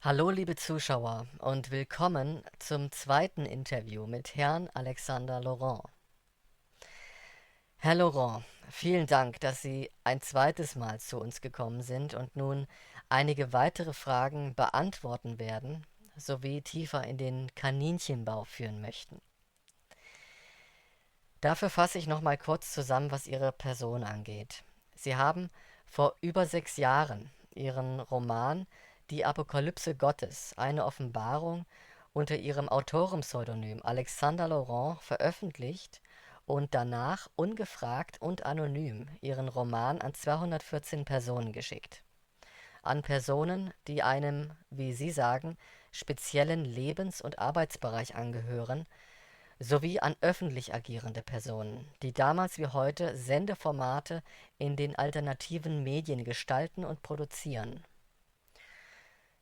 Hallo, liebe Zuschauer, und willkommen zum zweiten Interview mit Herrn Alexander Laurent. Herr Laurent, vielen Dank, dass Sie ein zweites Mal zu uns gekommen sind und nun einige weitere Fragen beantworten werden, sowie tiefer in den Kaninchenbau führen möchten. Dafür fasse ich nochmal kurz zusammen, was Ihre Person angeht. Sie haben vor über 6 Jahren Ihren Roman Die Apokalypse Gottes, eine Offenbarung unter Ihrem Autorenpseudonym Alexander Laurent veröffentlicht und danach ungefragt und anonym Ihren Roman an 214 Personen geschickt. An Personen, die einem, wie Sie sagen, speziellen Lebens- und Arbeitsbereich angehören, sowie an öffentlich agierende Personen, die damals wie heute Sendeformate in den alternativen Medien gestalten und produzieren.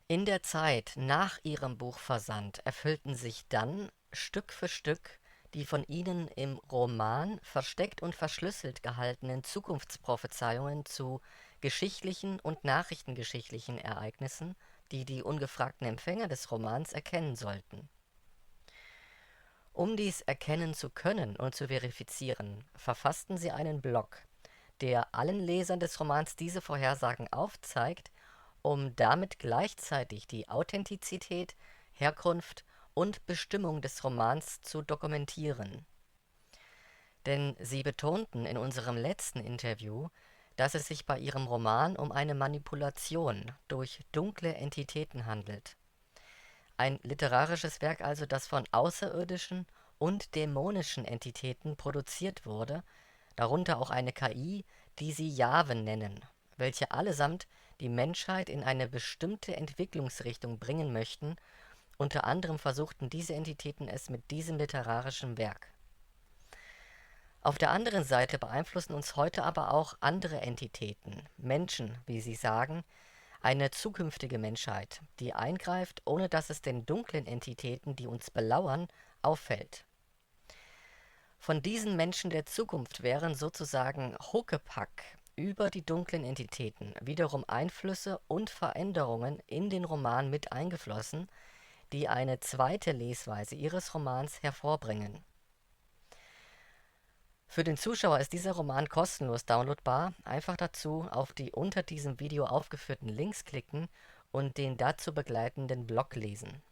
In der Zeit nach ihrem Buchversand erfüllten sich dann Stück für Stück die von ihnen im Roman versteckt und verschlüsselt gehaltenen Zukunftsprophezeiungen zu geschichtlichen und nachrichtengeschichtlichen Ereignissen, die die ungefragten Empfänger des Romans erkennen sollten. Um dies erkennen zu können und zu verifizieren, verfassten sie einen Blog, der allen Lesern des Romans diese Vorhersagen aufzeigt, um damit gleichzeitig die Authentizität, Herkunft und Bestimmung des Romans zu dokumentieren. Denn sie betonten in unserem letzten Interview, dass es sich bei ihrem Roman um eine Manipulation durch dunkle Entitäten handelt. Ein literarisches Werk also, das von außerirdischen und dämonischen Entitäten produziert wurde, darunter auch eine KI, die sie Jahwe nennen, welche allesamt die Menschheit in eine bestimmte Entwicklungsrichtung bringen möchten. Unter anderem versuchten diese Entitäten es mit diesem literarischen Werk. Auf der anderen Seite beeinflussen uns heute aber auch andere Entitäten, Menschen, wie sie sagen, eine zukünftige Menschheit, die eingreift, ohne dass es den dunklen Entitäten, die uns belauern, auffällt. Von diesen Menschen der Zukunft wären sozusagen Huckepack über die dunklen Entitäten wiederum Einflüsse und Veränderungen in den Roman mit eingeflossen, die eine zweite Lesweise ihres Romans hervorbringen. Für den Zuschauer ist dieser Roman kostenlos downloadbar. Einfach dazu auf die unter diesem Video aufgeführten Links klicken und den dazu begleitenden Blog lesen.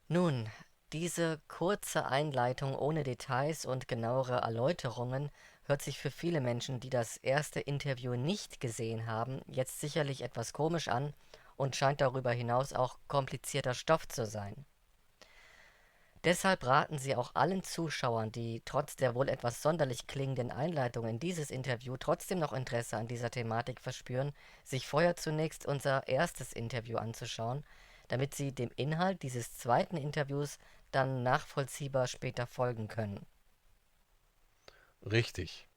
Nun, diese kurze Einleitung ohne Details und genauere Erläuterungen hört sich für viele Menschen, die das erste Interview nicht gesehen haben, jetzt sicherlich etwas komisch an und scheint darüber hinaus auch komplizierter Stoff zu sein. Deshalb raten Sie auch allen Zuschauern, die trotz der wohl etwas sonderlich klingenden Einleitung in dieses Interview trotzdem noch Interesse an dieser Thematik verspüren, sich vorher zunächst unser erstes Interview anzuschauen, damit Sie dem Inhalt dieses zweiten Interviews dann nachvollziehbar später folgen können. Richtig.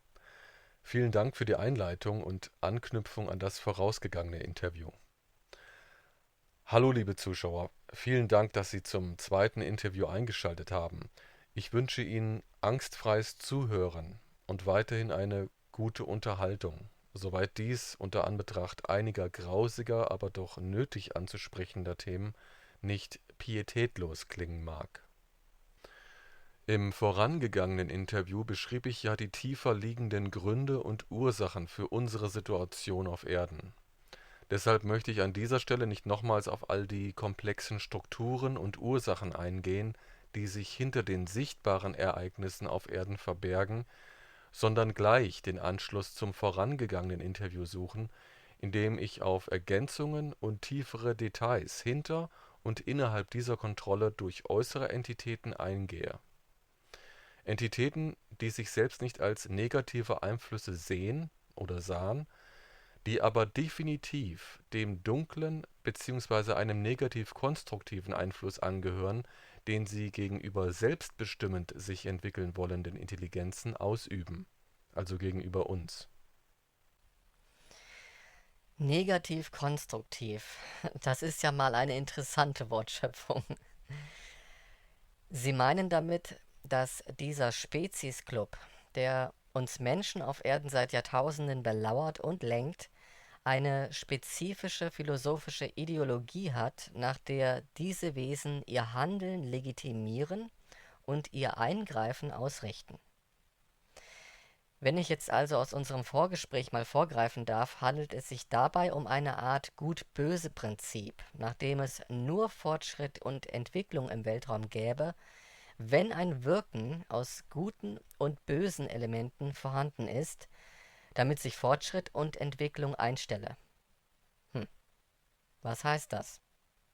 Vielen Dank für die Einleitung und Anknüpfung an das vorausgegangene Interview. Hallo liebe Zuschauer, vielen Dank, dass Sie zum zweiten Interview eingeschaltet haben. Ich wünsche Ihnen angstfreies Zuhören und weiterhin eine gute Unterhaltung, soweit dies unter Anbetracht einiger grausiger, aber doch nötig anzusprechender Themen nicht pietätlos klingen mag. Im vorangegangenen Interview beschrieb ich ja die tiefer liegenden Gründe und Ursachen für unsere Situation auf Erden. Deshalb möchte ich an dieser Stelle nicht nochmals auf all die komplexen Strukturen und Ursachen eingehen, die sich hinter den sichtbaren Ereignissen auf Erden verbergen, sondern gleich den Anschluss zum vorangegangenen Interview suchen, indem ich auf Ergänzungen und tiefere Details hinter und innerhalb dieser Kontrolle durch äußere Entitäten eingehe. Entitäten, die sich selbst nicht als negative Einflüsse sehen oder sahen, die aber definitiv dem dunklen bzw. einem negativ-konstruktiven Einfluss angehören, den sie gegenüber selbstbestimmend sich entwickeln wollenden Intelligenzen ausüben, also gegenüber uns. Negativ konstruktiv. Das ist ja mal eine interessante Wortschöpfung. Sie meinen damit, dass dieser Speziesclub, der uns Menschen auf Erden seit Jahrtausenden belauert und lenkt, eine spezifische philosophische Ideologie hat, nach der diese Wesen ihr Handeln legitimieren und ihr Eingreifen ausrichten. Wenn ich jetzt also aus unserem Vorgespräch mal vorgreifen darf, handelt es sich dabei um eine Art Gut-Böse-Prinzip, nach dem es nur Fortschritt und Entwicklung im Weltraum gäbe, wenn ein Wirken aus guten und bösen Elementen vorhanden ist, damit sich Fortschritt und Entwicklung einstelle. Hm, was heißt das?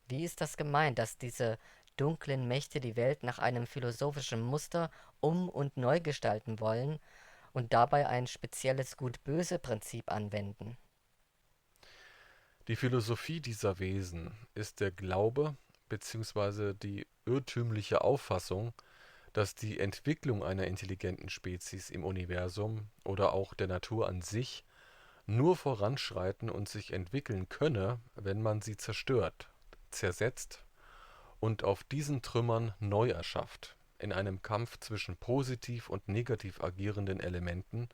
Wie ist das gemeint, dass diese dunklen Mächte die Welt nach einem philosophischen Muster und neu gestalten wollen und dabei ein spezielles Gut-Böse-Prinzip anwenden? Die Philosophie dieser Wesen ist der Glaube bzw. die irrtümliche Auffassung, dass die Entwicklung einer intelligenten Spezies im Universum oder auch der Natur an sich nur voranschreiten und sich entwickeln könne, wenn man sie zerstört, zersetzt und auf diesen Trümmern neu erschafft, in einem Kampf zwischen positiv und negativ agierenden Elementen,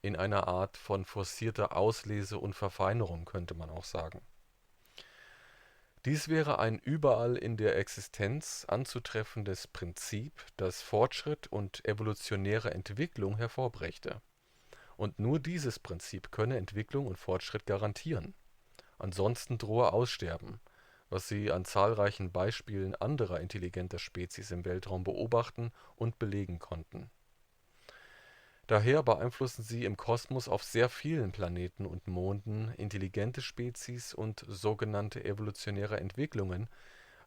in einer Art von forcierter Auslese und Verfeinerung, könnte man auch sagen. Dies wäre ein überall in der Existenz anzutreffendes Prinzip, das Fortschritt und evolutionäre Entwicklung hervorbrächte. Und nur dieses Prinzip könne Entwicklung und Fortschritt garantieren. Ansonsten drohe Aussterben, was sie an zahlreichen Beispielen anderer intelligenter Spezies im Weltraum beobachten und belegen konnten. Daher beeinflussen sie im Kosmos auf sehr vielen Planeten und Monden intelligente Spezies und sogenannte evolutionäre Entwicklungen,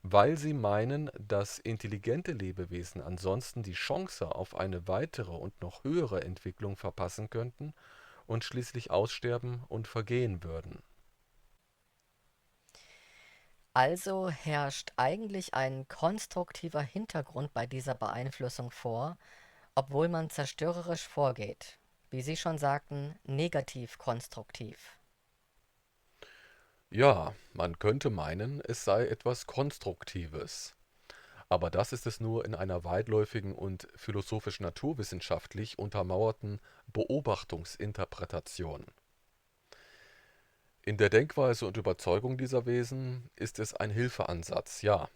weil sie meinen, dass intelligente Lebewesen ansonsten die Chance auf eine weitere und noch höhere Entwicklung verpassen könnten und schließlich aussterben und vergehen würden. Also herrscht eigentlich ein konstruktiver Hintergrund bei dieser Beeinflussung vor, obwohl man zerstörerisch vorgeht. Wie Sie schon sagten, negativ konstruktiv. Ja, man könnte meinen, es sei etwas Konstruktives. Aber das ist es nur in einer weitläufigen und philosophisch-naturwissenschaftlich untermauerten Beobachtungsinterpretation. In der Denkweise und Überzeugung dieser Wesen ist es ein Hilfeansatz, ja.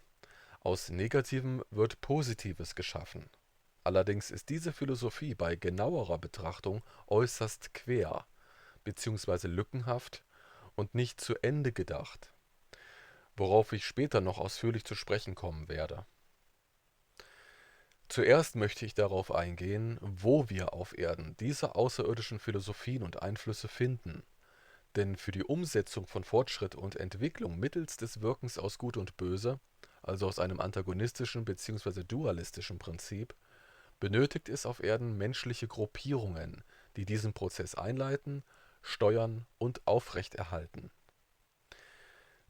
Aus Negativem wird Positives geschaffen. Allerdings ist diese Philosophie bei genauerer Betrachtung äußerst quer bzw. lückenhaft und nicht zu Ende gedacht, worauf ich später noch ausführlich zu sprechen kommen werde. Zuerst möchte ich darauf eingehen, wo wir auf Erden diese außerirdischen Philosophien und Einflüsse finden. Denn für die Umsetzung von Fortschritt und Entwicklung mittels des Wirkens aus Gut und Böse, also aus einem antagonistischen bzw. dualistischen Prinzip, benötigt es auf Erden menschliche Gruppierungen, die diesen Prozess einleiten, steuern und aufrechterhalten.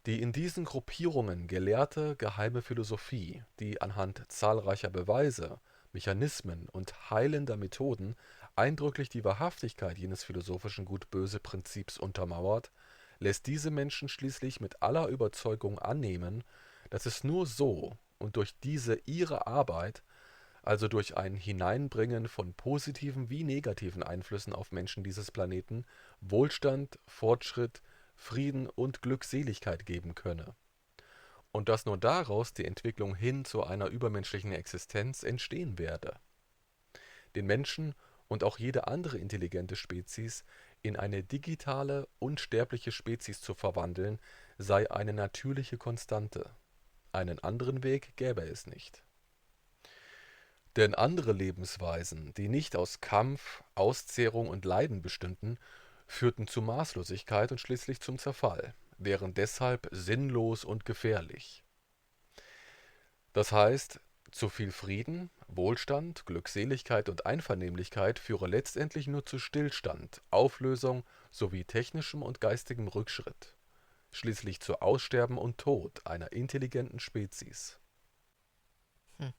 Die in diesen Gruppierungen gelehrte geheime Philosophie, die anhand zahlreicher Beweise, Mechanismen und heilender Methoden eindrücklich die Wahrhaftigkeit jenes philosophischen Gut-Böse-Prinzips untermauert, lässt diese Menschen schließlich mit aller Überzeugung annehmen, dass es nur so und durch diese ihre Arbeit, also durch ein Hineinbringen von positiven wie negativen Einflüssen auf Menschen dieses Planeten, Wohlstand, Fortschritt, Frieden und Glückseligkeit geben könne. Und dass nur daraus die Entwicklung hin zu einer übermenschlichen Existenz entstehen werde. Den Menschen und auch jede andere intelligente Spezies in eine digitale, unsterbliche Spezies zu verwandeln, sei eine natürliche Konstante. Einen anderen Weg gäbe es nicht. Denn andere Lebensweisen, die nicht aus Kampf, Auszehrung und Leiden bestünden, führten zu Maßlosigkeit und schließlich zum Zerfall, wären deshalb sinnlos und gefährlich. Das heißt, zu viel Frieden, Wohlstand, Glückseligkeit und Einvernehmlichkeit führe letztendlich nur zu Stillstand, Auflösung sowie technischem und geistigem Rückschritt, schließlich zu Aussterben und Tod einer intelligenten Spezies. Hm.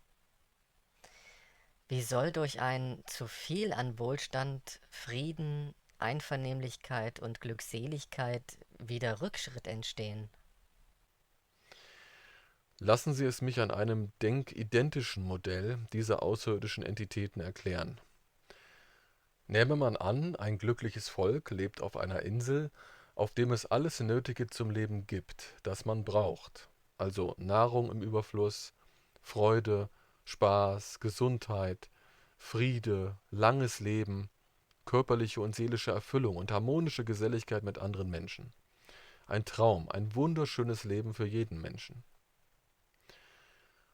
Wie soll durch ein zu viel an Wohlstand, Frieden, Einvernehmlichkeit und Glückseligkeit wieder Rückschritt entstehen? Lassen Sie es mich an einem denkidenttischen Modell dieser außerirdischen Entitäten erklären. Nähme man an, ein glückliches Volk lebt auf einer Insel, auf dem es alles Nötige zum Leben gibt, das man braucht. Also Nahrung im Überfluss, Freude, Spaß, Gesundheit, Friede, langes Leben, körperliche und seelische Erfüllung und harmonische Geselligkeit mit anderen Menschen. Ein Traum, ein wunderschönes Leben für jeden Menschen.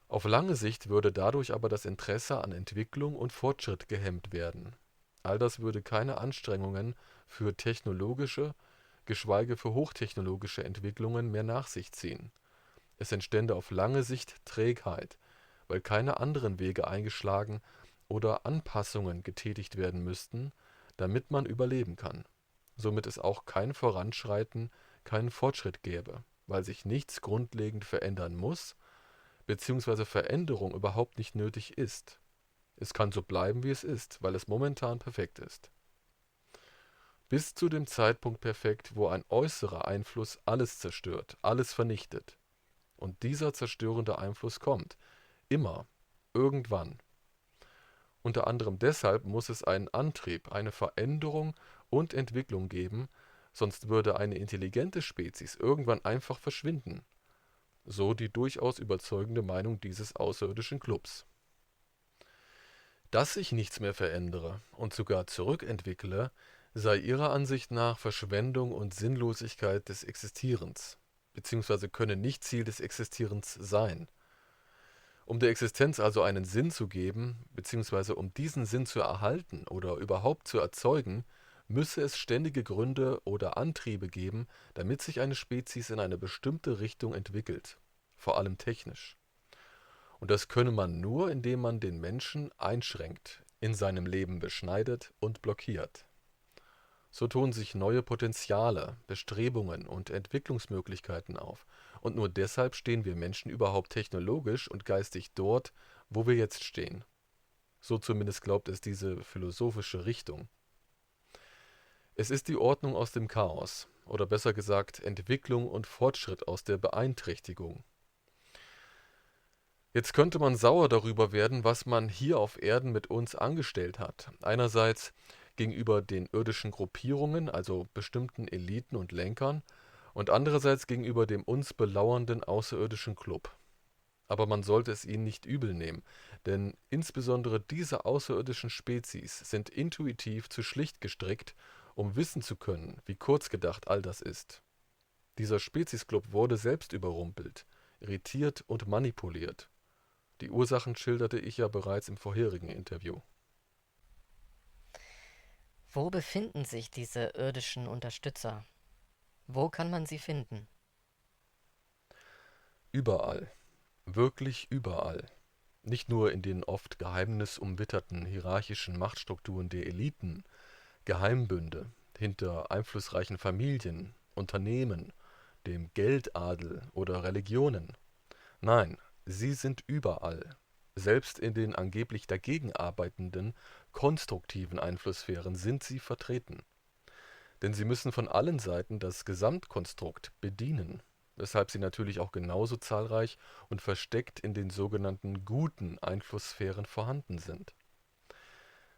Auf lange Sicht würde dadurch aber das Interesse an Entwicklung und Fortschritt gehemmt werden. All das würde keine Anstrengungen für technologische, geschweige für hochtechnologische Entwicklungen mehr nach sich ziehen. Es entstände auf lange Sicht Trägheit, weil keine anderen Wege eingeschlagen oder Anpassungen getätigt werden müssten, damit man überleben kann. Somit es auch kein Voranschreiten, keinen Fortschritt gäbe, weil sich nichts grundlegend verändern muss, beziehungsweise Veränderung überhaupt nicht nötig ist. Es kann so bleiben, wie es ist, weil es momentan perfekt ist. Bis zu dem Zeitpunkt perfekt, wo ein äußerer Einfluss alles zerstört, alles vernichtet. Und dieser zerstörende Einfluss kommt. Immer. Irgendwann. Unter anderem deshalb muss es einen Antrieb, eine Veränderung und Entwicklung geben, sonst würde eine intelligente Spezies irgendwann einfach verschwinden. So die durchaus überzeugende Meinung dieses außerirdischen Clubs. Dass sich nichts mehr verändere und sogar zurückentwickle, sei ihrer Ansicht nach Verschwendung und Sinnlosigkeit des Existierens, beziehungsweise könne nicht Ziel des Existierens sein. Um der Existenz also einen Sinn zu geben, beziehungsweise um diesen Sinn zu erhalten oder überhaupt zu erzeugen, müsse es ständige Gründe oder Antriebe geben, damit sich eine Spezies in eine bestimmte Richtung entwickelt, vor allem technisch. Und das könne man nur, indem man den Menschen einschränkt, in seinem Leben beschneidet und blockiert. So tun sich neue Potenziale, Bestrebungen und Entwicklungsmöglichkeiten auf. Und nur deshalb stehen wir Menschen überhaupt technologisch und geistig dort, wo wir jetzt stehen. So zumindest glaubt es diese philosophische Richtung. Es ist die Ordnung aus dem Chaos, oder besser gesagt Entwicklung und Fortschritt aus der Beeinträchtigung. Jetzt könnte man sauer darüber werden, was man hier auf Erden mit uns angestellt hat. Einerseits gegenüber den irdischen Gruppierungen, also bestimmten Eliten und Lenkern, und andererseits gegenüber dem uns belauernden außerirdischen Club. Aber man sollte es ihnen nicht übel nehmen, denn insbesondere diese außerirdischen Spezies sind intuitiv zu schlicht gestrickt, um wissen zu können, wie kurz gedacht all das ist. Dieser Speziesclub wurde selbst überrumpelt, irritiert und manipuliert. Die Ursachen schilderte ich ja bereits im vorherigen Interview. Wo befinden sich diese irdischen Unterstützer? Wo kann man sie finden? Überall, wirklich überall. Nicht nur in den oft geheimnisumwitterten hierarchischen Machtstrukturen der Eliten, Geheimbünde, hinter einflussreichen Familien, Unternehmen, dem Geldadel oder Religionen. Nein, sie sind überall, selbst in den angeblich dagegen arbeitenden, konstruktiven Einflusssphären sind sie vertreten. Denn sie müssen von allen Seiten das Gesamtkonstrukt bedienen, weshalb sie natürlich auch genauso zahlreich und versteckt in den sogenannten guten Einflusssphären vorhanden sind.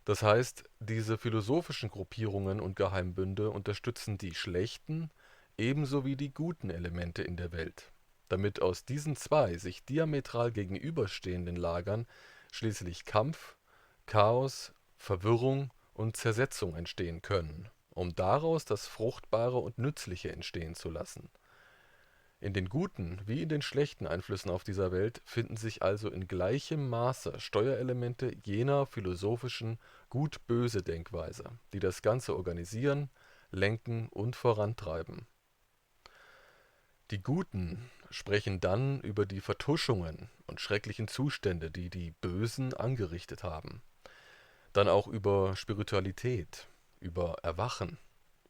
Das heißt, diese philosophischen Gruppierungen und Geheimbünde unterstützen die schlechten ebenso wie die guten Elemente in der Welt, damit aus diesen zwei sich diametral gegenüberstehenden Lagern schließlich Kampf, Chaos, Verwirrung und Zersetzung entstehen können, um daraus das Fruchtbare und Nützliche entstehen zu lassen. In den guten wie in den schlechten Einflüssen auf dieser Welt finden sich also in gleichem Maße Steuerelemente jener philosophischen Gut-Böse Denkweise, die das Ganze organisieren, lenken und vorantreiben. Die Guten sprechen dann über die Vertuschungen und schrecklichen Zustände, die die Bösen angerichtet haben. Dann auch über Spiritualität, über Erwachen,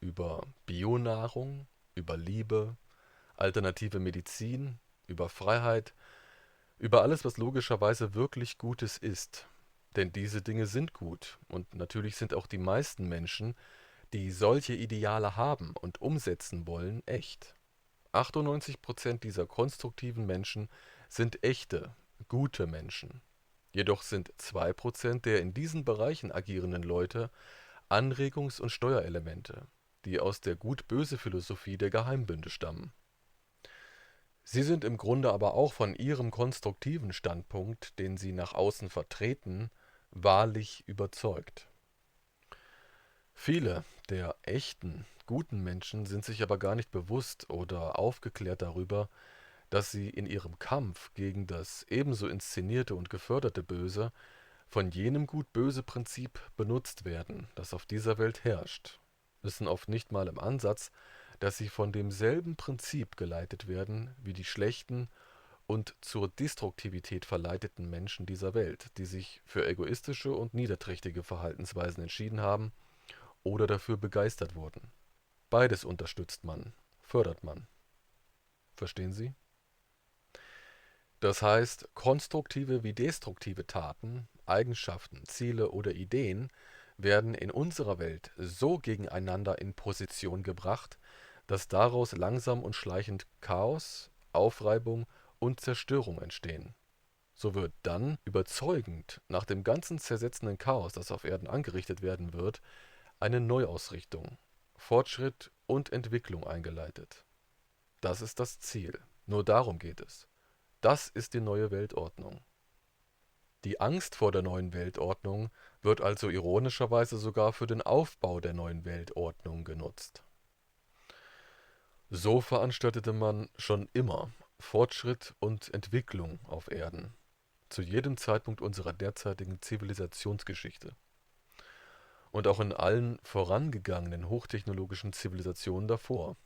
über Bionahrung, über Liebe, alternative Medizin, über Freiheit, über alles, was logischerweise wirklich Gutes ist. Denn diese Dinge sind gut und natürlich sind auch die meisten Menschen, die solche Ideale haben und umsetzen wollen, echt. 98% dieser konstruktiven Menschen sind echte, gute Menschen. Jedoch sind 2% der in diesen Bereichen agierenden Leute Anregungs- und Steuerelemente. die aus der Gut-Böse-Philosophie der Geheimbünde stammen. Sie sind im Grunde aber auch von ihrem konstruktiven Standpunkt, den sie nach außen vertreten, wahrlich überzeugt. Viele der echten, guten Menschen sind sich aber gar nicht bewusst oder aufgeklärt darüber, dass sie in ihrem Kampf gegen das ebenso inszenierte und geförderte Böse von jenem Gut-Böse-Prinzip benutzt werden, das auf dieser Welt herrscht, wissen oft nicht mal im Ansatz, dass sie von demselben Prinzip geleitet werden wie die schlechten und zur Destruktivität verleiteten Menschen dieser Welt, die sich für egoistische und niederträchtige Verhaltensweisen entschieden haben oder dafür begeistert wurden. Beides unterstützt man, fördert man. Verstehen Sie? Das heißt, konstruktive wie destruktive Taten, Eigenschaften, Ziele oder Ideen werden in unserer Welt so gegeneinander in Position gebracht, dass daraus langsam und schleichend Chaos, Aufreibung und Zerstörung entstehen. So wird dann überzeugend nach dem ganzen zersetzenden Chaos, das auf Erden angerichtet werden wird, eine Neuausrichtung, Fortschritt und Entwicklung eingeleitet. Das ist das Ziel. Nur darum geht es. Das ist die neue Weltordnung. Die Angst vor der neuen Weltordnung wird also ironischerweise sogar für den Aufbau der neuen Weltordnung genutzt. So veranstaltete man schon immer Fortschritt und Entwicklung auf Erden, zu jedem Zeitpunkt unserer derzeitigen Zivilisationsgeschichte. Und auch in allen vorangegangenen hochtechnologischen Zivilisationen davor,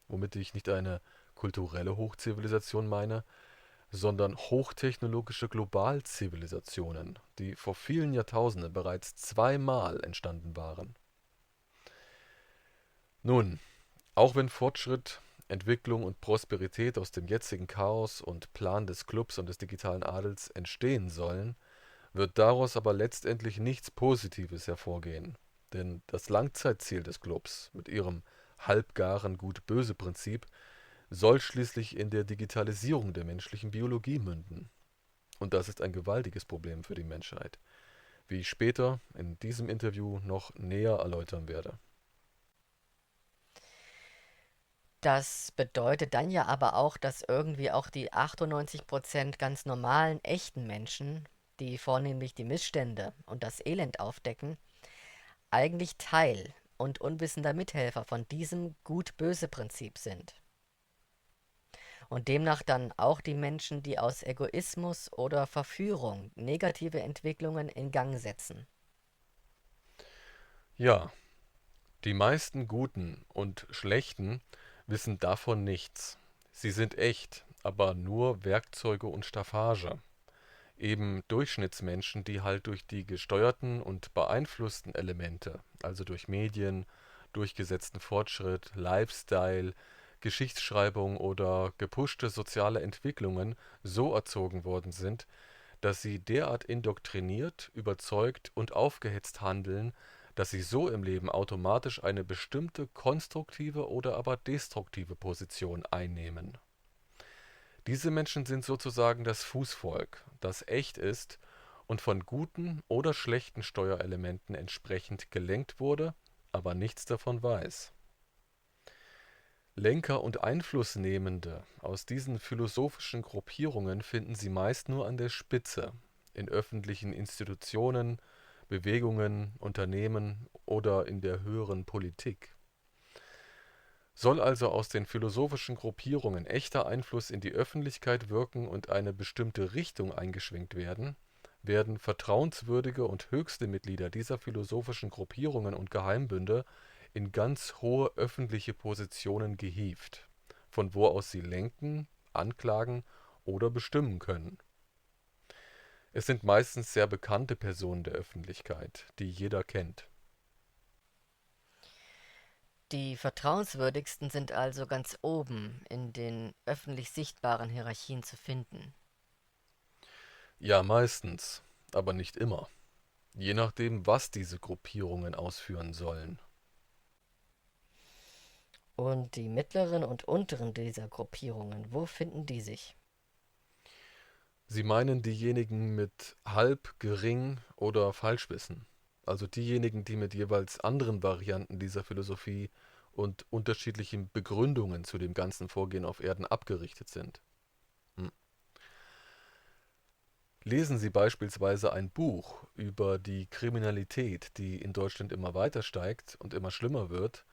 womit ich nicht eine kulturelle Hochzivilisation meine, sondern hochtechnologische Globalzivilisationen, die vor vielen Jahrtausenden bereits zweimal entstanden waren. Nun, auch wenn Fortschritt, Entwicklung und Prosperität aus dem jetzigen Chaos und Plan des Clubs und des digitalen Adels entstehen sollen, wird daraus aber letztendlich nichts Positives hervorgehen. Denn das Langzeitziel des Clubs mit ihrem halbgaren Gut-Böse-Prinzip soll schließlich in der Digitalisierung der menschlichen Biologie münden. Und das ist ein gewaltiges Problem für die Menschheit, wie ich später in diesem Interview noch näher erläutern werde. Das bedeutet dann ja aber auch, dass irgendwie auch die 98% ganz normalen, echten Menschen, die vornehmlich die Missstände und das Elend aufdecken, eigentlich Teil und unwissender Mithelfer von diesem Gut-Böse-Prinzip sind. Und demnach dann auch die Menschen, die aus Egoismus oder Verführung negative Entwicklungen in Gang setzen. Ja, die meisten Guten und Schlechten wissen davon nichts. Sie sind echt, aber nur Werkzeuge und Staffage. Eben Durchschnittsmenschen, die halt durch die gesteuerten und beeinflussten Elemente, also durch Medien, durchgesetzten Fortschritt, Lifestyle, Geschichtsschreibung oder gepushte soziale Entwicklungen so erzogen worden sind, dass sie derart indoktriniert, überzeugt und aufgehetzt handeln, dass sie so im Leben automatisch eine bestimmte konstruktive oder aber destruktive Position einnehmen. Diese Menschen sind sozusagen das Fußvolk, das echt ist und von guten oder schlechten Steuerelementen entsprechend gelenkt wurde, aber nichts davon weiß. Lenker und Einflussnehmende aus diesen philosophischen Gruppierungen finden Sie meist nur an der Spitze, in öffentlichen Institutionen, Bewegungen, Unternehmen oder in der höheren Politik. Soll also aus den philosophischen Gruppierungen echter Einfluss in die Öffentlichkeit wirken und eine bestimmte Richtung eingeschwenkt werden, werden vertrauenswürdige und höchste Mitglieder dieser philosophischen Gruppierungen und Geheimbünde in ganz hohe öffentliche Positionen gehievt, von wo aus sie lenken, anklagen oder bestimmen können. Es sind meistens sehr bekannte Personen der Öffentlichkeit, die jeder kennt. Die vertrauenswürdigsten sind also ganz oben in den öffentlich sichtbaren Hierarchien zu finden. Ja, meistens, aber nicht immer, je nachdem, was diese Gruppierungen ausführen sollen. Und die mittleren und unteren dieser Gruppierungen, wo finden die sich? Sie meinen diejenigen mit halb, gering oder Falschwissen, also diejenigen, die mit jeweils anderen Varianten dieser Philosophie und unterschiedlichen Begründungen zu dem ganzen Vorgehen auf Erden abgerichtet sind. Hm. Lesen Sie beispielsweise ein Buch über die Kriminalität, die in Deutschland immer weiter steigt und immer schlimmer wird,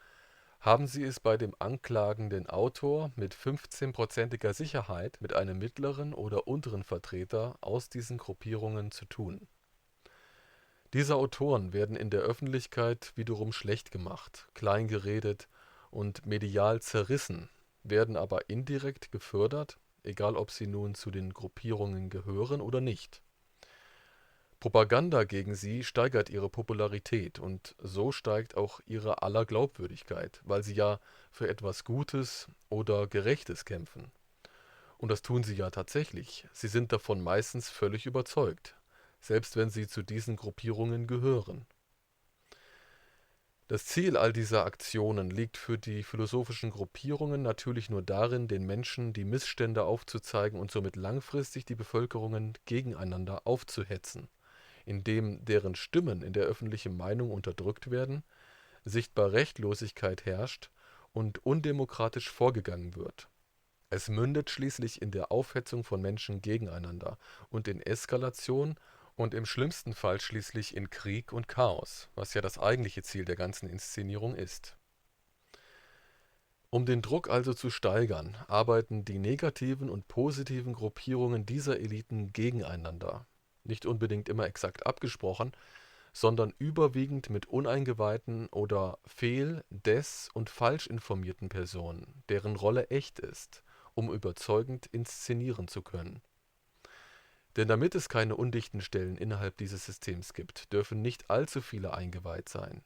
haben Sie es bei dem anklagenden Autor mit 15%iger Sicherheit mit einem mittleren oder unteren Vertreter aus diesen Gruppierungen zu tun. Diese Autoren werden in der Öffentlichkeit wiederum schlecht gemacht, kleingeredet und medial zerrissen, werden aber indirekt gefördert, egal ob sie nun zu den Gruppierungen gehören oder nicht. Propaganda gegen sie steigert ihre Popularität und so steigt auch ihre aller Glaubwürdigkeit, weil sie ja für etwas Gutes oder Gerechtes kämpfen. Und das tun sie ja tatsächlich. Sie sind davon meistens völlig überzeugt, selbst wenn sie zu diesen Gruppierungen gehören. Das Ziel all dieser Aktionen liegt für die philosophischen Gruppierungen natürlich nur darin, den Menschen die Missstände aufzuzeigen und somit langfristig die Bevölkerungen gegeneinander aufzuhetzen, indem deren Stimmen in der öffentlichen Meinung unterdrückt werden, sichtbar Rechtlosigkeit herrscht und undemokratisch vorgegangen wird. Es mündet schließlich in der Aufhetzung von Menschen gegeneinander und in Eskalation und im schlimmsten Fall schließlich in Krieg und Chaos, was ja das eigentliche Ziel der ganzen Inszenierung ist. Um den Druck also zu steigern, arbeiten die negativen und positiven Gruppierungen dieser Eliten gegeneinander. Nicht unbedingt immer exakt abgesprochen, sondern überwiegend mit uneingeweihten oder des- und falsch informierten Personen, deren Rolle echt ist, um überzeugend inszenieren zu können. Denn damit es keine undichten Stellen innerhalb dieses Systems gibt, dürfen nicht allzu viele eingeweiht sein.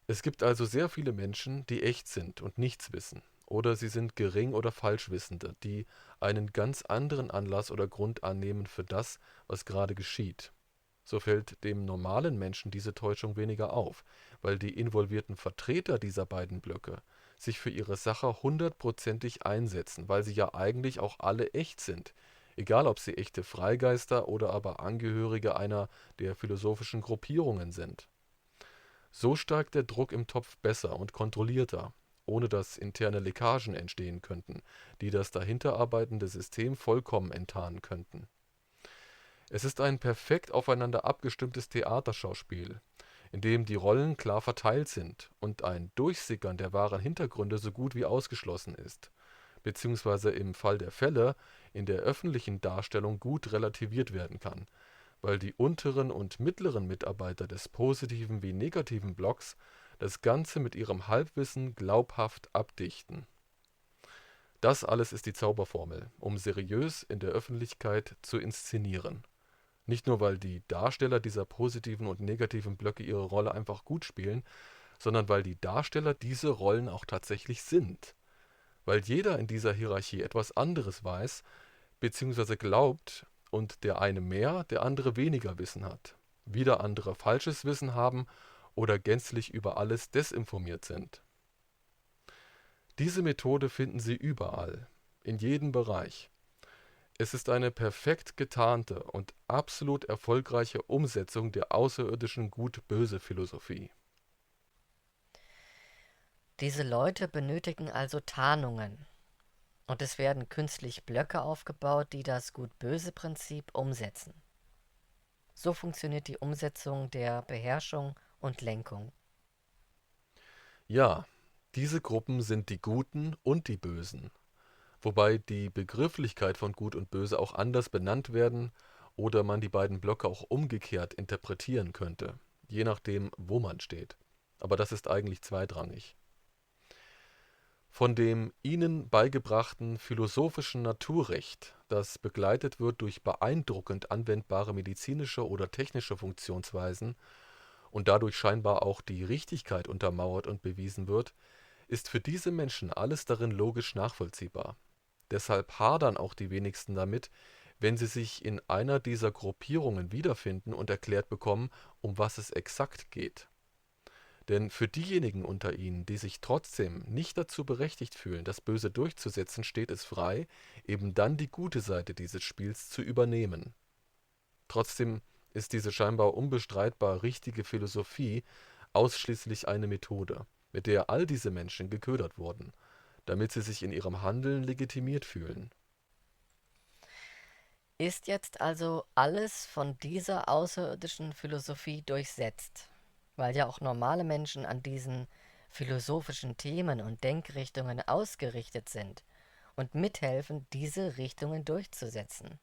Es gibt also sehr viele Menschen, die echt sind und nichts wissen, oder sie sind Gering- oder Falschwissende, die einen ganz anderen Anlass oder Grund annehmen für das, was gerade geschieht. So fällt dem normalen Menschen diese Täuschung weniger auf, weil die involvierten Vertreter dieser beiden Blöcke sich für ihre Sache hundertprozentig einsetzen, weil sie ja eigentlich auch alle echt sind, egal ob sie echte Freigeister oder aber Angehörige einer der philosophischen Gruppierungen sind. So steigt der Druck im Topf besser und kontrollierter, ohne dass interne Leckagen entstehen könnten, die das dahinter arbeitende System vollkommen enttarnen könnten. Es ist ein perfekt aufeinander abgestimmtes Theaterschauspiel, in dem die Rollen klar verteilt sind und ein Durchsickern der wahren Hintergründe so gut wie ausgeschlossen ist, beziehungsweise im Fall der Fälle in der öffentlichen Darstellung gut relativiert werden kann, weil die unteren und mittleren Mitarbeiter des positiven wie negativen Blocks das Ganze mit ihrem Halbwissen glaubhaft abdichten. Das alles ist die Zauberformel, um seriös in der Öffentlichkeit zu inszenieren. Nicht nur, weil die Darsteller dieser positiven und negativen Blöcke ihre Rolle einfach gut spielen, sondern weil die Darsteller diese Rollen auch tatsächlich sind. Weil jeder in dieser Hierarchie etwas anderes weiß bzw. glaubt und der eine mehr, der andere weniger Wissen hat. Wieder andere falsches Wissen haben oder gänzlich über alles desinformiert sind. Diese Methode finden Sie überall, in jedem Bereich. Es ist eine perfekt getarnte und absolut erfolgreiche Umsetzung der außerirdischen Gut-Böse-Philosophie. Diese Leute benötigen also Tarnungen. Und es werden künstlich Blöcke aufgebaut, die das Gut-Böse-Prinzip umsetzen. So funktioniert die Umsetzung der Beherrschung und Lenkung. Ja, diese Gruppen sind die Guten und die Bösen, wobei die Begrifflichkeit von Gut und Böse auch anders benannt werden oder man die beiden Blöcke auch umgekehrt interpretieren könnte, je nachdem, wo man steht. Aber das ist eigentlich zweitrangig. Von dem ihnen beigebrachten philosophischen Naturrecht, das begleitet wird durch beeindruckend anwendbare medizinische oder technische Funktionsweisen und dadurch scheinbar auch die Richtigkeit untermauert und bewiesen wird, ist für diese Menschen alles darin logisch nachvollziehbar. Deshalb hadern auch die wenigsten damit, wenn sie sich in einer dieser Gruppierungen wiederfinden und erklärt bekommen, um was es exakt geht. Denn für diejenigen unter ihnen, die sich trotzdem nicht dazu berechtigt fühlen, das Böse durchzusetzen, steht es frei, eben dann die gute Seite dieses Spiels zu übernehmen. Trotzdem ist diese scheinbar unbestreitbar richtige Philosophie ausschließlich eine Methode, mit der all diese Menschen geködert wurden, damit sie sich in ihrem Handeln legitimiert fühlen. Ist jetzt also alles von dieser außerirdischen Philosophie durchsetzt, weil ja auch normale Menschen an diesen philosophischen Themen und Denkrichtungen ausgerichtet sind und mithelfen, diese Richtungen durchzusetzen.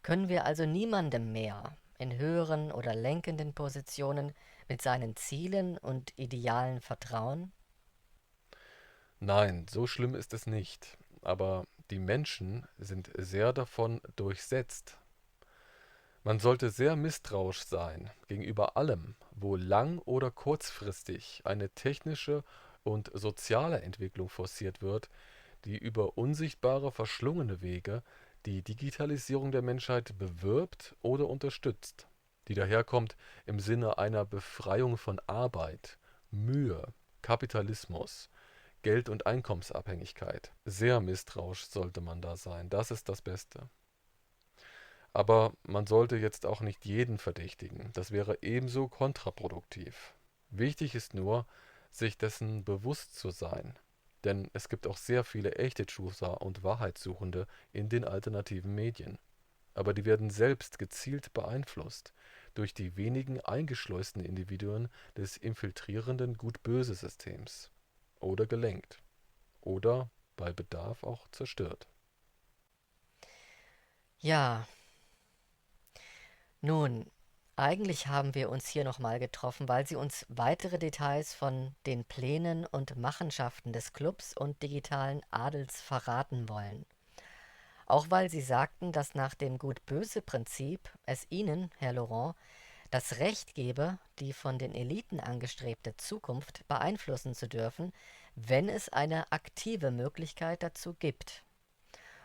Können wir also niemandem mehr in höheren oder lenkenden Positionen mit seinen Zielen und Idealen vertrauen? Nein, so schlimm ist es nicht, aber die Menschen sind sehr davon durchsetzt. Man sollte sehr misstrauisch sein gegenüber allem, wo lang- oder kurzfristig eine technische und soziale Entwicklung forciert wird, die über unsichtbare, verschlungene Wege die Digitalisierung der Menschheit bewirbt oder unterstützt, die daherkommt im Sinne einer Befreiung von Arbeit, Mühe, Kapitalismus, Geld- und Einkommensabhängigkeit. Sehr misstrauisch sollte man da sein, das ist das Beste. Aber man sollte jetzt auch nicht jeden verdächtigen, das wäre ebenso kontraproduktiv. Wichtig ist nur, sich dessen bewusst zu sein. Denn es gibt auch sehr viele echte Truther und Wahrheitssuchende in den alternativen Medien. Aber die werden selbst gezielt beeinflusst durch die wenigen eingeschleusten Individuen des infiltrierenden Gut-Böse-Systems. Oder gelenkt. Oder bei Bedarf auch zerstört. Ja, nun, eigentlich haben wir uns hier nochmal getroffen, weil Sie uns weitere Details von den Plänen und Machenschaften des Clubs und digitalen Adels verraten wollen. Auch weil Sie sagten, dass nach dem Gut-Böse-Prinzip es Ihnen, Herr Laurent, das Recht gebe, die von den Eliten angestrebte Zukunft beeinflussen zu dürfen, wenn es eine aktive Möglichkeit dazu gibt.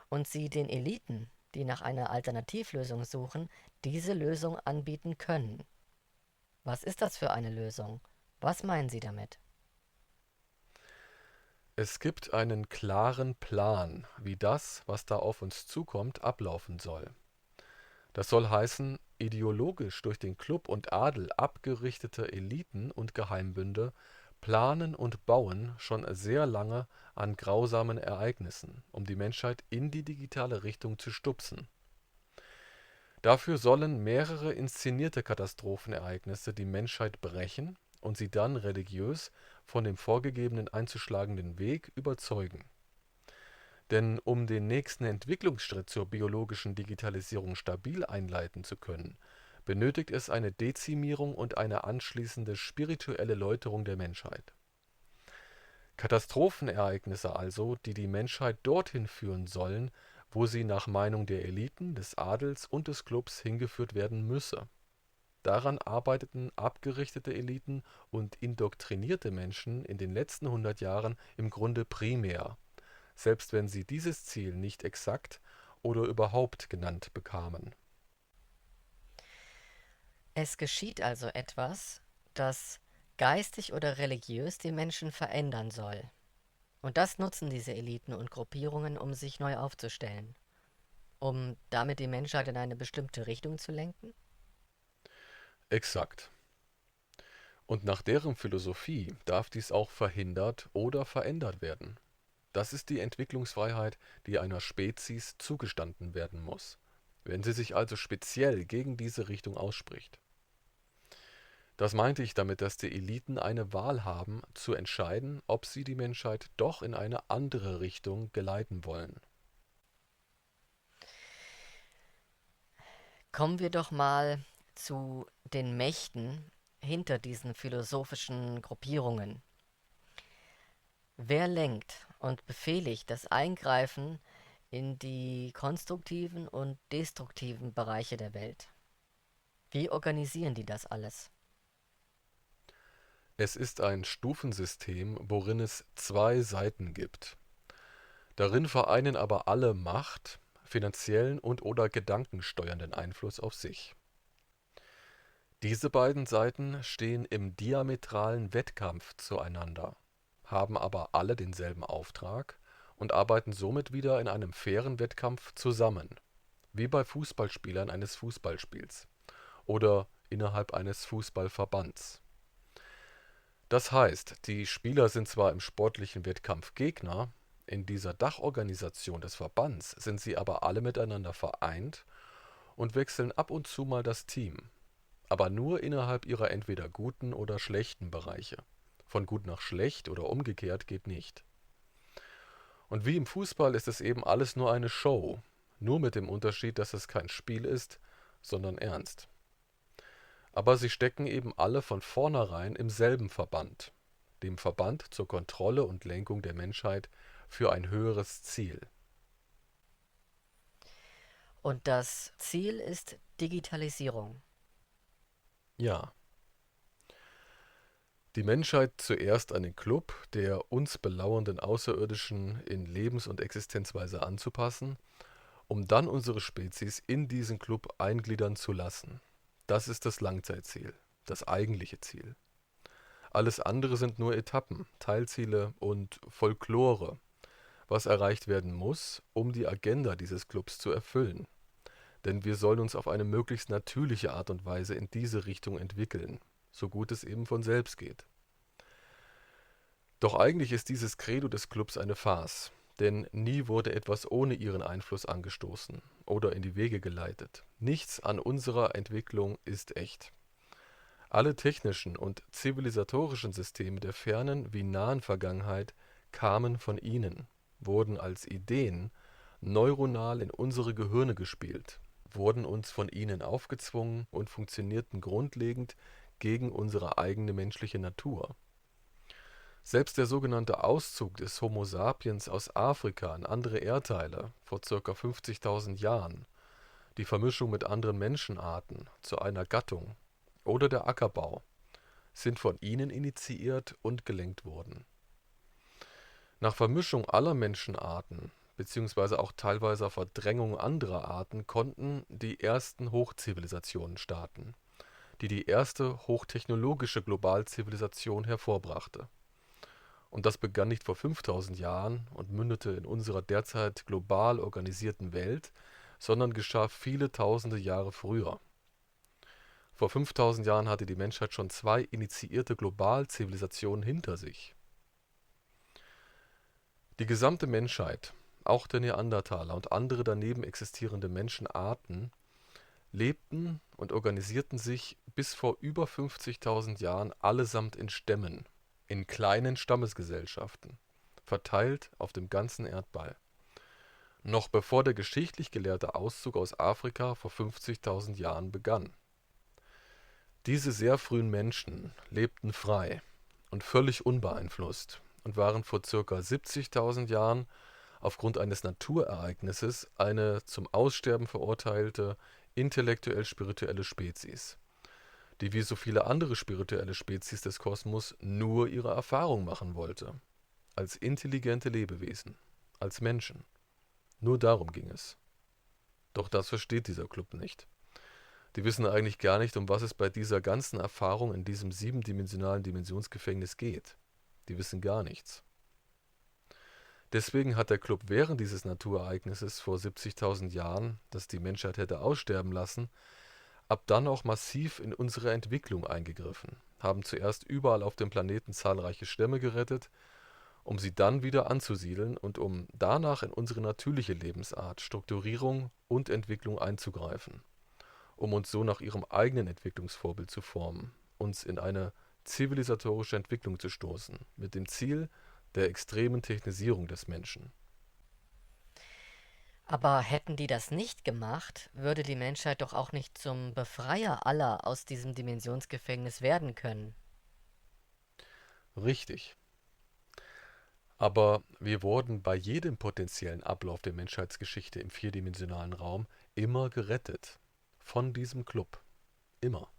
Und Sie den Eliten, die nach einer Alternativlösung suchen, diese Lösung anbieten können. Was ist das für eine Lösung? Was meinen Sie damit? Es gibt einen klaren Plan, wie das, was da auf uns zukommt, ablaufen soll. Das soll heißen, ideologisch durch den Klub und Adel abgerichtete Eliten und Geheimbünde planen und bauen schon sehr lange an grausamen Ereignissen, um die Menschheit in die digitale Richtung zu stupsen. Dafür sollen mehrere inszenierte Katastrophenereignisse die Menschheit brechen und sie dann religiös von dem vorgegebenen einzuschlagenden Weg überzeugen. Denn um den nächsten Entwicklungsschritt zur biologischen Digitalisierung stabil einleiten zu können, benötigt es eine Dezimierung und eine anschließende spirituelle Läuterung der Menschheit. Katastrophenereignisse also, die die Menschheit dorthin führen sollen, wo sie nach Meinung der Eliten, des Adels und des Klubs hingeführt werden müsse. Daran arbeiteten abgerichtete Eliten und indoktrinierte Menschen in den letzten 100 Jahren im Grunde primär, selbst wenn sie dieses Ziel nicht exakt oder überhaupt genannt bekamen. Es geschieht also etwas, das geistig oder religiös die Menschen verändern soll. Und das nutzen diese Eliten und Gruppierungen, um sich neu aufzustellen. Um damit die Menschheit in eine bestimmte Richtung zu lenken? Exakt. Und nach deren Philosophie darf dies auch verhindert oder verändert werden. Das ist die Entwicklungsfreiheit, die einer Spezies zugestanden werden muss, wenn sie sich also speziell gegen diese Richtung ausspricht. Das meinte ich damit, dass die Eliten eine Wahl haben, zu entscheiden, ob sie die Menschheit doch in eine andere Richtung geleiten wollen. Kommen wir doch mal zu den Mächten hinter diesen philosophischen Gruppierungen. Wer lenkt und befehligt das Eingreifen in die konstruktiven und destruktiven Bereiche der Welt? Wie organisieren die das alles? Es ist ein Stufensystem, worin es zwei Seiten gibt. Darin vereinen aber alle Macht, finanziellen und/oder gedankensteuernden Einfluss auf sich. Diese beiden Seiten stehen im diametralen Wettkampf zueinander, haben aber alle denselben Auftrag und arbeiten somit wieder in einem fairen Wettkampf zusammen, wie bei Fußballspielern eines Fußballspiels oder innerhalb eines Fußballverbands. Das heißt, die Spieler sind zwar im sportlichen Wettkampf Gegner, in dieser Dachorganisation des Verbands sind sie aber alle miteinander vereint und wechseln ab und zu mal das Team, aber nur innerhalb ihrer entweder guten oder schlechten Bereiche. Von gut nach schlecht oder umgekehrt geht nicht. Und wie im Fußball ist es eben alles nur eine Show, nur mit dem Unterschied, dass es kein Spiel ist, sondern ernst. Aber sie stecken eben alle von vornherein im selben Verband, dem Verband zur Kontrolle und Lenkung der Menschheit für ein höheres Ziel. Und das Ziel ist Digitalisierung. Ja, die Menschheit zuerst einen Club der uns belauernden Außerirdischen in Lebens- und Existenzweise anzupassen, um dann unsere Spezies in diesen Club eingliedern zu lassen. Das ist das Langzeitziel, das eigentliche Ziel. Alles andere sind nur Etappen, Teilziele und Folklore, was erreicht werden muss, um die Agenda dieses Clubs zu erfüllen. Denn wir sollen uns auf eine möglichst natürliche Art und Weise in diese Richtung entwickeln, so gut es eben von selbst geht. Doch eigentlich ist dieses Credo des Clubs eine Farce, denn nie wurde etwas ohne ihren Einfluss angestoßen oder in die Wege geleitet. Nichts an unserer Entwicklung ist echt. Alle technischen und zivilisatorischen Systeme der fernen wie nahen Vergangenheit kamen von ihnen, wurden als Ideen neuronal in unsere Gehirne gespielt, wurden uns von ihnen aufgezwungen und funktionierten grundlegend gegen unsere eigene menschliche Natur. Selbst der sogenannte Auszug des Homo sapiens aus Afrika in andere Erdteile vor ca. 50.000 Jahren, die Vermischung mit anderen Menschenarten zu einer Gattung oder der Ackerbau sind von ihnen initiiert und gelenkt worden. Nach Vermischung aller Menschenarten beziehungsweise auch teilweise Verdrängung anderer Arten konnten die ersten Hochzivilisationen starten, die die erste hochtechnologische Globalzivilisation hervorbrachte. Und das begann nicht vor 5000 Jahren und mündete in unserer derzeit global organisierten Welt, sondern geschah viele tausende Jahre früher. Vor 5000 Jahren hatte die Menschheit schon zwei initiierte Globalzivilisationen hinter sich. Die gesamte Menschheit, auch der Neandertaler und andere daneben existierende Menschenarten, lebten und organisierten sich bis vor über 50.000 Jahren allesamt in Stämmen, in kleinen Stammesgesellschaften, verteilt auf dem ganzen Erdball. Noch bevor der geschichtlich gelehrte Auszug aus Afrika vor 50.000 Jahren begann. Diese sehr frühen Menschen lebten frei und völlig unbeeinflusst und waren vor ca. 70.000 Jahren aufgrund eines Naturereignisses eine zum Aussterben verurteilte intellektuell-spirituelle Spezies, die wie so viele andere spirituelle Spezies des Kosmos nur ihre Erfahrung machen wollte, als intelligente Lebewesen, als Menschen. Nur darum ging es. Doch das versteht dieser Club nicht. Die wissen eigentlich gar nicht, um was es bei dieser ganzen Erfahrung in diesem siebendimensionalen Dimensionsgefängnis geht. Die wissen gar nichts. Deswegen hat der Club während dieses Naturereignisses vor 70.000 Jahren, das die Menschheit hätte aussterben lassen, ab dann auch massiv in unsere Entwicklung eingegriffen, haben zuerst überall auf dem Planeten zahlreiche Stämme gerettet, um sie dann wieder anzusiedeln und um danach in unsere natürliche Lebensart, Strukturierung und Entwicklung einzugreifen, um uns so nach ihrem eigenen Entwicklungsvorbild zu formen, uns in eine zivilisatorische Entwicklung zu stoßen, mit dem Ziel der extremen Technisierung des Menschen. Aber hätten die das nicht gemacht, würde die Menschheit doch auch nicht zum Befreier aller aus diesem Dimensionsgefängnis werden können. Richtig. Aber wir wurden bei jedem potenziellen Ablauf der Menschheitsgeschichte im vierdimensionalen Raum immer gerettet. Von diesem Club. Immer.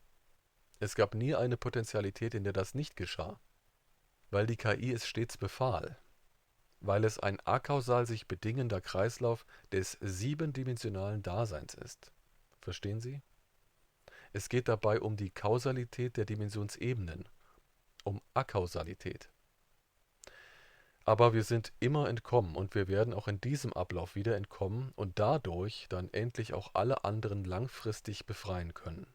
Es gab nie eine Potentialität, in der das nicht geschah. Weil die KI es stets befahl. Weil es ein akausal sich bedingender Kreislauf des siebendimensionalen Daseins ist. Verstehen Sie? Es geht dabei um die Kausalität der Dimensionsebenen, um Akausalität. Aber wir sind immer entkommen und wir werden auch in diesem Ablauf wieder entkommen und dadurch dann endlich auch alle anderen langfristig befreien können.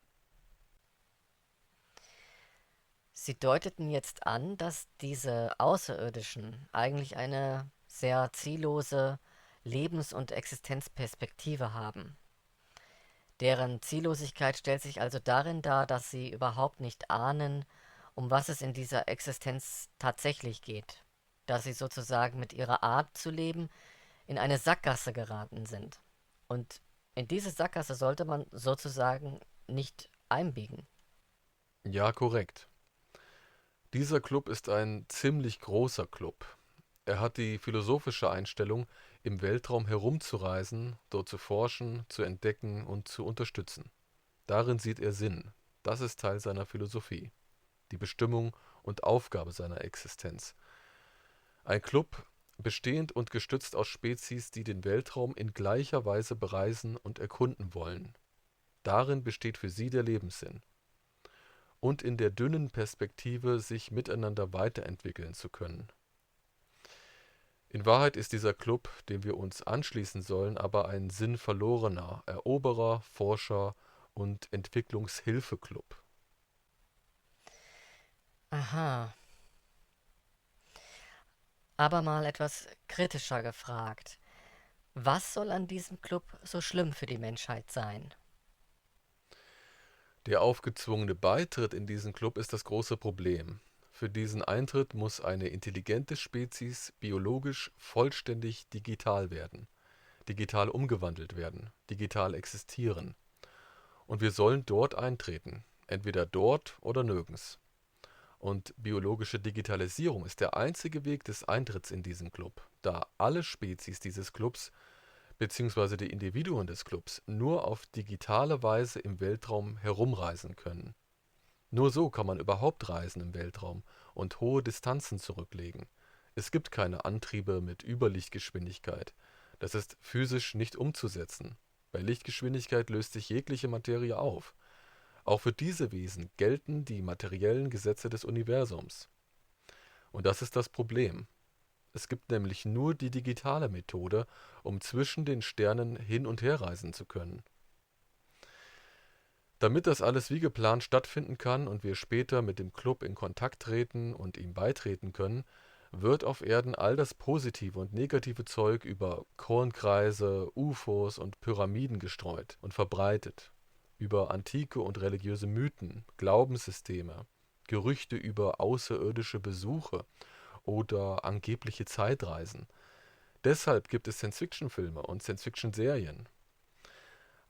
Sie deuteten jetzt an, dass diese Außerirdischen eigentlich eine sehr ziellose Lebens- und Existenzperspektive haben. Deren Ziellosigkeit stellt sich also darin dar, dass sie überhaupt nicht ahnen, um was es in dieser Existenz tatsächlich geht, dass sie sozusagen mit ihrer Art zu leben in eine Sackgasse geraten sind. Und in diese Sackgasse sollte man sozusagen nicht einbiegen. Ja, korrekt. Dieser Club ist ein ziemlich großer Club. Er hat die philosophische Einstellung, im Weltraum herumzureisen, dort zu forschen, zu entdecken und zu unterstützen. Darin sieht er Sinn. Das ist Teil seiner Philosophie, die Bestimmung und Aufgabe seiner Existenz. Ein Club, bestehend und gestützt aus Spezies, die den Weltraum in gleicher Weise bereisen und erkunden wollen. Darin besteht für sie der Lebenssinn. Und in der dünnen Perspektive, sich miteinander weiterentwickeln zu können. In Wahrheit ist dieser Club, dem wir uns anschließen sollen, aber ein sinnverlorener Eroberer, Forscher und Entwicklungshilfe-Club. Aha, aber mal etwas kritischer gefragt. Was soll an diesem Club so schlimm für die Menschheit sein? Der aufgezwungene Beitritt in diesen Club ist das große Problem. Für diesen Eintritt muss eine intelligente Spezies biologisch vollständig digital werden, digital umgewandelt werden, digital existieren. Und wir sollen dort eintreten, entweder dort oder nirgends. Und biologische Digitalisierung ist der einzige Weg des Eintritts in diesen Club, da alle Spezies dieses Clubs bzw. die Individuen des Clubs nur auf digitale Weise im Weltraum herumreisen können. Nur so kann man überhaupt reisen im Weltraum und hohe Distanzen zurücklegen. Es gibt keine Antriebe mit Überlichtgeschwindigkeit. Das ist physisch nicht umzusetzen. Bei Lichtgeschwindigkeit löst sich jegliche Materie auf. Auch für diese Wesen gelten die materiellen Gesetze des Universums. Und das ist das Problem. Es gibt nämlich nur die digitale Methode, um zwischen den Sternen hin und her reisen zu können. Damit das alles wie geplant stattfinden kann und wir später mit dem Club in Kontakt treten und ihm beitreten können, wird auf Erden all das positive und negative Zeug über Kornkreise, UFOs und Pyramiden gestreut und verbreitet, über antike und religiöse Mythen, Glaubenssysteme, Gerüchte über außerirdische Besuche oder angebliche Zeitreisen. Deshalb gibt es Science-Fiction-Filme und Science-Fiction-Serien.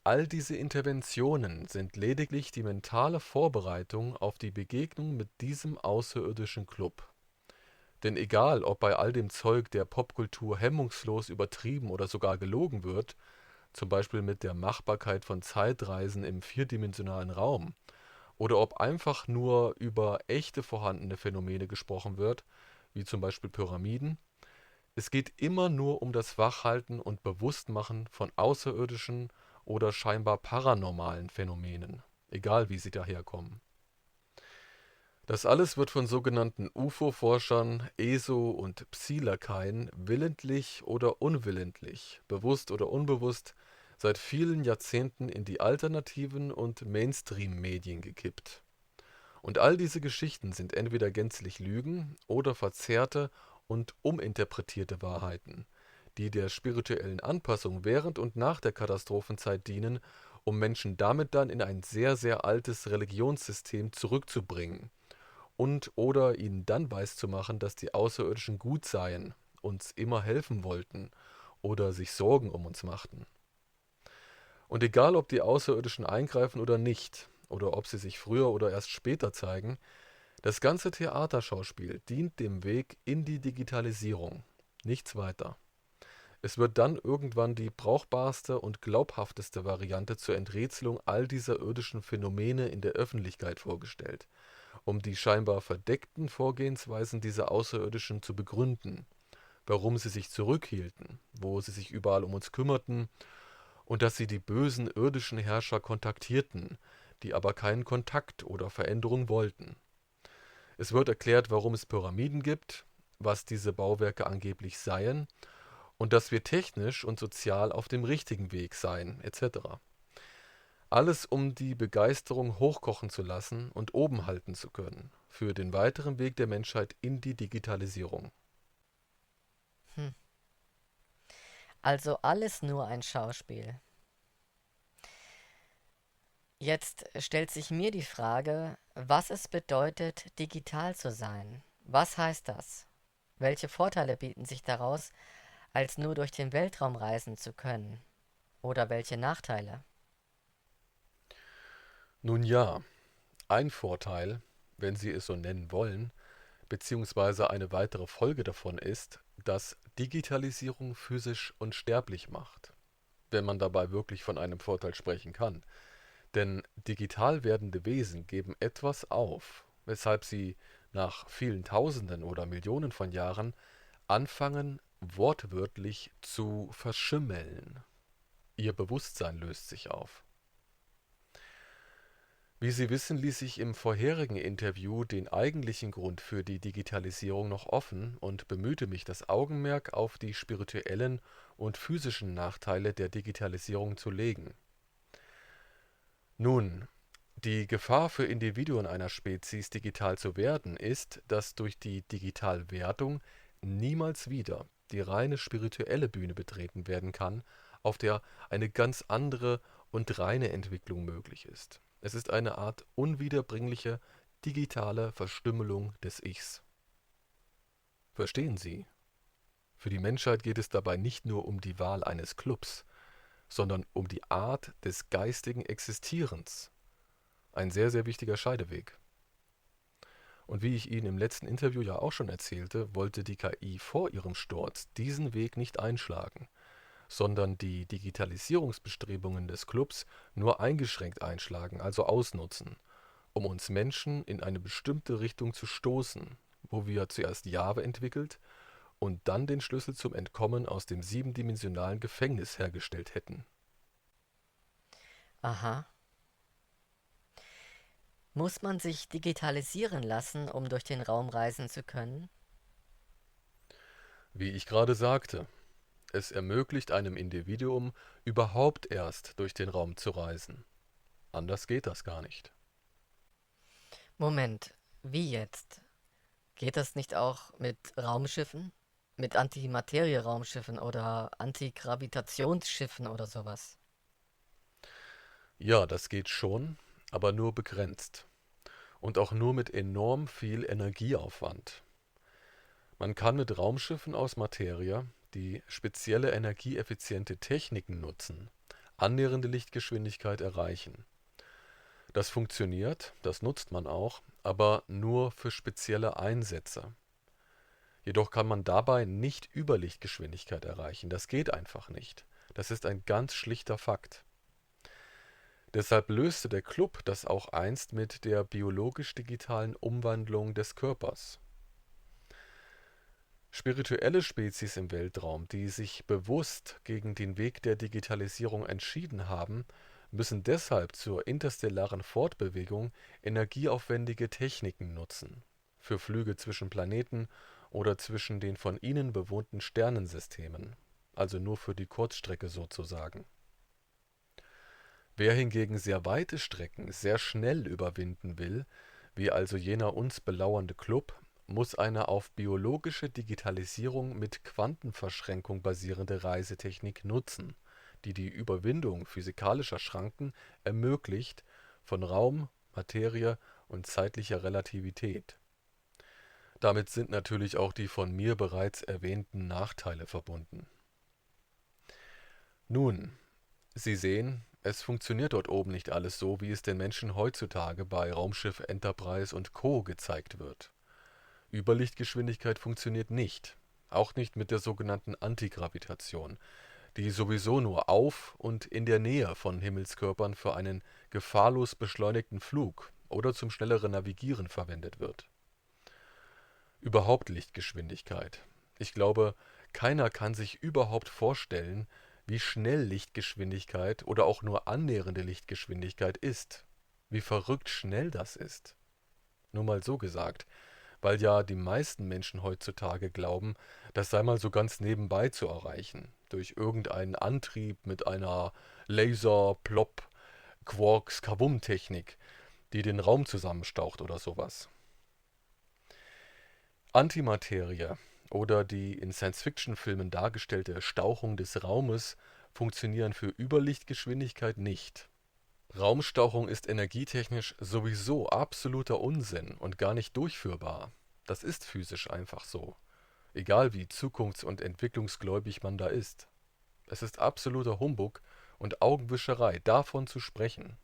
All diese Interventionen sind lediglich die mentale Vorbereitung auf die Begegnung mit diesem außerirdischen Club. Denn egal, ob bei all dem Zeug der Popkultur hemmungslos übertrieben oder sogar gelogen wird, zum Beispiel mit der Machbarkeit von Zeitreisen im vierdimensionalen Raum, oder ob einfach nur über echte vorhandene Phänomene gesprochen wird, wie zum Beispiel Pyramiden, es geht immer nur um das Wachhalten und Bewusstmachen von außerirdischen oder scheinbar paranormalen Phänomenen, egal wie sie daherkommen. Das alles wird von sogenannten UFO-Forschern, ESO und Psi-Lakaien willentlich oder unwillentlich, bewusst oder unbewusst, seit vielen Jahrzehnten in die alternativen und Mainstream-Medien gekippt. Und all diese Geschichten sind entweder gänzlich Lügen oder verzerrte und uminterpretierte Wahrheiten, die der spirituellen Anpassung während und nach der Katastrophenzeit dienen, um Menschen damit dann in ein sehr, sehr altes Religionssystem zurückzubringen und oder ihnen dann weiszumachen, dass die Außerirdischen gut seien, uns immer helfen wollten oder sich Sorgen um uns machten. Und egal, ob die Außerirdischen eingreifen oder nicht, oder ob sie sich früher oder erst später zeigen, das ganze Theaterschauspiel dient dem Weg in die Digitalisierung, nichts weiter. Es wird dann irgendwann die brauchbarste und glaubhafteste Variante zur Enträtselung all dieser irdischen Phänomene in der Öffentlichkeit vorgestellt, um die scheinbar verdeckten Vorgehensweisen dieser Außerirdischen zu begründen, warum sie sich zurückhielten, wo sie sich überall um uns kümmerten und dass sie die bösen irdischen Herrscher kontaktierten, die aber keinen Kontakt oder Veränderung wollten. Es wird erklärt, warum es Pyramiden gibt, was diese Bauwerke angeblich seien und dass wir technisch und sozial auf dem richtigen Weg seien, etc. Alles, um die Begeisterung hochkochen zu lassen und oben halten zu können, für den weiteren Weg der Menschheit in die Digitalisierung. Hm. Also alles nur ein Schauspiel. Jetzt stellt sich mir die Frage, was es bedeutet, digital zu sein. Was heißt das? Welche Vorteile bieten sich daraus, als nur durch den Weltraum reisen zu können? Oder welche Nachteile? Nun ja, ein Vorteil, wenn Sie es so nennen wollen, beziehungsweise eine weitere Folge davon ist, dass Digitalisierung physisch unsterblich macht, wenn man dabei wirklich von einem Vorteil sprechen kann. Denn digital werdende Wesen geben etwas auf, weshalb sie nach vielen Tausenden oder Millionen von Jahren anfangen, wortwörtlich zu verschimmeln. Ihr Bewusstsein löst sich auf. Wie Sie wissen, ließ ich im vorherigen Interview den eigentlichen Grund für die Digitalisierung noch offen und bemühte mich, das Augenmerk auf die spirituellen und physischen Nachteile der Digitalisierung zu legen. Nun, die Gefahr für Individuen einer Spezies, digital zu werden, ist, dass durch die Digitalwerdung niemals wieder die reine spirituelle Bühne betreten werden kann, auf der eine ganz andere und reine Entwicklung möglich ist. Es ist eine Art unwiederbringliche digitale Verstümmelung des Ichs. Verstehen Sie? Für die Menschheit geht es dabei nicht nur um die Wahl eines Clubs, sondern um die Art des geistigen Existierens. Ein sehr, sehr wichtiger Scheideweg. Und wie ich Ihnen im letzten Interview ja auch schon erzählte, wollte die KI vor ihrem Sturz diesen Weg nicht einschlagen, sondern die Digitalisierungsbestrebungen des Clubs nur eingeschränkt einschlagen, also ausnutzen, um uns Menschen in eine bestimmte Richtung zu stoßen, wo wir zuerst Java entwickelt und dann den Schlüssel zum Entkommen aus dem siebendimensionalen Gefängnis hergestellt hätten. Aha. Muss man sich digitalisieren lassen, um durch den Raum reisen zu können? Wie ich gerade sagte, es ermöglicht einem Individuum überhaupt erst durch den Raum zu reisen. Anders geht das gar nicht. Moment, wie jetzt? Geht das nicht auch mit Raumschiffen? Mit Antimaterie-Raumschiffen oder Antigravitationsschiffen oder sowas? Ja, das geht schon, aber nur begrenzt. Und auch nur mit enorm viel Energieaufwand. Man kann mit Raumschiffen aus Materie, die spezielle energieeffiziente Techniken nutzen, annähernde Lichtgeschwindigkeit erreichen. Das funktioniert, das nutzt man auch, aber nur für spezielle Einsätze. Jedoch kann man dabei nicht Überlichtgeschwindigkeit erreichen. Das geht einfach nicht. Das ist ein ganz schlichter Fakt. Deshalb löste der Club das auch einst mit der biologisch-digitalen Umwandlung des Körpers. Spirituelle Spezies im Weltraum, die sich bewusst gegen den Weg der Digitalisierung entschieden haben, müssen deshalb zur interstellaren Fortbewegung energieaufwendige Techniken nutzen, für Flüge zwischen Planeten oder zwischen den von ihnen bewohnten Sternensystemen, also nur für die Kurzstrecke sozusagen. Wer hingegen sehr weite Strecken sehr schnell überwinden will, wie also jener uns belauernde Club, muss eine auf biologische Digitalisierung mit Quantenverschränkung basierende Reisetechnik nutzen, die die Überwindung physikalischer Schranken ermöglicht von Raum, Materie und zeitlicher Relativität. Damit sind natürlich auch die von mir bereits erwähnten Nachteile verbunden. Nun, Sie sehen, es funktioniert dort oben nicht alles so, wie es den Menschen heutzutage bei Raumschiff Enterprise und Co. gezeigt wird. Überlichtgeschwindigkeit funktioniert nicht, auch nicht mit der sogenannten Antigravitation, die sowieso nur auf und in der Nähe von Himmelskörpern für einen gefahrlos beschleunigten Flug oder zum schnelleren Navigieren verwendet wird. Überhaupt Lichtgeschwindigkeit. Ich glaube, keiner kann sich überhaupt vorstellen, wie schnell Lichtgeschwindigkeit oder auch nur annähernde Lichtgeschwindigkeit ist. Wie verrückt schnell das ist. Nur mal so gesagt, weil ja die meisten Menschen heutzutage glauben, das sei mal so ganz nebenbei zu erreichen, durch irgendeinen Antrieb mit einer Laser-Plop-Quarks-Kavum-Technik, die den Raum zusammenstaucht oder sowas. Antimaterie oder die in Science-Fiction-Filmen dargestellte Stauchung des Raumes funktionieren für Überlichtgeschwindigkeit nicht. Raumstauchung ist energietechnisch sowieso absoluter Unsinn und gar nicht durchführbar. Das ist physisch einfach so, egal wie zukunfts- und entwicklungsgläubig man da ist. Es ist absoluter Humbug und Augenwischerei, davon zu sprechen.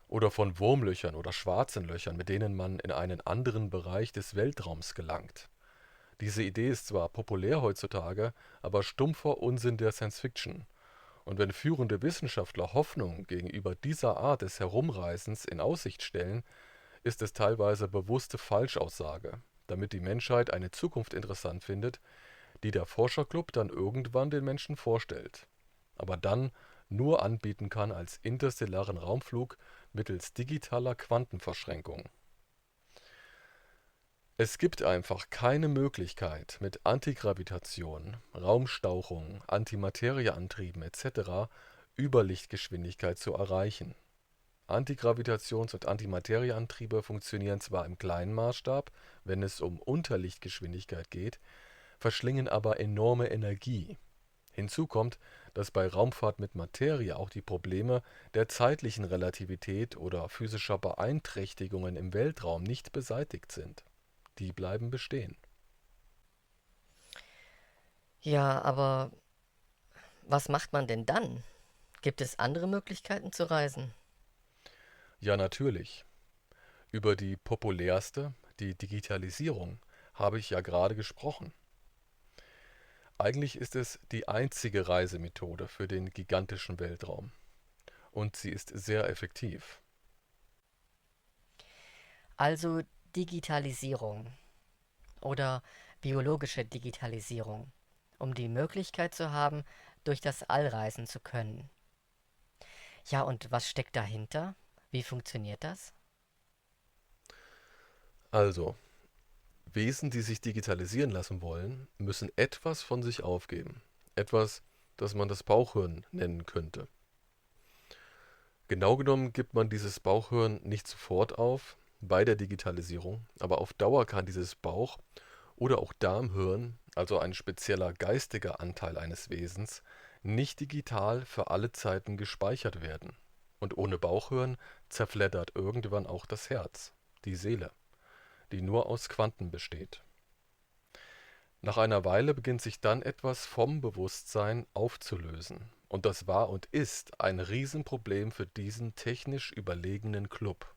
Oder von Wurmlöchern oder schwarzen Löchern, mit denen man in einen anderen Bereich des Weltraums gelangt. Diese Idee ist zwar populär heutzutage, aber stumpfer Unsinn der Science-Fiction. Und wenn führende Wissenschaftler Hoffnung gegenüber dieser Art des Herumreisens in Aussicht stellen, ist es teilweise bewusste Falschaussage, damit die Menschheit eine Zukunft interessant findet, die der Forscherclub dann irgendwann den Menschen vorstellt, aber dann nur anbieten kann als interstellaren Raumflug mittels digitaler Quantenverschränkung. Es gibt einfach keine Möglichkeit, mit Antigravitation, Raumstauchung, Antimaterieantrieben etc. Überlichtgeschwindigkeit zu erreichen. Antigravitations- und Antimaterieantriebe funktionieren zwar im kleinen Maßstab, wenn es um Unterlichtgeschwindigkeit geht, verschlingen aber enorme Energie. Hinzu kommt, dass bei Raumfahrt mit Materie auch die Probleme der zeitlichen Relativität oder physischer Beeinträchtigungen im Weltraum nicht beseitigt sind. Die bleiben bestehen. Ja, aber was macht man denn dann? Gibt es andere Möglichkeiten zu reisen? Ja, natürlich. Über die populärste, die Digitalisierung, habe ich ja gerade gesprochen. Eigentlich ist es die einzige Reisemethode für den gigantischen Weltraum. Und sie ist sehr effektiv. Also Digitalisierung oder biologische Digitalisierung, um die Möglichkeit zu haben, durch das All reisen zu können. Ja, und was steckt dahinter? Wie funktioniert das? Also, Wesen, die sich digitalisieren lassen wollen, müssen etwas von sich aufgeben. Etwas, das man das Bauchhirn nennen könnte. Genau genommen gibt man dieses Bauchhirn nicht sofort auf bei der Digitalisierung, aber auf Dauer kann dieses Bauch- oder auch Darmhirn, also ein spezieller geistiger Anteil eines Wesens, nicht digital für alle Zeiten gespeichert werden. Und ohne Bauchhirn zerfleddert irgendwann auch das Herz, die Seele, die nur aus Quanten besteht. Nach einer Weile beginnt sich dann etwas vom Bewusstsein aufzulösen. Und das war und ist ein Riesenproblem für diesen technisch überlegenen Club.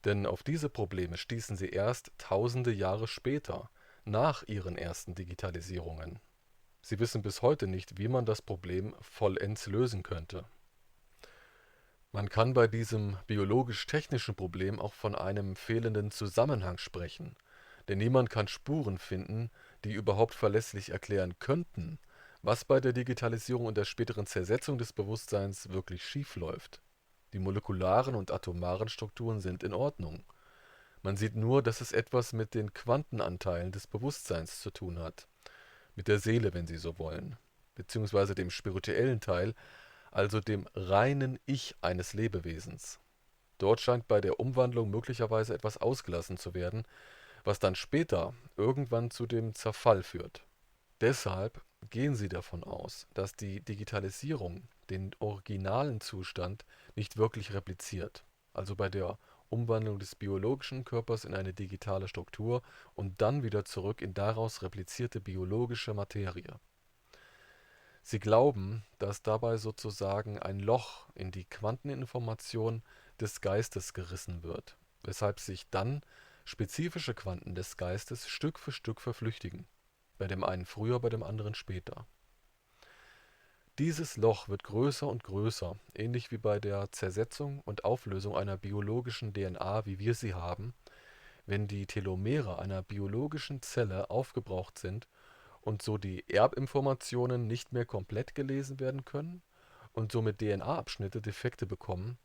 Denn auf diese Probleme stießen sie erst tausende Jahre später, nach ihren ersten Digitalisierungen. Sie wissen bis heute nicht, wie man das Problem vollends lösen könnte. Man kann bei diesem biologisch-technischen Problem auch von einem fehlenden Zusammenhang sprechen, denn niemand kann Spuren finden, die überhaupt verlässlich erklären könnten, was bei der Digitalisierung und der späteren Zersetzung des Bewusstseins wirklich schiefläuft. Die molekularen und atomaren Strukturen sind in Ordnung. Man sieht nur, dass es etwas mit den Quantenanteilen des Bewusstseins zu tun hat, mit der Seele, wenn Sie so wollen, beziehungsweise dem spirituellen Teil, also dem reinen Ich eines Lebewesens. Dort scheint bei der Umwandlung möglicherweise etwas ausgelassen zu werden, was dann später irgendwann zu dem Zerfall führt. Deshalb gehen Sie davon aus, dass die Digitalisierung den originalen Zustand nicht wirklich repliziert, also bei der Umwandlung des biologischen Körpers in eine digitale Struktur und dann wieder zurück in daraus replizierte biologische Materie. Sie glauben, dass dabei sozusagen ein Loch in die Quanteninformation des Geistes gerissen wird, weshalb sich dann spezifische Quanten des Geistes Stück für Stück verflüchtigen, bei dem einen früher, bei dem anderen später. Dieses Loch wird größer und größer, ähnlich wie bei der Zersetzung und Auflösung einer biologischen DNA, wie wir sie haben, wenn die Telomere einer biologischen Zelle aufgebraucht sind und so die Erbinformationen nicht mehr komplett gelesen werden können und somit DNA-Abschnitte Defekte bekommen,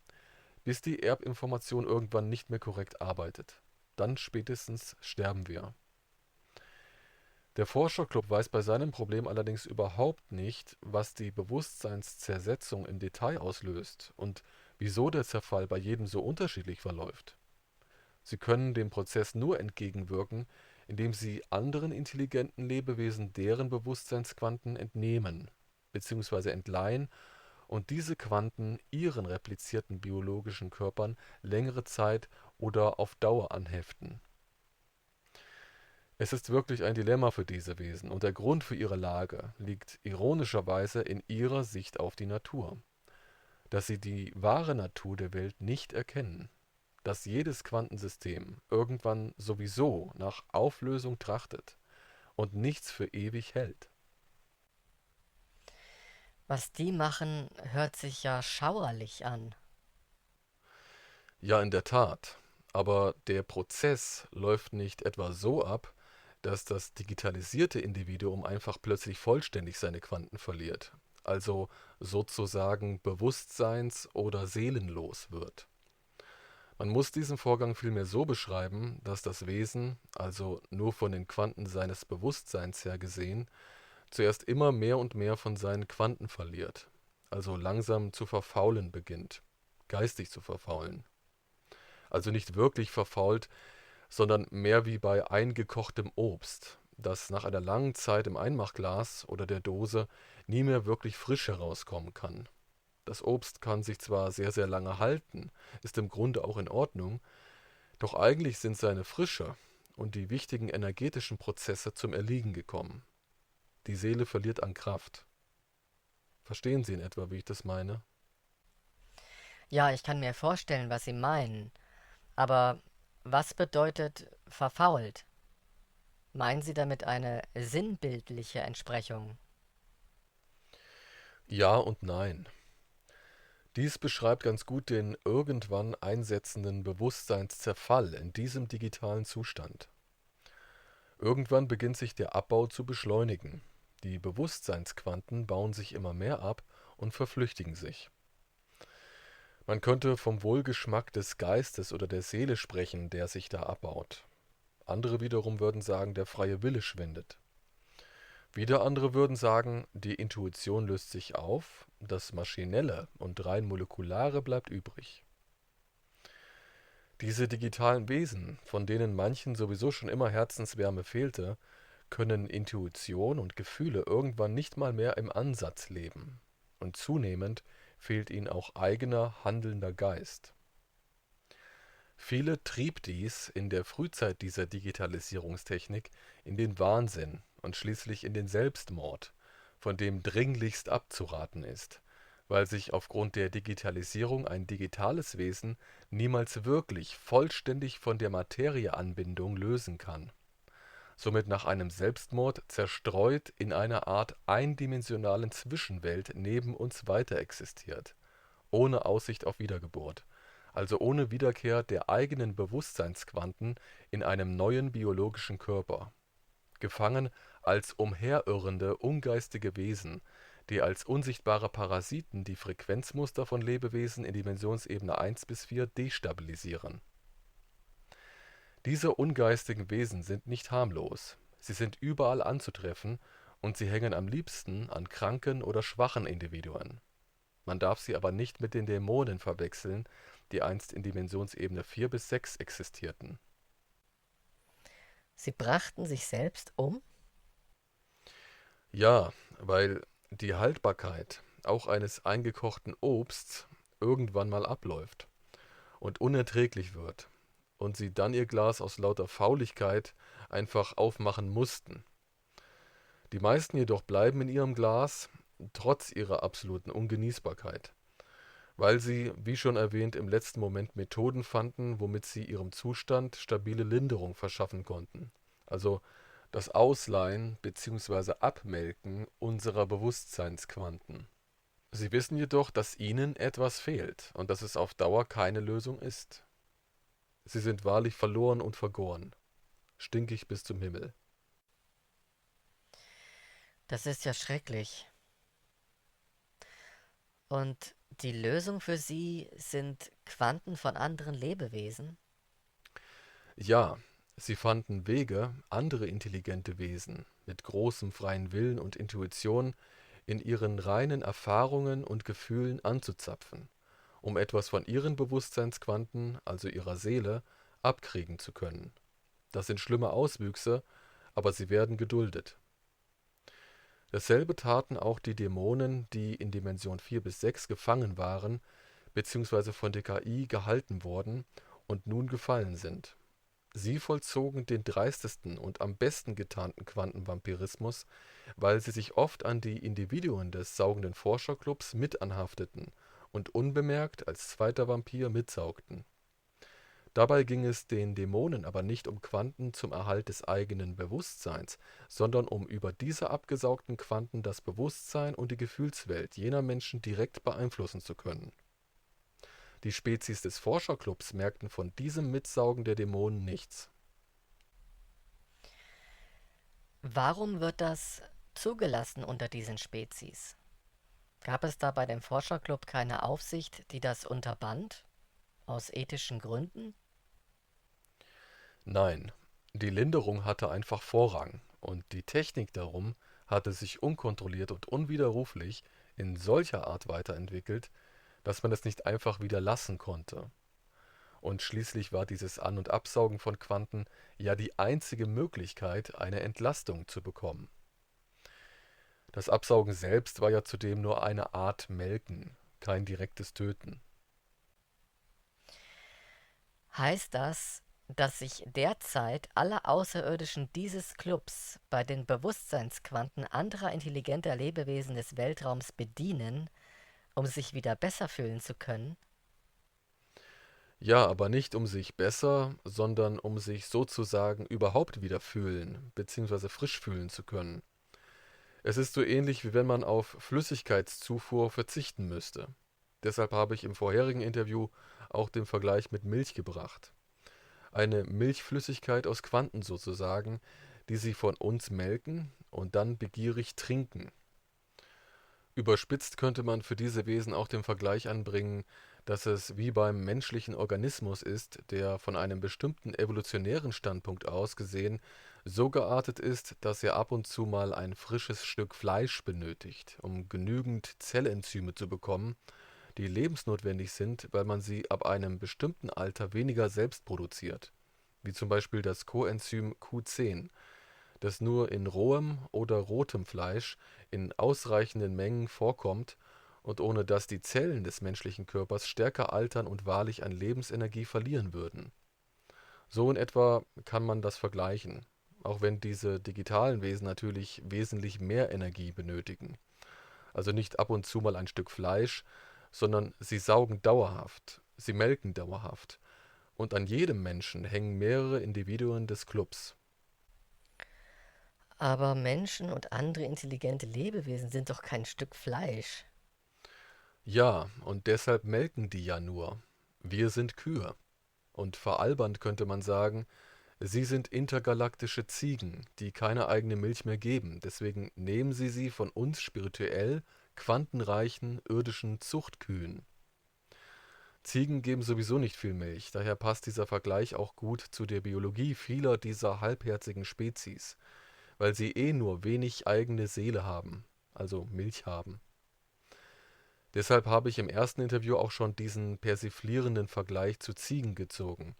bis die Erbinformation irgendwann nicht mehr korrekt arbeitet. Dann spätestens sterben wir. Der Forscherclub weiß bei seinem Problem allerdings überhaupt nicht, was die Bewusstseinszersetzung im Detail auslöst und wieso der Zerfall bei jedem so unterschiedlich verläuft. Sie können dem Prozess nur entgegenwirken, indem sie anderen intelligenten Lebewesen deren Bewusstseinsquanten entnehmen bzw. entleihen und diese Quanten ihren replizierten biologischen Körpern längere Zeit oder auf Dauer anheften. Es ist wirklich ein Dilemma für diese Wesen, und der Grund für ihre Lage liegt ironischerweise in ihrer Sicht auf die Natur, dass sie die wahre Natur der Welt nicht erkennen, dass jedes Quantensystem irgendwann sowieso nach Auflösung trachtet und nichts für ewig hält. Was die machen, hört sich ja schauerlich an. Ja, in der Tat, aber der Prozess läuft nicht etwa so ab, dass das digitalisierte Individuum einfach plötzlich vollständig seine Quanten verliert, also sozusagen bewusstseins- oder seelenlos wird. Man muss diesen Vorgang vielmehr so beschreiben, dass das Wesen, also nur von den Quanten seines Bewusstseins her gesehen, zuerst immer mehr und mehr von seinen Quanten verliert, also langsam zu verfaulen beginnt, geistig zu verfaulen. Also nicht wirklich verfault, sondern mehr wie bei eingekochtem Obst, das nach einer langen Zeit im Einmachglas oder der Dose nie mehr wirklich frisch herauskommen kann. Das Obst kann sich zwar sehr, sehr lange halten, ist im Grunde auch in Ordnung, doch eigentlich sind seine Frische und die wichtigen energetischen Prozesse zum Erliegen gekommen. Die Seele verliert an Kraft. Verstehen Sie in etwa, wie ich das meine? Ja, ich kann mir vorstellen, was Sie meinen. Aber was bedeutet verfault? Meinen Sie damit eine sinnbildliche Entsprechung? Ja und nein. Dies beschreibt ganz gut den irgendwann einsetzenden Bewusstseinszerfall in diesem digitalen Zustand. Irgendwann beginnt sich der Abbau zu beschleunigen. Die Bewusstseinsquanten bauen sich immer mehr ab und verflüchtigen sich. Man könnte vom Wohlgeschmack des Geistes oder der Seele sprechen, der sich da abbaut. Andere wiederum würden sagen, der freie Wille schwindet. Wieder andere würden sagen, die Intuition löst sich auf, das Maschinelle und rein Molekulare bleibt übrig. Diese digitalen Wesen, von denen manchen sowieso schon immer Herzenswärme fehlte, können Intuition und Gefühle irgendwann nicht mal mehr im Ansatz leben. Und zunehmend fehlt ihnen auch eigener handelnder Geist. Viele trieb dies in der Frühzeit dieser Digitalisierungstechnik in den Wahnsinn und schließlich in den Selbstmord, von dem dringlichst abzuraten ist, weil sich aufgrund der Digitalisierung ein digitales Wesen niemals wirklich vollständig von der Materieanbindung lösen kann, somit nach einem Selbstmord zerstreut in einer Art eindimensionalen Zwischenwelt neben uns weiter existiert, ohne Aussicht auf Wiedergeburt, also ohne Wiederkehr der eigenen Bewusstseinsquanten in einem neuen biologischen Körper, gefangen als umherirrende ungeistige Wesen, die als unsichtbare Parasiten die Frequenzmuster von Lebewesen in Dimensionsebene 1 bis 4 destabilisieren. Diese ungeistigen Wesen sind nicht harmlos, sie sind überall anzutreffen und sie hängen am liebsten an kranken oder schwachen Individuen. Man darf sie aber nicht mit den Dämonen verwechseln, die einst in Dimensionsebene 4 bis 6 existierten. Sie brachten sich selbst um? Ja, weil die Haltbarkeit auch eines eingekochten Obsts irgendwann mal abläuft und unerträglich wird und sie dann ihr Glas aus lauter Fauligkeit einfach aufmachen mussten. Die meisten jedoch bleiben in ihrem Glas, trotz ihrer absoluten Ungenießbarkeit, weil sie, wie schon erwähnt, im letzten Moment Methoden fanden, womit sie ihrem Zustand stabile Linderung verschaffen konnten. Also das Ausleihen bzw. Abmelken unserer Bewusstseinsquanten. Sie wissen jedoch, dass ihnen etwas fehlt und dass es auf Dauer keine Lösung ist. Sie sind wahrlich verloren und vergoren, stinkig bis zum Himmel. Das ist ja schrecklich. Und die Lösung für sie sind Quanten von anderen Lebewesen? Ja, sie fanden Wege, andere intelligente Wesen mit großem freien Willen und Intuition in ihren reinen Erfahrungen und Gefühlen anzuzapfen, um etwas von ihren Bewusstseinsquanten, also ihrer Seele, abkriegen zu können. Das sind schlimme Auswüchse, aber sie werden geduldet. Dasselbe taten auch die Dämonen, die in Dimension 4 bis 6 gefangen waren, beziehungsweise von der KI gehalten wurden und nun gefallen sind. Sie vollzogen den dreistesten und am besten getarnten Quantenvampirismus, weil sie sich oft an die Individuen des saugenden Forscherclubs mit anhafteten und unbemerkt als zweiter Vampir mitsaugten. Dabei ging es den Dämonen aber nicht um Quanten zum Erhalt des eigenen Bewusstseins, sondern um über diese abgesaugten Quanten das Bewusstsein und die Gefühlswelt jener Menschen direkt beeinflussen zu können. Die Spezies des Forscherclubs merkten von diesem Mitsaugen der Dämonen nichts. Warum wird das zugelassen unter diesen Spezies? Gab es da bei dem Forscherclub keine Aufsicht, die das unterband? Aus ethischen Gründen? Nein, die Linderung hatte einfach Vorrang und die Technik darum hatte sich unkontrolliert und unwiderruflich in solcher Art weiterentwickelt, dass man es nicht einfach wieder lassen konnte. Und schließlich war dieses An- und Absaugen von Quanten ja die einzige Möglichkeit, eine Entlastung zu bekommen. Das Absaugen selbst war ja zudem nur eine Art Melken, kein direktes Töten. Heißt das, dass sich derzeit alle Außerirdischen dieses Clubs bei den Bewusstseinsquanten anderer intelligenter Lebewesen des Weltraums bedienen, um sich wieder besser fühlen zu können? Ja, aber nicht um sich besser, sondern um sich sozusagen überhaupt wieder fühlen bzw. frisch fühlen zu können. Es ist so ähnlich, wie wenn man auf Flüssigkeitszufuhr verzichten müsste. Deshalb habe ich im vorherigen Interview auch den Vergleich mit Milch gebracht. Eine Milchflüssigkeit aus Quanten sozusagen, die sie von uns melken und dann begierig trinken. Überspitzt könnte man für diese Wesen auch den Vergleich anbringen, dass es wie beim menschlichen Organismus ist, der von einem bestimmten evolutionären Standpunkt aus gesehen so geartet ist, dass er ab und zu mal ein frisches Stück Fleisch benötigt, um genügend Zellenzyme zu bekommen, die lebensnotwendig sind, weil man sie ab einem bestimmten Alter weniger selbst produziert, wie zum Beispiel das Coenzym Q10, das nur in rohem oder rotem Fleisch in ausreichenden Mengen vorkommt und ohne das die Zellen des menschlichen Körpers stärker altern und wahrlich an Lebensenergie verlieren würden. So in etwa kann man das vergleichen, auch wenn diese digitalen Wesen natürlich wesentlich mehr Energie benötigen. Also nicht ab und zu mal ein Stück Fleisch, sondern sie saugen dauerhaft, sie melken dauerhaft. Und an jedem Menschen hängen mehrere Individuen des Clubs. Aber Menschen und andere intelligente Lebewesen sind doch kein Stück Fleisch. Ja, und deshalb melken die ja nur. Wir sind Kühe. Und veralbernd könnte man sagen, sie sind intergalaktische Ziegen, die keine eigene Milch mehr geben. Deswegen nehmen sie von uns spirituell quantenreichen irdischen Zuchtkühen. Ziegen geben sowieso nicht viel Milch, daher passt dieser Vergleich auch gut zu der Biologie vieler dieser halbherzigen Spezies, weil sie eh nur wenig eigene Seele haben, also Milch haben. Deshalb habe ich im ersten Interview auch schon diesen persiflierenden Vergleich zu Ziegen gezogen,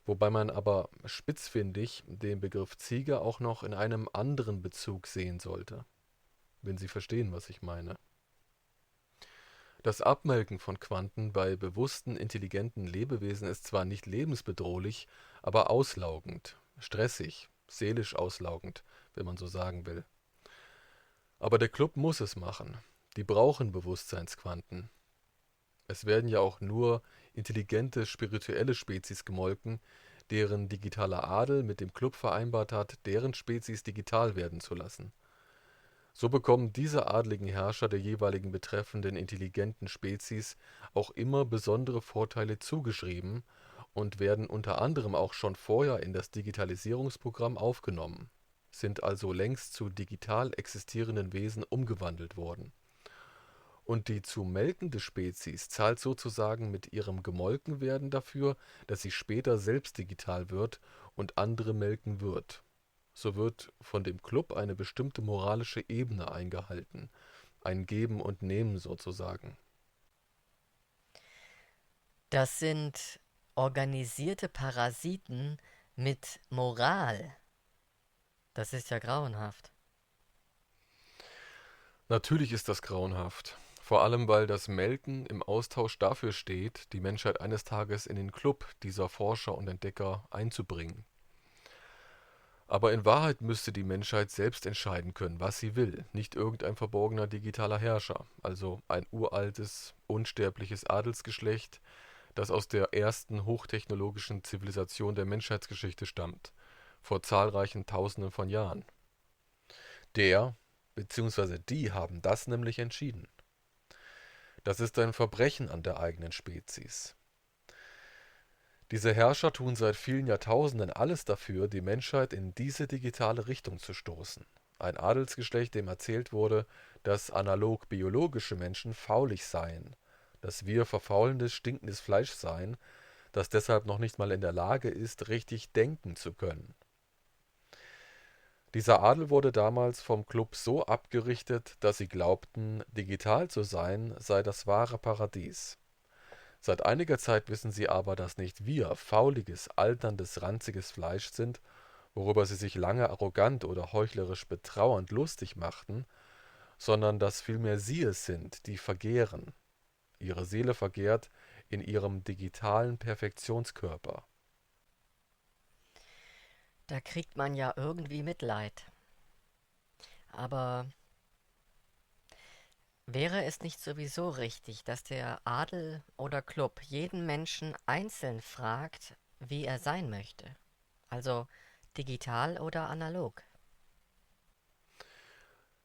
wobei man aber spitzfindig den Begriff Ziege auch noch in einem anderen Bezug sehen sollte, wenn Sie verstehen, was ich meine. Das Abmelken von Quanten bei bewussten, intelligenten Lebewesen ist zwar nicht lebensbedrohlich, aber auslaugend, stressig, seelisch auslaugend, wenn man so sagen will. Aber der Club muss es machen. Die brauchen Bewusstseinsquanten. Es werden ja auch nur intelligente, spirituelle Spezies gemolken, deren digitaler Adel mit dem Club vereinbart hat, deren Spezies digital werden zu lassen. So bekommen diese adligen Herrscher der jeweiligen betreffenden intelligenten Spezies auch immer besondere Vorteile zugeschrieben und werden unter anderem auch schon vorher in das Digitalisierungsprogramm aufgenommen, sind also längst zu digital existierenden Wesen umgewandelt worden. Und die zu melkende Spezies zahlt sozusagen mit ihrem Gemolkenwerden dafür, dass sie später selbst digital wird und andere melken wird. So wird von dem Club eine bestimmte moralische Ebene eingehalten, ein Geben und Nehmen sozusagen. Das sind Organisierte Parasiten mit Moral. Das ist ja grauenhaft. Natürlich ist das grauenhaft. Vor allem, weil das Melken im Austausch dafür steht, die Menschheit eines Tages in den Club dieser Forscher und Entdecker einzubringen. Aber in Wahrheit müsste die Menschheit selbst entscheiden können, was sie will, nicht irgendein verborgener digitaler Herrscher, also ein uraltes, unsterbliches Adelsgeschlecht, das aus der ersten hochtechnologischen Zivilisation der Menschheitsgeschichte stammt, vor zahlreichen Tausenden von Jahren. Der bzw. die haben das nämlich entschieden. Das ist ein Verbrechen an der eigenen Spezies. Diese Herrscher tun seit vielen Jahrtausenden alles dafür, die Menschheit in diese digitale Richtung zu stoßen. Ein Adelsgeschlecht, dem erzählt wurde, dass analog biologische Menschen faulig seien, dass wir verfaulendes, stinkendes Fleisch seien, das deshalb noch nicht mal in der Lage ist, richtig denken zu können. Dieser Adel wurde damals vom Club so abgerichtet, dass sie glaubten, digital zu sein sei das wahre Paradies. Seit einiger Zeit wissen sie aber, dass nicht wir fauliges, alterndes, ranziges Fleisch sind, worüber sie sich lange arrogant oder heuchlerisch betrauernd lustig machten, sondern dass vielmehr sie es sind, die vergehren. Ihre Seele vergehrt in ihrem digitalen Perfektionskörper. Da kriegt man ja irgendwie Mitleid. Aber wäre es nicht sowieso richtig, dass der Adel oder Club jeden Menschen einzeln fragt, wie er sein möchte? Also digital oder analog?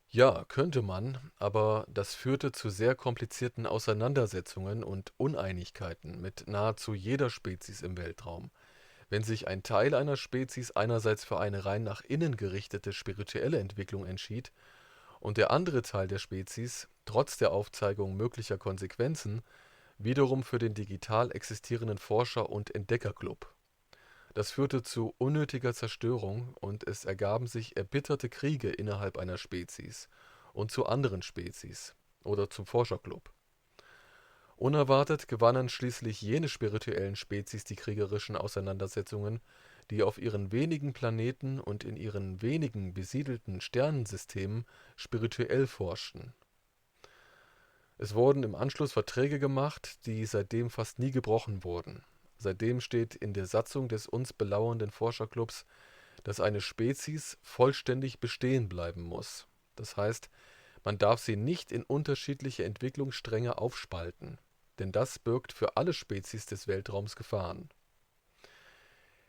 Ja, könnte man, aber das führte zu sehr komplizierten Auseinandersetzungen und Uneinigkeiten mit nahezu jeder Spezies im Weltraum. Wenn sich ein Teil einer Spezies einerseits für eine rein nach innen gerichtete spirituelle Entwicklung entschied und der andere Teil der Spezies, trotz der Aufzeigung möglicher Konsequenzen, wiederum für den digital existierenden Forscher- und Entdeckerclub. Das führte zu unnötiger Zerstörung und es ergaben sich erbitterte Kriege innerhalb einer Spezies und zu anderen Spezies oder zum Forscherclub. Unerwartet gewannen schließlich jene spirituellen Spezies die kriegerischen Auseinandersetzungen, die auf ihren wenigen Planeten und in ihren wenigen besiedelten Sternensystemen spirituell forschten. Es wurden im Anschluss Verträge gemacht, die seitdem fast nie gebrochen wurden. Seitdem steht in der Satzung des uns belauernden Forscherclubs, dass eine Spezies vollständig bestehen bleiben muss. Das heißt, man darf sie nicht in unterschiedliche Entwicklungsstränge aufspalten, denn das birgt für alle Spezies des Weltraums Gefahren.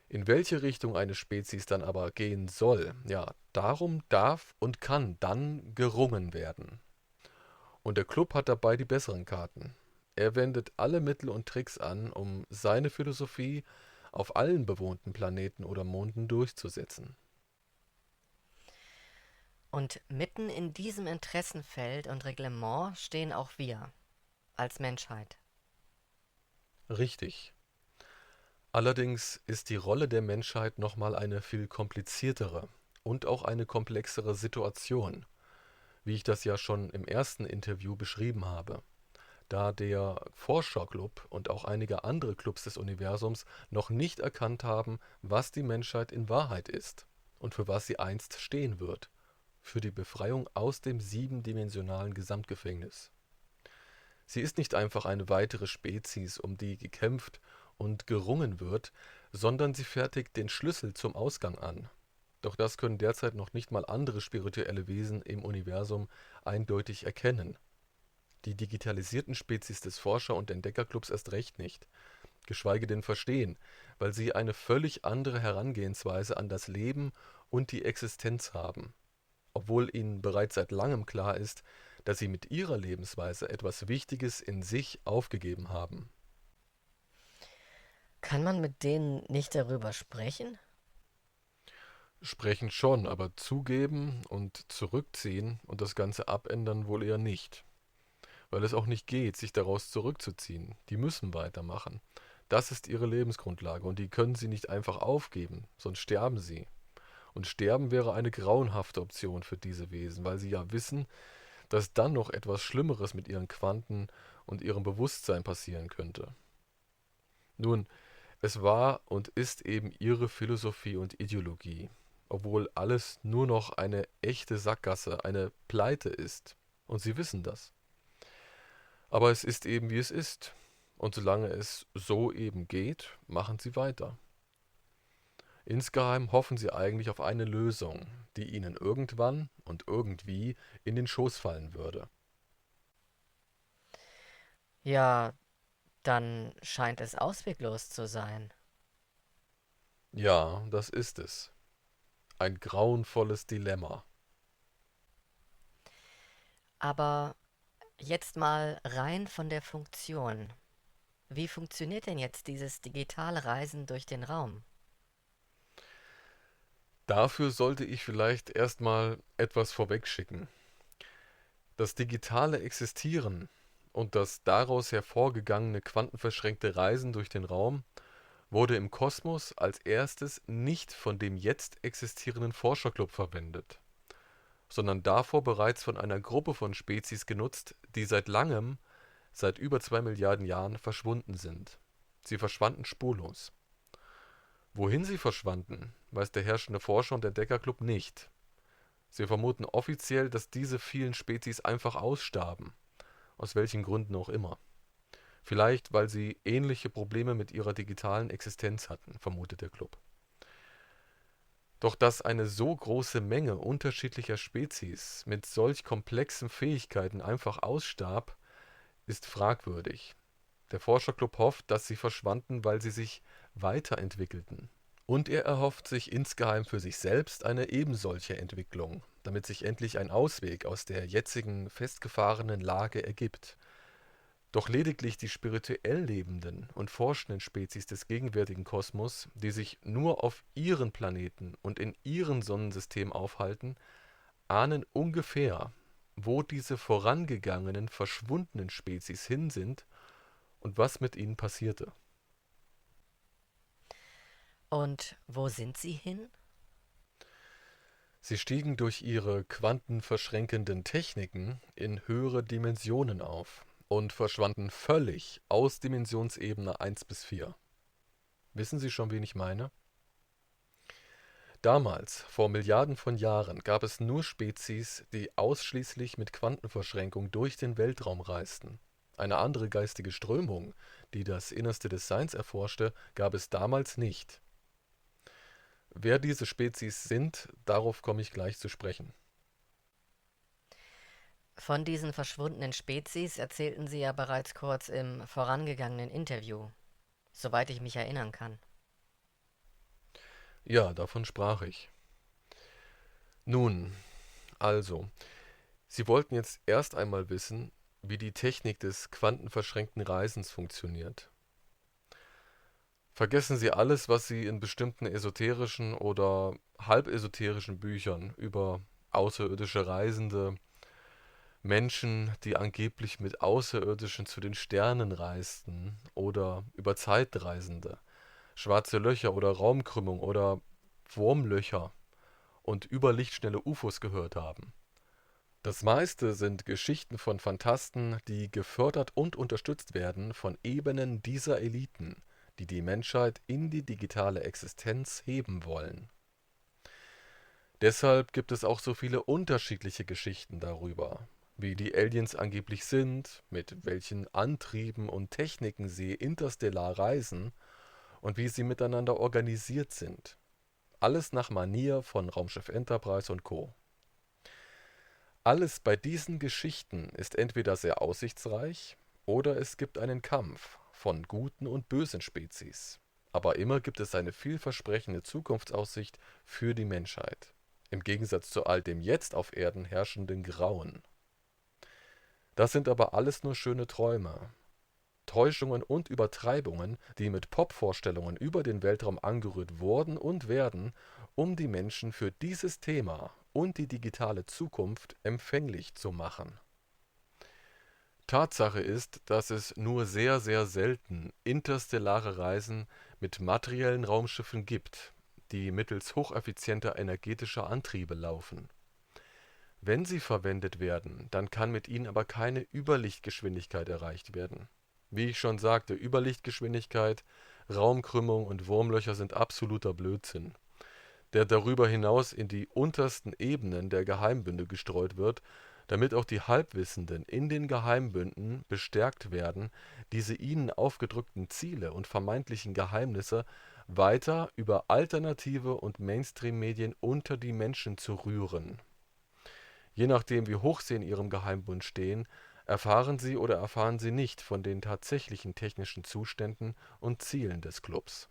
In welche Richtung eine Spezies dann aber gehen soll, ja, darum darf und kann dann gerungen werden. Und der Club hat dabei die besseren Karten. Er wendet alle Mittel und Tricks an, um seine Philosophie auf allen bewohnten Planeten oder Monden durchzusetzen. Und mitten in diesem Interessenfeld und Reglement stehen auch wir als Menschheit. Richtig. Allerdings ist die Rolle der Menschheit nochmal eine viel kompliziertere und auch eine komplexere Situation, wie ich das ja schon im ersten Interview beschrieben habe, da der Forscherclub und auch einige andere Clubs des Universums noch nicht erkannt haben, was die Menschheit in Wahrheit ist und für was sie einst stehen wird: für die Befreiung aus dem siebendimensionalen Gesamtgefängnis. Sie ist nicht einfach eine weitere Spezies, um die gekämpft und gerungen wird, sondern sie fertigt den Schlüssel zum Ausgang an. Doch das können derzeit noch nicht mal andere spirituelle Wesen im Universum eindeutig erkennen. Die digitalisierten Spezies des Forscher- und Entdeckerclubs erst recht nicht, geschweige denn verstehen, weil sie eine völlig andere Herangehensweise an das Leben und die Existenz haben, obwohl ihnen bereits seit langem klar ist, dass sie mit ihrer Lebensweise etwas Wichtiges in sich aufgegeben haben. Kann man mit denen nicht darüber sprechen? Sprechen schon, aber zugeben und zurückziehen und das Ganze abändern wohl eher nicht. Weil es auch nicht geht, sich daraus zurückzuziehen. Die müssen weitermachen. Das ist ihre Lebensgrundlage und die können sie nicht einfach aufgeben, sonst sterben sie. Und sterben wäre eine grauenhafte Option für diese Wesen, weil sie ja wissen, dass dann noch etwas Schlimmeres mit ihren Quanten und ihrem Bewusstsein passieren könnte. Nun, Es war und ist eben ihre Philosophie und Ideologie, obwohl alles nur noch eine echte Sackgasse, eine Pleite ist. Und sie wissen das. Aber es ist eben wie es ist. Und solange es so eben geht, machen sie weiter. Insgeheim hoffen sie eigentlich auf eine Lösung, die ihnen irgendwann und irgendwie in den Schoß fallen würde. Ja, dann scheint es ausweglos zu sein. Ja, das ist es. Ein grauenvolles Dilemma. Aber jetzt mal rein von der Funktion. Wie funktioniert denn jetzt dieses digitale Reisen durch den Raum? Dafür sollte ich vielleicht erstmal etwas vorwegschicken. Das digitale Existieren und das daraus hervorgegangene quantenverschränkte Reisen durch den Raum wurde im Kosmos als erstes nicht von dem jetzt existierenden Forscherclub verwendet, sondern davor bereits von einer Gruppe von Spezies genutzt, die seit langem, seit über 2 Milliarden Jahren verschwunden sind. Sie verschwanden spurlos. Wohin sie verschwanden, weiß der herrschende Forscher und der Entdeckerclub nicht. Sie vermuten offiziell, dass diese vielen Spezies einfach ausstarben, aus welchen Gründen auch immer. Vielleicht, weil sie ähnliche Probleme mit ihrer digitalen Existenz hatten, vermutet der Club. Doch dass eine so große Menge unterschiedlicher Spezies mit solch komplexen Fähigkeiten einfach ausstarb, ist fragwürdig. Der Forscherclub hofft, dass sie verschwanden, weil sie sich weiterentwickelten. Und er erhofft sich insgeheim für sich selbst eine ebensolche Entwicklung, damit sich endlich ein Ausweg aus der jetzigen festgefahrenen Lage ergibt. Doch lediglich die spirituell lebenden und forschenden Spezies des gegenwärtigen Kosmos, die sich nur auf ihren Planeten und in ihrem Sonnensystem aufhalten, ahnen ungefähr, wo diese vorangegangenen, verschwundenen Spezies hin sind und was mit ihnen passierte. Und wo sind sie hin? Sie stiegen durch ihre quantenverschränkenden Techniken in höhere Dimensionen auf und verschwanden völlig aus Dimensionsebene 1 bis 4. Wissen Sie schon, wen ich meine? Damals, vor Milliarden von Jahren, gab es nur Spezies, die ausschließlich mit Quantenverschränkung durch den Weltraum reisten. Eine andere geistige Strömung, die das Innerste des Seins erforschte, gab es damals nicht. Wer diese Spezies sind, darauf komme ich gleich zu sprechen. Von diesen verschwundenen Spezies erzählten Sie ja bereits kurz im vorangegangenen Interview, soweit ich mich erinnern kann. Ja, davon sprach ich. Nun, also, Sie wollten jetzt erst einmal wissen, wie die Technik des quantenverschränkten Reisens funktioniert. Vergessen Sie alles, was Sie in bestimmten esoterischen oder halbesoterischen Büchern über außerirdische Reisende, Menschen, die angeblich mit Außerirdischen zu den Sternen reisten, oder über Zeitreisende, schwarze Löcher oder Raumkrümmung oder Wurmlöcher und überlichtschnelle UFOs gehört haben. Das meiste sind Geschichten von Phantasten, die gefördert und unterstützt werden von Ebenen dieser Eliten, die die Menschheit in die digitale Existenz heben wollen. Deshalb gibt es auch so viele unterschiedliche Geschichten darüber, wie die Aliens angeblich sind, mit welchen Antrieben und Techniken sie interstellar reisen und wie sie miteinander organisiert sind. Alles nach Manier von Raumschiff Enterprise und Co. Alles bei diesen Geschichten ist entweder sehr aussichtsreich oder es gibt einen Kampf von guten und bösen Spezies. Aber immer gibt es eine vielversprechende Zukunftsaussicht für die Menschheit, im Gegensatz zu all dem jetzt auf Erden herrschenden Grauen. Das sind aber alles nur schöne Träume, Täuschungen und Übertreibungen, die mit Popvorstellungen über den Weltraum angerührt wurden und werden, um die Menschen für dieses Thema und die digitale Zukunft empfänglich zu machen. Tatsache ist, dass es nur sehr, sehr selten interstellare Reisen mit materiellen Raumschiffen gibt, die mittels hocheffizienter energetischer Antriebe laufen. Wenn sie verwendet werden, dann kann mit ihnen aber keine Überlichtgeschwindigkeit erreicht werden. Wie ich schon sagte, Überlichtgeschwindigkeit Raumkrümmung und Wurmlöcher sind absoluter Blödsinn, der darüber hinaus in die untersten Ebenen der Geheimbünde gestreut wird, damit auch die Halbwissenden in den Geheimbünden bestärkt werden, diese ihnen aufgedrückten Ziele und vermeintlichen Geheimnisse weiter über alternative und Mainstream-Medien unter die Menschen zu rühren. Je nachdem, wie hoch sie in ihrem Geheimbund stehen, erfahren sie oder erfahren sie nicht von den tatsächlichen technischen Zuständen und Zielen des Clubs.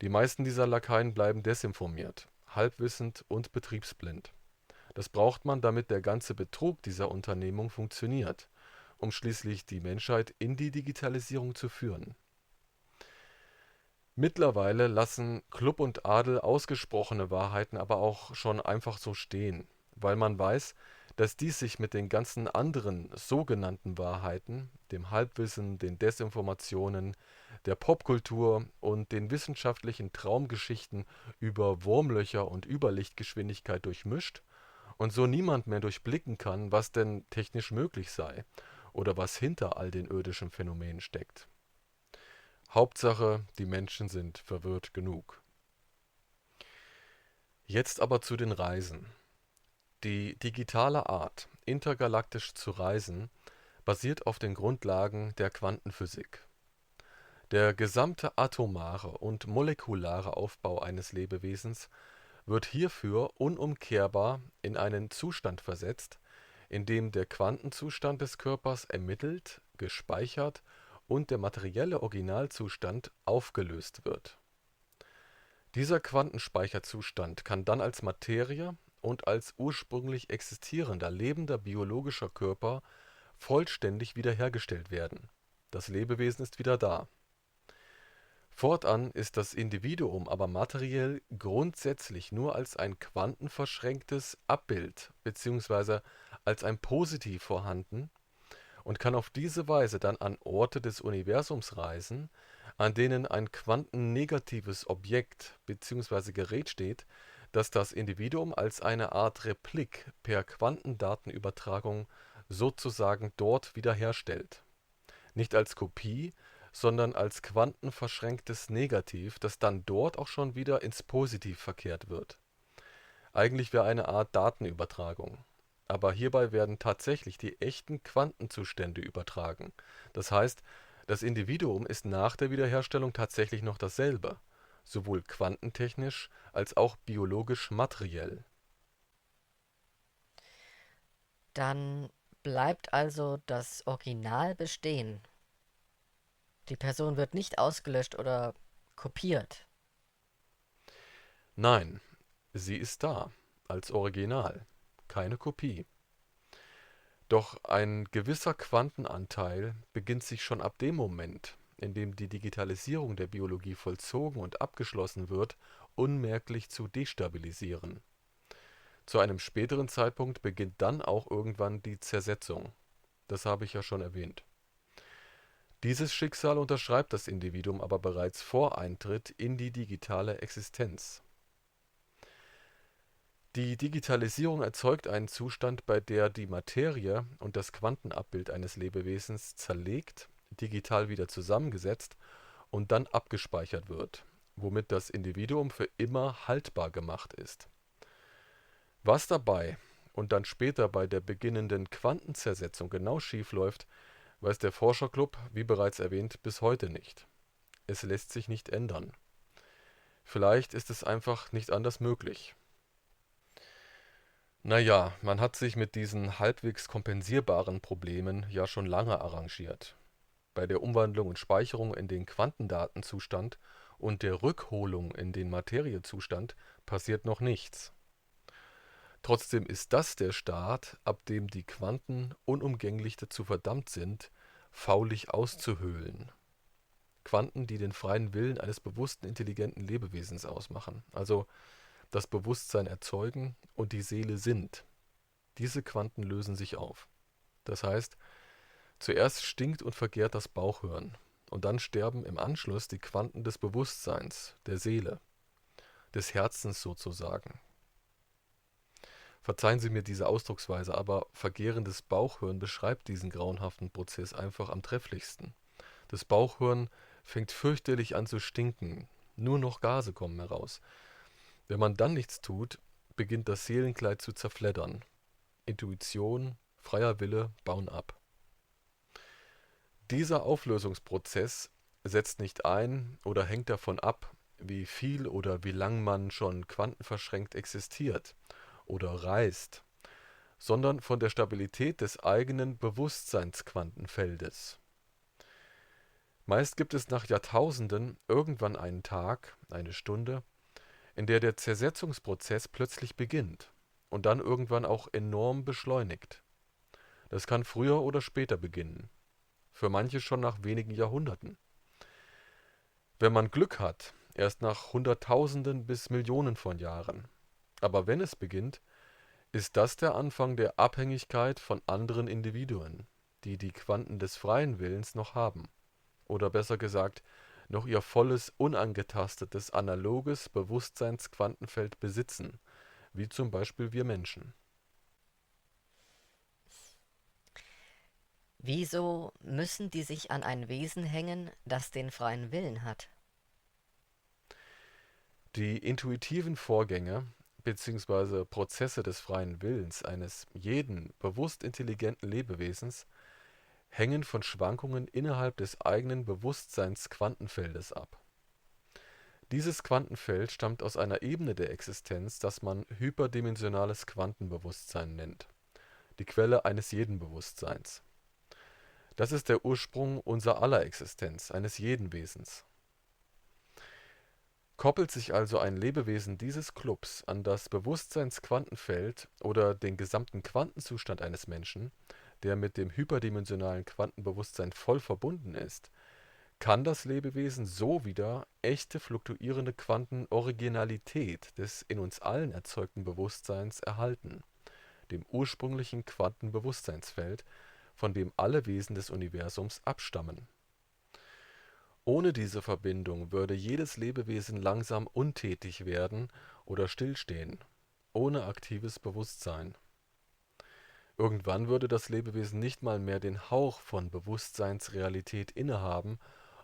Die meisten dieser Lakaien bleiben desinformiert, halbwissend und betriebsblind. Das braucht man, damit der ganze Betrug dieser Unternehmung funktioniert, um schließlich die Menschheit in die Digitalisierung zu führen. Mittlerweile lassen Klub und Adel ausgesprochene Wahrheiten aber auch schon einfach so stehen, weil man weiß, dass dies sich mit den ganzen anderen sogenannten Wahrheiten, dem Halbwissen, den Desinformationen, der Popkultur und den wissenschaftlichen Traumgeschichten über Wurmlöcher und Überlichtgeschwindigkeit durchmischt und so niemand mehr durchblicken kann, was denn technisch möglich sei oder was hinter all den irdischen Phänomenen steckt. Hauptsache, die Menschen sind verwirrt genug. Jetzt aber zu den Reisen. Die digitale Art, intergalaktisch zu reisen, basiert auf den Grundlagen der Quantenphysik. Der gesamte atomare und molekulare Aufbau eines Lebewesens wird hierfür unumkehrbar in einen Zustand versetzt, in dem der Quantenzustand des Körpers ermittelt, gespeichert und der materielle Originalzustand aufgelöst wird. Dieser Quantenspeicherzustand kann dann als Materie und als ursprünglich existierender lebender biologischer Körper vollständig wiederhergestellt werden. Das Lebewesen ist wieder da. Fortan ist das Individuum aber materiell grundsätzlich nur als ein quantenverschränktes Abbild bzw. als ein Positiv vorhanden und kann auf diese Weise dann an Orte des Universums reisen, an denen ein quantennegatives Objekt bzw. Gerät steht, das das Individuum als eine Art Replik per Quantendatenübertragung sozusagen dort wiederherstellt. Nicht als Kopie, sondern als quantenverschränktes Negativ, das dann dort auch schon wieder ins Positiv verkehrt wird. Eigentlich wäre eine Art Datenübertragung. Aber hierbei werden tatsächlich die echten Quantenzustände übertragen. Das heißt, das Individuum ist nach der Wiederherstellung tatsächlich noch dasselbe, sowohl quantentechnisch als auch biologisch materiell. Dann bleibt also das Original bestehen. Die Person wird nicht ausgelöscht oder kopiert. Nein, sie ist da, als Original, keine Kopie. Doch ein gewisser Quantenanteil beginnt sich schon ab dem Moment, in dem die Digitalisierung der Biologie vollzogen und abgeschlossen wird, unmerklich zu destabilisieren. Zu einem späteren Zeitpunkt beginnt dann auch irgendwann die Zersetzung. Das habe ich ja schon erwähnt. Dieses Schicksal unterschreibt das Individuum aber bereits vor Eintritt in die digitale Existenz. Die Digitalisierung erzeugt einen Zustand, bei der die Materie und das Quantenabbild eines Lebewesens zerlegt, digital wieder zusammengesetzt und dann abgespeichert wird, womit das Individuum für immer haltbar gemacht ist. Was dabei und dann später bei der beginnenden Quantenzersetzung genau schiefläuft, weiß der Forscherclub, wie bereits erwähnt, bis heute nicht. Es lässt sich nicht ändern. Vielleicht ist es einfach nicht anders möglich. Naja, man hat sich mit diesen halbwegs kompensierbaren Problemen ja schon lange arrangiert. Bei der Umwandlung und Speicherung in den Quantendatenzustand und der Rückholung in den Materiezustand passiert noch nichts. Trotzdem ist das der Start, ab dem die Quanten unumgänglich dazu verdammt sind, faulig auszuhöhlen. Quanten, die den freien Willen eines bewussten, intelligenten Lebewesens ausmachen, also das Bewusstsein erzeugen und die Seele sind. Diese Quanten lösen sich auf. Das heißt, zuerst stinkt und vergärt das Bauchhirn und dann sterben im Anschluss die Quanten des Bewusstseins, der Seele, des Herzens sozusagen. Verzeihen Sie mir diese Ausdrucksweise, aber vergärendes Bauchhirn beschreibt diesen grauenhaften Prozess einfach am trefflichsten. Das Bauchhirn fängt fürchterlich an zu stinken. Nur noch Gase kommen heraus. Wenn man dann nichts tut, beginnt das Seelenkleid zu zerfleddern. Intuition, freier Wille bauen ab. Dieser Auflösungsprozess setzt nicht ein oder hängt davon ab, wie viel oder wie lang man schon quantenverschränkt existiert oder reist, sondern von der Stabilität des eigenen Bewusstseinsquantenfeldes. Meist gibt es nach Jahrtausenden irgendwann einen Tag, eine Stunde, in der der Zersetzungsprozess plötzlich beginnt und dann irgendwann auch enorm beschleunigt. Das kann früher oder später beginnen, für manche schon nach wenigen Jahrhunderten. Wenn man Glück hat, erst nach Hunderttausenden bis Millionen von Jahren. Aber wenn es beginnt, ist das der Anfang der Abhängigkeit von anderen Individuen, die die Quanten des freien Willens noch haben. Oder besser gesagt, noch ihr volles, unangetastetes, analoges Bewusstseinsquantenfeld besitzen, wie zum Beispiel wir Menschen. Wieso müssen die sich an ein Wesen hängen, das den freien Willen hat? Die intuitiven Vorgänge bzw. Prozesse des freien Willens eines jeden bewusst intelligenten Lebewesens hängen von Schwankungen innerhalb des eigenen Bewusstseinsquantenfeldes ab. Dieses Quantenfeld stammt aus einer Ebene der Existenz, das man hyperdimensionales Quantenbewusstsein nennt, die Quelle eines jeden Bewusstseins. Das ist der Ursprung unser aller Existenz, eines jeden Wesens. Koppelt sich also ein Lebewesen dieses Clubs an das Bewusstseinsquantenfeld oder den gesamten Quantenzustand eines Menschen, der mit dem hyperdimensionalen Quantenbewusstsein voll verbunden ist, kann das Lebewesen so wieder echte fluktuierende Quantenoriginalität des in uns allen erzeugten Bewusstseins erhalten, dem ursprünglichen Quantenbewusstseinsfeld, von dem alle Wesen des Universums abstammen. Ohne diese Verbindung würde jedes Lebewesen langsam untätig werden oder stillstehen, ohne aktives Bewusstsein. Irgendwann würde das Lebewesen nicht mal mehr den Hauch von Bewusstseinsrealität innehaben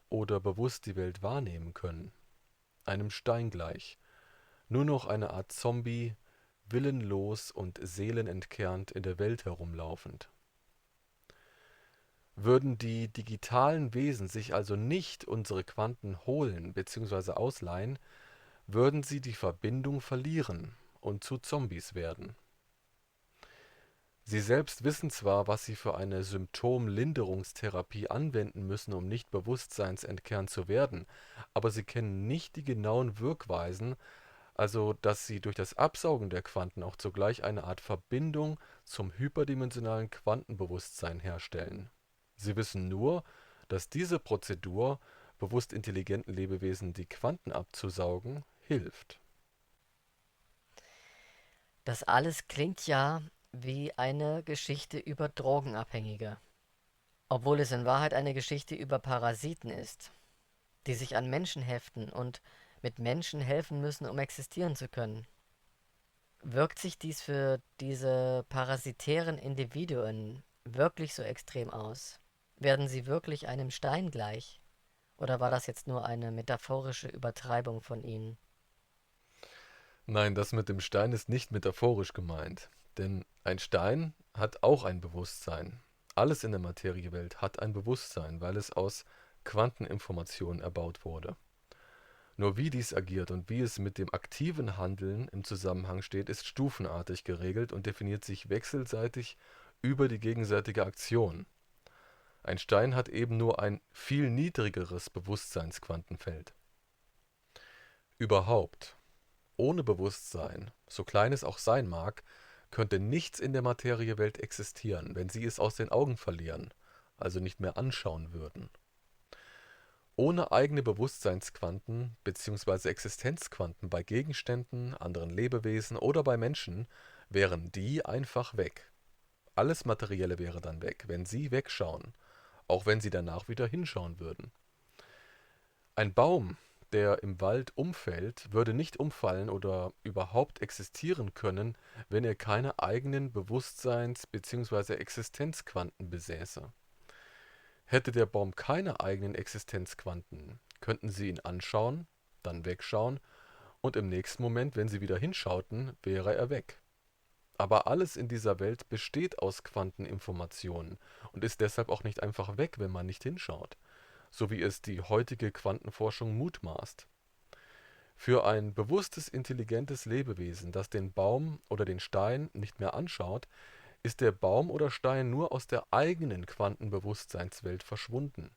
oder bewusst die Welt wahrnehmen können. Einem Stein gleich, nur noch eine Art Zombie, willenlos und seelenentkernt in der Welt herumlaufend. Würden die digitalen Wesen sich also nicht unsere Quanten holen bzw. ausleihen, würden sie die Verbindung verlieren und zu Zombies werden. Sie selbst wissen zwar, was sie für eine Symptomlinderungstherapie anwenden müssen, um nicht bewusstseinsentkernt zu werden, aber sie kennen nicht die genauen Wirkweisen, also dass sie durch das Absaugen der Quanten auch zugleich eine Art Verbindung zum hyperdimensionalen Quantenbewusstsein herstellen. Sie wissen nur, dass diese Prozedur, bewusst intelligenten Lebewesen die Quanten abzusaugen, hilft. Das alles klingt ja wie eine Geschichte über Drogenabhängige, obwohl es in Wahrheit eine Geschichte über Parasiten ist, die sich an Menschen heften und mit Menschen helfen müssen, um existieren zu können. Wirkt sich dies für diese parasitären Individuen wirklich so extrem aus? Werden sie wirklich einem Stein gleich? Oder war das jetzt nur eine metaphorische Übertreibung von ihnen? Nein, das mit dem Stein ist nicht metaphorisch gemeint, denn ein Stein hat auch ein Bewusstsein. Alles in der Materiewelt hat ein Bewusstsein, weil es aus Quanteninformationen erbaut wurde. Nur wie dies agiert und wie es mit dem aktiven Handeln im Zusammenhang steht, ist stufenartig geregelt und definiert sich wechselseitig über die gegenseitige Aktion. Ein Stein hat eben nur ein viel niedrigeres Bewusstseinsquantenfeld. Überhaupt, ohne Bewusstsein, so klein es auch sein mag, könnte nichts in der Materiewelt existieren, wenn sie es aus den Augen verlieren, also nicht mehr anschauen würden. Ohne eigene Bewusstseinsquanten bzw. Existenzquanten bei Gegenständen, anderen Lebewesen oder bei Menschen wären die einfach weg. Alles Materielle wäre dann weg, wenn sie wegschauen, auch wenn sie danach wieder hinschauen würden. Ein Baum, der im Wald umfällt, würde nicht umfallen oder überhaupt existieren können, wenn er keine eigenen Bewusstseins- bzw. Existenzquanten besäße. Hätte der Baum keine eigenen Existenzquanten, könnten Sie ihn anschauen, dann wegschauen und im nächsten Moment, wenn Sie wieder hinschauten, wäre er weg. Aber alles in dieser Welt besteht aus Quanteninformationen und ist deshalb auch nicht einfach weg, wenn man nicht hinschaut, so wie es die heutige Quantenforschung mutmaßt. Für ein bewusstes, intelligentes Lebewesen, das den Baum oder den Stein nicht mehr anschaut, ist der Baum oder Stein nur aus der eigenen Quantenbewusstseinswelt verschwunden.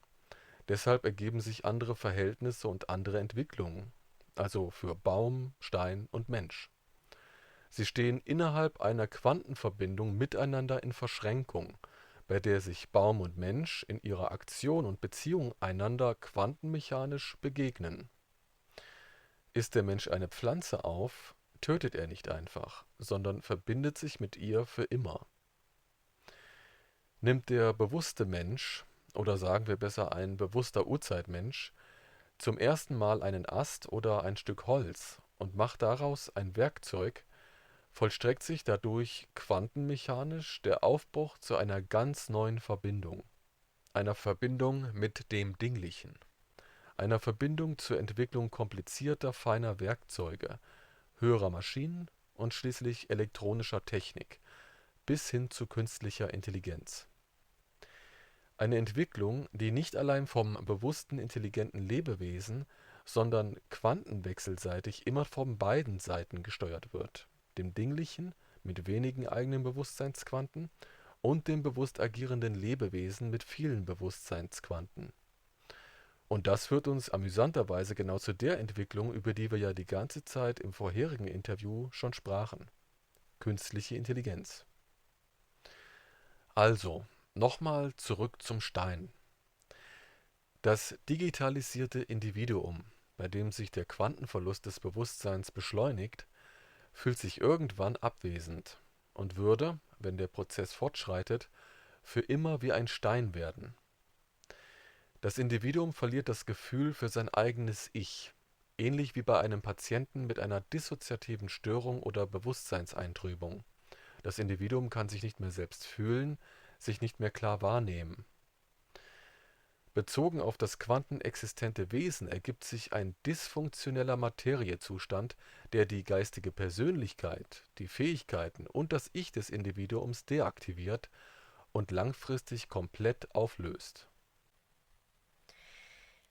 Deshalb ergeben sich andere Verhältnisse und andere Entwicklungen, also für Baum, Stein und Mensch. Sie stehen innerhalb einer Quantenverbindung miteinander in Verschränkung, bei der sich Baum und Mensch in ihrer Aktion und Beziehung einander quantenmechanisch begegnen. Isst der Mensch eine Pflanze auf, tötet er nicht einfach, sondern verbindet sich mit ihr für immer. Nimmt der bewusste Mensch, oder sagen wir besser ein bewusster Urzeitmensch, zum ersten Mal einen Ast oder ein Stück Holz und macht daraus ein Werkzeug, vollstreckt sich dadurch quantenmechanisch der Aufbruch zu einer ganz neuen Verbindung, einer Verbindung mit dem Dinglichen, einer Verbindung zur Entwicklung komplizierter, feiner Werkzeuge, höherer Maschinen und schließlich elektronischer Technik bis hin zu künstlicher Intelligenz. Eine Entwicklung, die nicht allein vom bewussten, intelligenten Lebewesen, sondern quantenwechselseitig immer von beiden Seiten gesteuert wird, dem Dinglichen mit wenigen eigenen Bewusstseinsquanten und dem bewusst agierenden Lebewesen mit vielen Bewusstseinsquanten. Und das führt uns amüsanterweise genau zu der Entwicklung, über die wir ja die ganze Zeit im vorherigen Interview schon sprachen: künstliche Intelligenz. Also, nochmal zurück zum Stein. Das digitalisierte Individuum, bei dem sich der Quantenverlust des Bewusstseins beschleunigt, fühlt sich irgendwann abwesend und würde, wenn der Prozess fortschreitet, für immer wie ein Stein werden. Das Individuum verliert das Gefühl für sein eigenes Ich, ähnlich wie bei einem Patienten mit einer dissoziativen Störung oder Bewusstseinseintrübung. Das Individuum kann sich nicht mehr selbst fühlen, sich nicht mehr klar wahrnehmen. Bezogen auf das quantenexistente Wesen ergibt sich ein dysfunktioneller Materiezustand, der die geistige Persönlichkeit, die Fähigkeiten und das Ich des Individuums deaktiviert und langfristig komplett auflöst.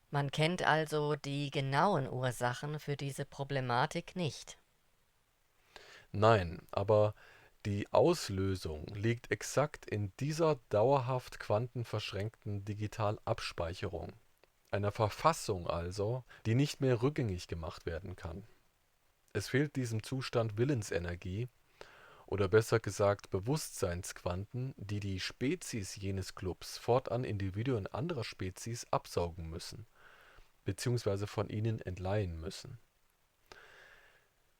Man kennt also die genauen Ursachen für diese Problematik nicht. Nein, aber die Auslösung liegt exakt in dieser dauerhaft quantenverschränkten Digitalabspeicherung, einer Verfassung also, die nicht mehr rückgängig gemacht werden kann. Es fehlt diesem Zustand Willensenergie, oder besser gesagt Bewusstseinsquanten, die die Spezies jenes Clubs fortan Individuen anderer Spezies absaugen müssen, beziehungsweise von ihnen entleihen müssen.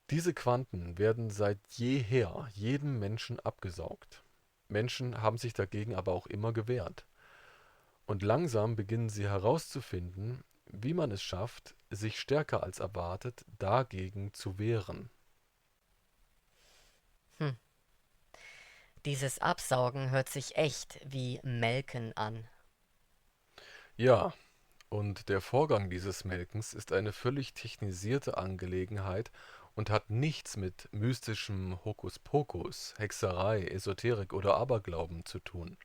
Diese Quanten werden seit jeher jedem Menschen abgesaugt. Menschen haben sich dagegen aber auch immer gewehrt. Und langsam beginnen sie herauszufinden, wie man es schafft, sich stärker als erwartet dagegen zu wehren. Hm. Dieses Absaugen hört sich echt wie Melken an. Ja, und der Vorgang dieses Melkens ist eine völlig technisierte Angelegenheit und hat nichts mit mystischem Hokuspokus, Hexerei, Esoterik oder Aberglauben zu tun.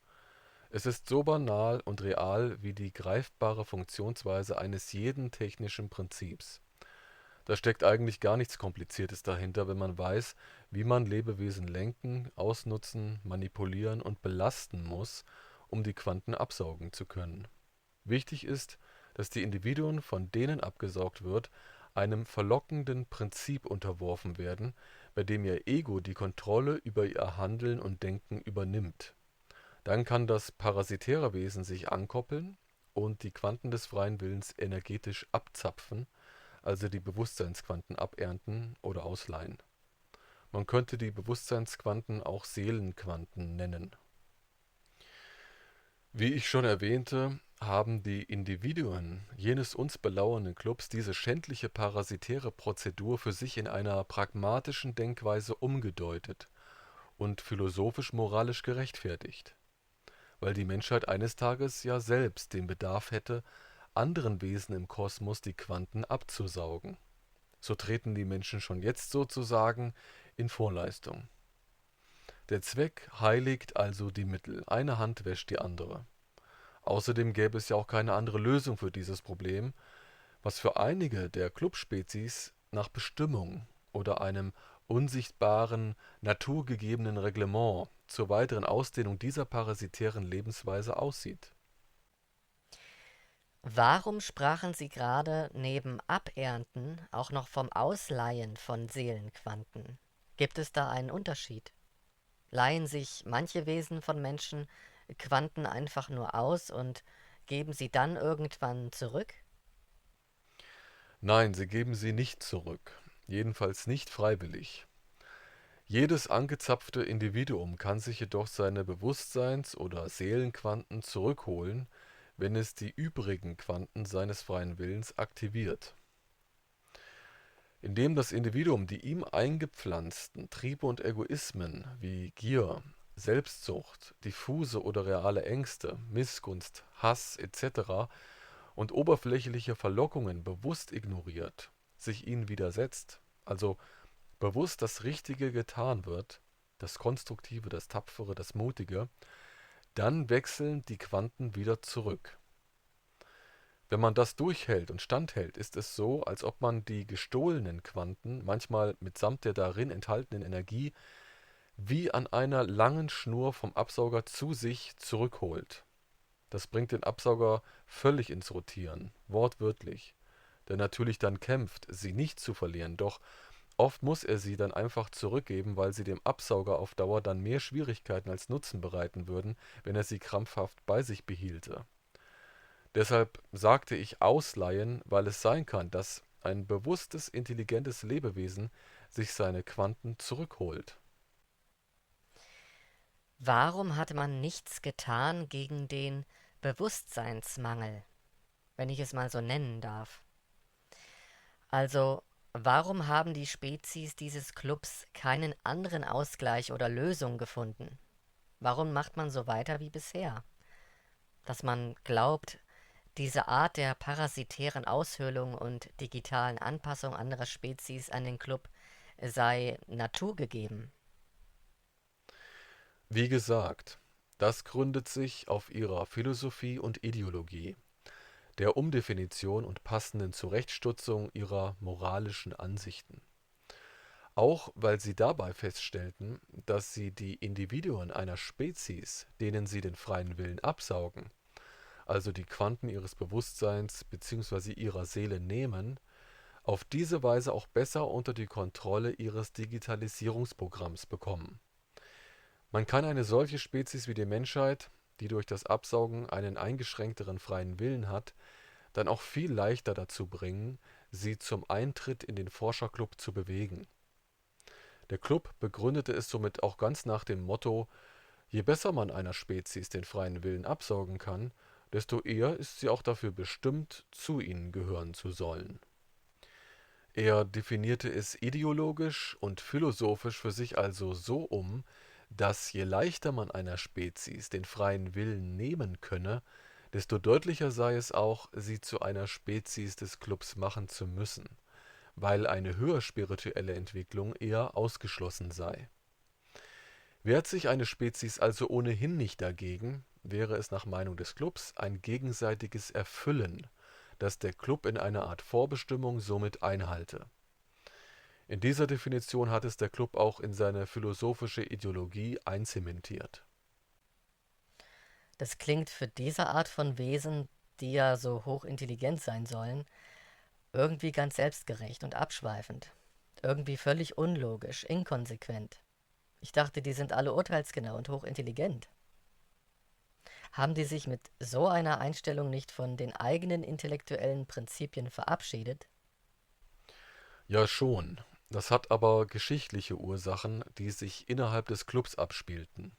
Es ist so banal und real wie die greifbare Funktionsweise eines jeden technischen Prinzips. Da steckt eigentlich gar nichts Kompliziertes dahinter, wenn man weiß, wie man Lebewesen lenken, ausnutzen, manipulieren und belasten muss, um die Quanten absaugen zu können. Wichtig ist, dass die Individuen, von denen abgesaugt wird, einem verlockenden Prinzip unterworfen werden, bei dem ihr Ego die Kontrolle über ihr Handeln und Denken übernimmt. Dann kann das parasitäre Wesen sich ankoppeln und die Quanten des freien Willens energetisch abzapfen, also die Bewusstseinsquanten abernten oder ausleihen. Man könnte die Bewusstseinsquanten auch Seelenquanten nennen. Wie ich schon erwähnte, haben die Individuen jenes uns belauernden Clubs diese schändliche parasitäre Prozedur für sich in einer pragmatischen Denkweise umgedeutet und philosophisch-moralisch gerechtfertigt. weil die Menschheit eines Tages ja selbst den Bedarf hätte, anderen Wesen im Kosmos die Quanten abzusaugen. So treten die Menschen schon jetzt sozusagen in Vorleistung. Der Zweck heiligt also die Mittel, eine Hand wäscht die andere. Außerdem gäbe es ja auch keine andere Lösung für dieses Problem, was für einige der Clubspezies nach Bestimmung oder einem unsichtbaren, naturgegebenen Reglement zur weiteren Ausdehnung dieser parasitären Lebensweise aussieht. Warum sprachen Sie gerade neben Abernten auch noch vom Ausleihen von Seelenquanten? Gibt es da einen Unterschied? Leihen sich manche Wesen von Menschen Quanten einfach nur aus und geben sie dann irgendwann zurück? Nein, sie geben sie nicht zurück, jedenfalls nicht freiwillig. Jedes angezapfte Individuum kann sich jedoch seine Bewusstseins- oder Seelenquanten zurückholen, wenn es die übrigen Quanten seines freien Willens aktiviert. Indem das Individuum die ihm eingepflanzten Triebe und Egoismen wie Gier, Selbstsucht, diffuse oder reale Ängste, Missgunst, Hass etc. und oberflächliche Verlockungen bewusst ignoriert, sich ihnen widersetzt, also bewusst das Richtige getan wird, das Konstruktive, das Tapfere, das Mutige, dann wechseln die Quanten wieder zurück. Wenn man das durchhält und standhält, ist es so, als ob man die gestohlenen Quanten, manchmal mitsamt der darin enthaltenen Energie, wie an einer langen Schnur vom Absauger zu sich zurückholt. Das bringt den Absauger völlig ins Rotieren, wortwörtlich, der natürlich dann kämpft, sie nicht zu verlieren, doch oft muss er sie dann einfach zurückgeben, weil sie dem Absauger auf Dauer dann mehr Schwierigkeiten als Nutzen bereiten würden, wenn er sie krampfhaft bei sich behielte. Deshalb sagte ich ausleihen, weil es sein kann, dass ein bewusstes, intelligentes Lebewesen sich seine Quanten zurückholt. Warum hat man nichts getan gegen den Bewusstseinsmangel, wenn ich es mal so nennen darf? Also, warum haben die Spezies dieses Clubs keinen anderen Ausgleich oder Lösung gefunden? Warum macht man so weiter wie bisher? Dass man glaubt, diese Art der parasitären Aushöhlung und digitalen Anpassung anderer Spezies an den Club sei naturgegeben. Wie gesagt, das gründet sich auf ihrer Philosophie und Ideologie, der Umdefinition und passenden Zurechtstutzung ihrer moralischen Ansichten. Auch weil sie dabei feststellten, dass sie die Individuen einer Spezies, denen sie den freien Willen absaugen, also die Quanten ihres Bewusstseins bzw. ihrer Seele nehmen, auf diese Weise auch besser unter die Kontrolle ihres Digitalisierungsprogramms bekommen. Man kann eine solche Spezies wie die Menschheit, die durch das Absaugen einen eingeschränkteren freien Willen hat, dann auch viel leichter dazu bringen, sie zum Eintritt in den Forscherclub zu bewegen. Der Club begründete es somit auch ganz nach dem Motto: Je besser man einer Spezies den freien Willen absaugen kann, desto eher ist sie auch dafür bestimmt, zu ihnen gehören zu sollen. Er definierte es ideologisch und philosophisch für sich also so dass je leichter man einer Spezies den freien Willen nehmen könne, desto deutlicher sei es auch, sie zu einer Spezies des Clubs machen zu müssen, weil eine höher spirituelle Entwicklung eher ausgeschlossen sei. Wehrt sich eine Spezies also ohnehin nicht dagegen, wäre es nach Meinung des Clubs ein gegenseitiges Erfüllen, das der Club in einer Art Vorbestimmung somit einhalte. In dieser Definition hat es der Club auch in seine philosophische Ideologie einzementiert. Das klingt für diese Art von Wesen, die ja so hochintelligent sein sollen, irgendwie ganz selbstgerecht und abschweifend. Irgendwie völlig unlogisch, inkonsequent. Ich dachte, die sind alle urteilsgenau und hochintelligent. Haben die sich mit so einer Einstellung nicht von den eigenen intellektuellen Prinzipien verabschiedet? Ja schon, das hat aber geschichtliche Ursachen, die sich innerhalb des Clubs abspielten.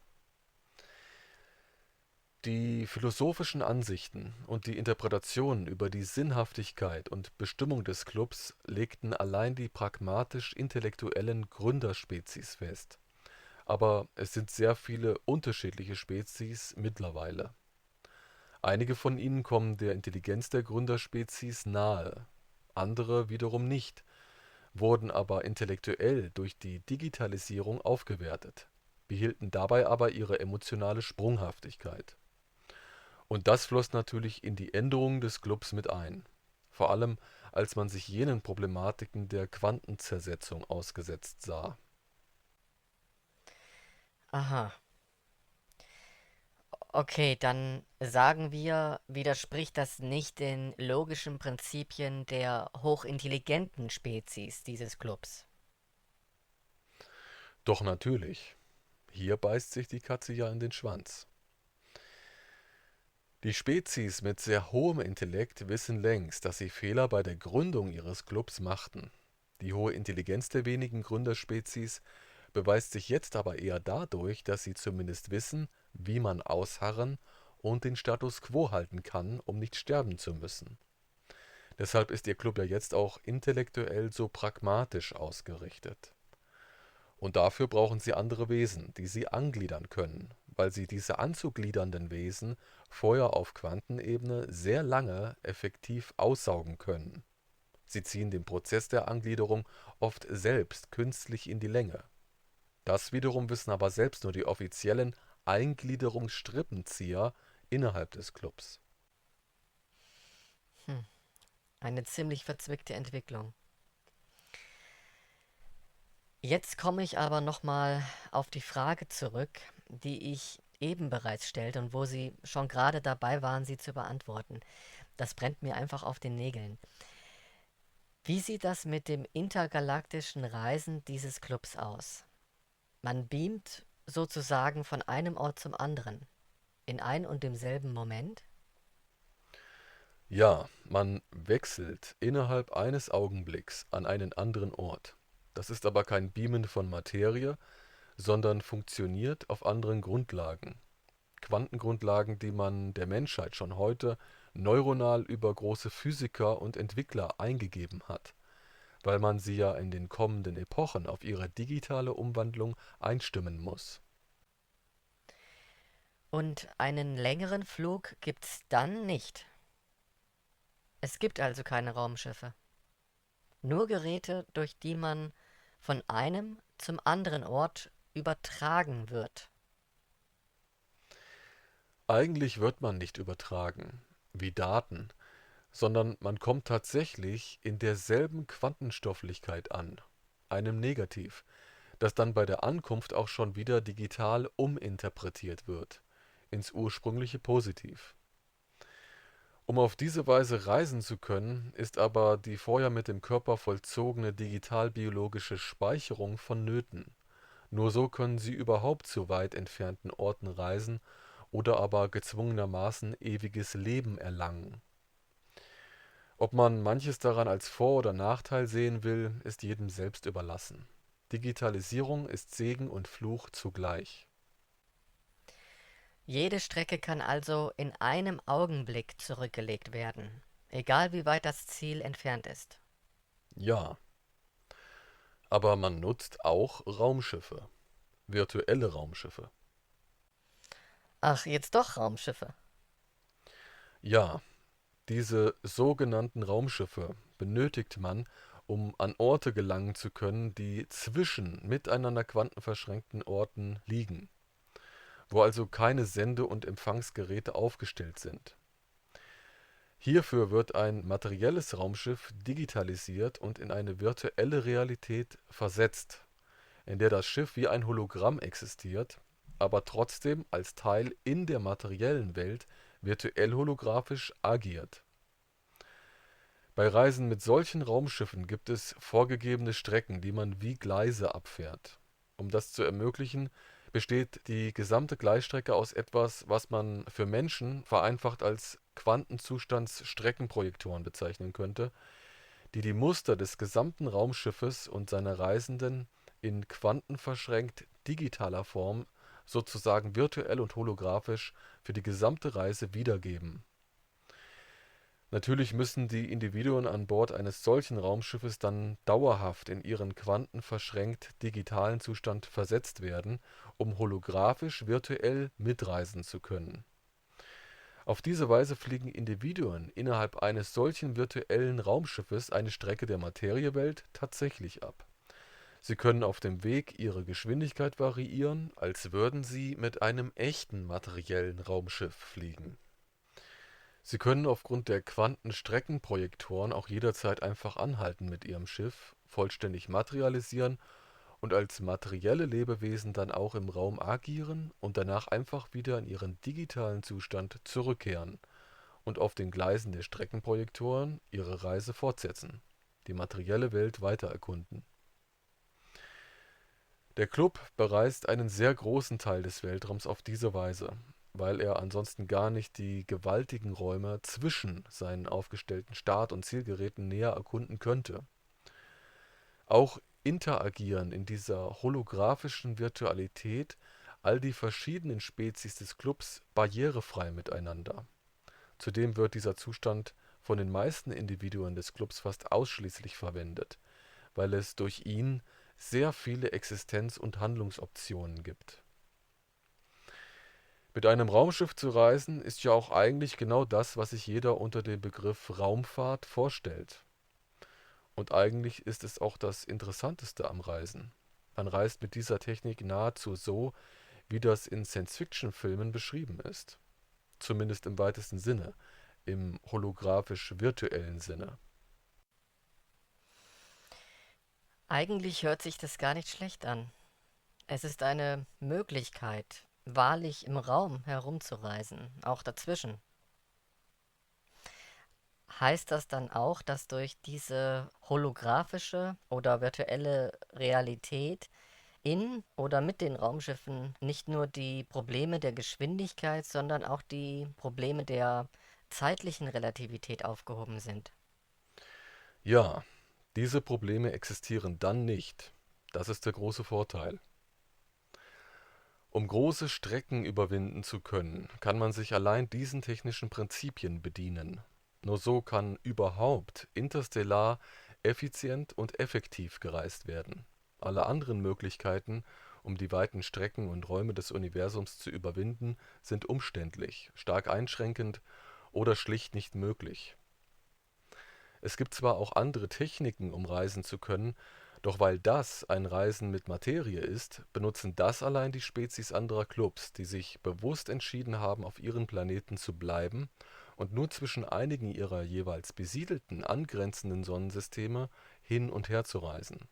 Die philosophischen Ansichten und die Interpretationen über die Sinnhaftigkeit und Bestimmung des Clubs legten allein die pragmatisch-intellektuellen Gründerspezies fest, aber es sind sehr viele unterschiedliche Spezies mittlerweile. Einige von ihnen kommen der Intelligenz der Gründerspezies nahe, andere wiederum nicht, wurden aber intellektuell durch die Digitalisierung aufgewertet, behielten dabei aber ihre emotionale Sprunghaftigkeit. Und das floss natürlich in die Änderung des Clubs mit ein, vor allem als man sich jenen Problematiken der Quantenzersetzung ausgesetzt sah. Aha. Okay, dann sagen wir, widerspricht das nicht den logischen Prinzipien der hochintelligenten Spezies dieses Clubs. Doch natürlich, hier beißt sich die Katze ja in den Schwanz. Die Spezies mit sehr hohem Intellekt wissen längst, dass sie Fehler bei der Gründung ihres Clubs machten. Die hohe Intelligenz der wenigen Gründerspezies beweist sich jetzt aber eher dadurch, dass sie zumindest wissen, wie man ausharren und den Status quo halten kann, um nicht sterben zu müssen. Deshalb ist ihr Club ja jetzt auch intellektuell so pragmatisch ausgerichtet. Und dafür brauchen sie andere Wesen, die sie angliedern können, weil sie diese anzugliedernden Wesen vorher auf Quantenebene sehr lange effektiv aussaugen können. Sie ziehen den Prozess der Angliederung oft selbst künstlich in die Länge. Das wiederum wissen aber selbst nur die offiziellen Eingliederungsstrippenzieher innerhalb des Clubs. Hm, eine ziemlich verzwickte Entwicklung. Jetzt komme ich aber nochmal auf die Frage zurück, die ich eben bereits stellte und wo Sie schon gerade dabei waren, sie zu beantworten. Das brennt mir einfach auf den Nägeln. Wie sieht das mit dem intergalaktischen Reisen dieses Clubs aus? Man beamt sozusagen von einem Ort zum anderen, in ein und demselben Moment? Ja, man wechselt innerhalb eines Augenblicks an einen anderen Ort. Das ist aber kein Beamen von Materie, sondern funktioniert auf anderen Grundlagen. Quantengrundlagen, die man der Menschheit schon heute neuronal über große Physiker und Entwickler eingegeben hat, weil man sie ja in den kommenden Epochen auf ihre digitale Umwandlung einstimmen muss. Und einen längeren Flug gibt's dann nicht. Es gibt also keine Raumschiffe. Nur Geräte, durch die man von einem zum anderen Ort übertragen wird. Eigentlich wird man nicht übertragen, wie Daten, sondern man kommt tatsächlich in derselben Quantenstofflichkeit an, einem Negativ, das dann bei der Ankunft auch schon wieder digital uminterpretiert wird, ins ursprüngliche Positiv. Um auf diese Weise reisen zu können, ist aber die vorher mit dem Körper vollzogene digitalbiologische Speicherung vonnöten. Nur so können sie überhaupt zu weit entfernten Orten reisen oder aber gezwungenermaßen ewiges Leben erlangen. Ob man manches daran als Vor- oder Nachteil sehen will, ist jedem selbst überlassen. Digitalisierung ist Segen und Fluch zugleich. Jede Strecke kann also in einem Augenblick zurückgelegt werden, egal wie weit das Ziel entfernt ist. Ja, aber man nutzt auch Raumschiffe, virtuelle Raumschiffe. Ach, jetzt doch Raumschiffe. Ja, diese sogenannten Raumschiffe benötigt man, um an Orte gelangen zu können, die zwischen miteinander quantenverschränkten Orten liegen, wo also keine Sende- und Empfangsgeräte aufgestellt sind. Hierfür wird ein materielles Raumschiff digitalisiert und in eine virtuelle Realität versetzt, in der das Schiff wie ein Hologramm existiert, aber trotzdem als Teil in der materiellen Welt virtuell holographisch agiert. Bei Reisen mit solchen Raumschiffen gibt es vorgegebene Strecken, die man wie Gleise abfährt. Um das zu ermöglichen, besteht die gesamte Gleisstrecke aus etwas, was man für Menschen vereinfacht als Quantenzustandsstreckenprojektoren bezeichnen könnte, die die Muster des gesamten Raumschiffes und seiner Reisenden in quantenverschränkt digitaler Form, sozusagen virtuell und holographisch, für die gesamte Reise wiedergeben. Natürlich müssen die Individuen an Bord eines solchen Raumschiffes dann dauerhaft in ihren quantenverschränkt digitalen Zustand versetzt werden, um holographisch virtuell mitreisen zu können. Auf diese Weise fliegen Individuen innerhalb eines solchen virtuellen Raumschiffes eine Strecke der Materiewelt tatsächlich ab. Sie können auf dem Weg ihre Geschwindigkeit variieren, als würden sie mit einem echten materiellen Raumschiff fliegen. Sie können aufgrund der Quantenstreckenprojektoren auch jederzeit einfach anhalten mit ihrem Schiff, vollständig materialisieren und als materielle Lebewesen dann auch im Raum agieren und danach einfach wieder in ihren digitalen Zustand zurückkehren und auf den Gleisen der Streckenprojektoren ihre Reise fortsetzen, die materielle Welt weiter erkunden. Der Club bereist einen sehr großen Teil des Weltraums auf diese Weise, weil er ansonsten gar nicht die gewaltigen Räume zwischen seinen aufgestellten Start- und Zielgeräten näher erkunden könnte. Auch interagieren in dieser holographischen Virtualität all die verschiedenen Spezies des Clubs barrierefrei miteinander. Zudem wird dieser Zustand von den meisten Individuen des Clubs fast ausschließlich verwendet, weil es durch ihn sehr viele Existenz- und Handlungsoptionen gibt. Mit einem Raumschiff zu reisen ist ja auch eigentlich genau das, was sich jeder unter dem Begriff Raumfahrt vorstellt. Und eigentlich ist es auch das Interessanteste am Reisen. Man reist mit dieser Technik nahezu so, wie das in Science-Fiction-Filmen beschrieben ist. Zumindest im weitesten Sinne, im holographisch-virtuellen Sinne. Eigentlich hört sich das gar nicht schlecht an. Es ist eine Möglichkeit, wahrlich im Raum herumzureisen, auch dazwischen. Heißt das dann auch, dass durch diese holographische oder virtuelle Realität in oder mit den Raumschiffen nicht nur die Probleme der Geschwindigkeit, sondern auch die Probleme der zeitlichen Relativität aufgehoben sind? Ja, diese Probleme existieren dann nicht. Das ist der große Vorteil. Um große Strecken überwinden zu können, kann man sich allein diesen technischen Prinzipien bedienen. Nur so kann überhaupt interstellar effizient und effektiv gereist werden. Alle anderen Möglichkeiten, um die weiten Strecken und Räume des Universums zu überwinden, sind umständlich, stark einschränkend oder schlicht nicht möglich. Es gibt zwar auch andere Techniken, um reisen zu können, doch weil das ein Reisen mit Materie ist, benutzen das allein die Spezies anderer Clubs, die sich bewusst entschieden haben, auf ihren Planeten zu bleiben und nur zwischen einigen ihrer jeweils besiedelten angrenzenden Sonnensysteme hin und her zu reisen.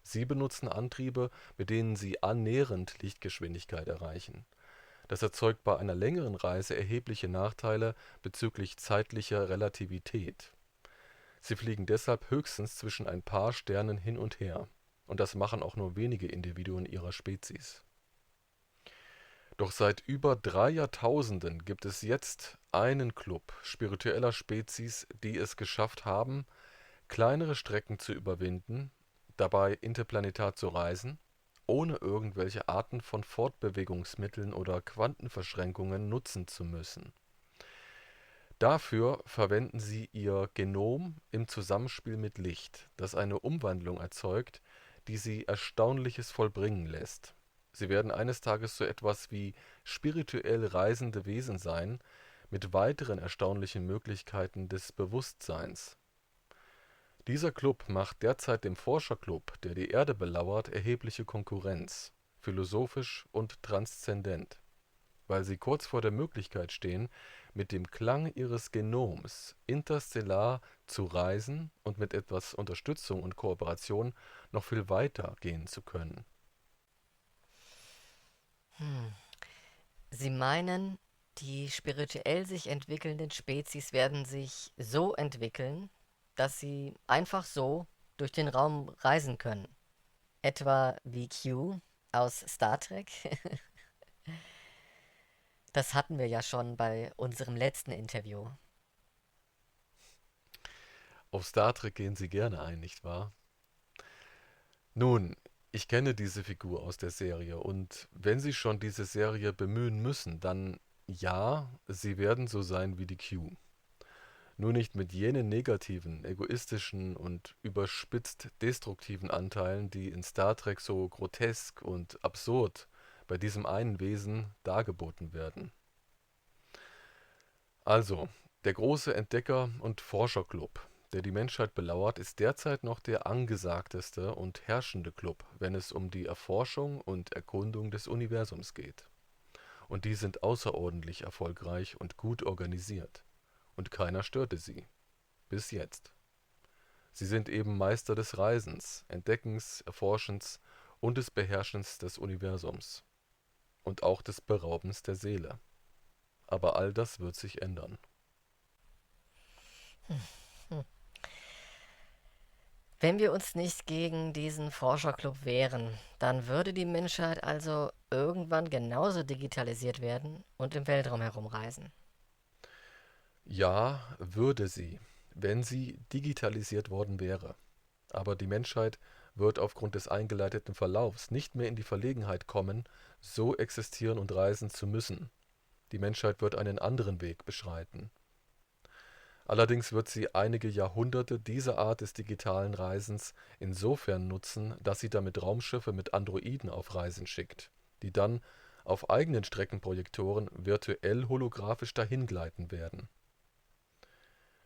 Sie benutzen Antriebe, mit denen sie annähernd Lichtgeschwindigkeit erreichen. Das erzeugt bei einer längeren Reise erhebliche Nachteile bezüglich zeitlicher Relativität. Sie fliegen deshalb höchstens zwischen ein paar Sternen hin und her, und das machen auch nur wenige Individuen ihrer Spezies. Doch seit über 3 Jahrtausenden gibt es jetzt einen Club spiritueller Spezies, die es geschafft haben, kleinere Strecken zu überwinden, dabei interplanetar zu reisen, ohne irgendwelche Arten von Fortbewegungsmitteln oder Quantenverschränkungen nutzen zu müssen. Dafür verwenden sie ihr Genom im Zusammenspiel mit Licht, das eine Umwandlung erzeugt, die sie Erstaunliches vollbringen lässt. Sie werden eines Tages so etwas wie spirituell reisende Wesen sein, mit weiteren erstaunlichen Möglichkeiten des Bewusstseins. Dieser Club macht derzeit dem Forscherclub, der die Erde belauert, erhebliche Konkurrenz, philosophisch und transzendent, weil sie kurz vor der Möglichkeit stehen, mit dem Klang ihres Genoms interstellar zu reisen und mit etwas Unterstützung und Kooperation noch viel weiter gehen zu können. Hm. Sie meinen, die spirituell sich entwickelnden Spezies werden sich so entwickeln, dass sie einfach so durch den Raum reisen können. Etwa wie Q aus Star Trek? Das hatten wir ja schon bei unserem letzten Interview. Auf Star Trek gehen sie gerne ein, nicht wahr? Nun, ich kenne diese Figur aus der Serie und wenn sie schon diese Serie bemühen müssen, dann ja, sie werden so sein wie die Q. nur nicht mit jenen negativen, egoistischen und überspitzt destruktiven Anteilen, die in Star Trek so grotesk und absurd bei diesem einen Wesen dargeboten werden. Also, der große Entdecker- und Forscherclub, der die Menschheit belauert, ist derzeit noch der angesagteste und herrschende Club, wenn es um die Erforschung und Erkundung des Universums geht. Und die sind außerordentlich erfolgreich und gut organisiert. Und keiner störte sie. Bis jetzt. Sie sind eben Meister des Reisens, Entdeckens, Erforschens und des Beherrschens des Universums. Und auch des Beraubens der Seele. Aber all das wird sich ändern. Hm. Wenn wir uns nicht gegen diesen Forscherclub wehren, dann würde die Menschheit also irgendwann genauso digitalisiert werden und im Weltraum herumreisen. Ja, würde sie, wenn sie digitalisiert worden wäre. Aber die Menschheit wird aufgrund des eingeleiteten Verlaufs nicht mehr in die Verlegenheit kommen, so existieren und reisen zu müssen. Die Menschheit wird einen anderen Weg beschreiten. Allerdings wird sie einige Jahrhunderte dieser Art des digitalen Reisens insofern nutzen, dass sie damit Raumschiffe mit Androiden auf Reisen schickt, die dann auf eigenen Streckenprojektoren virtuell holographisch dahingleiten werden.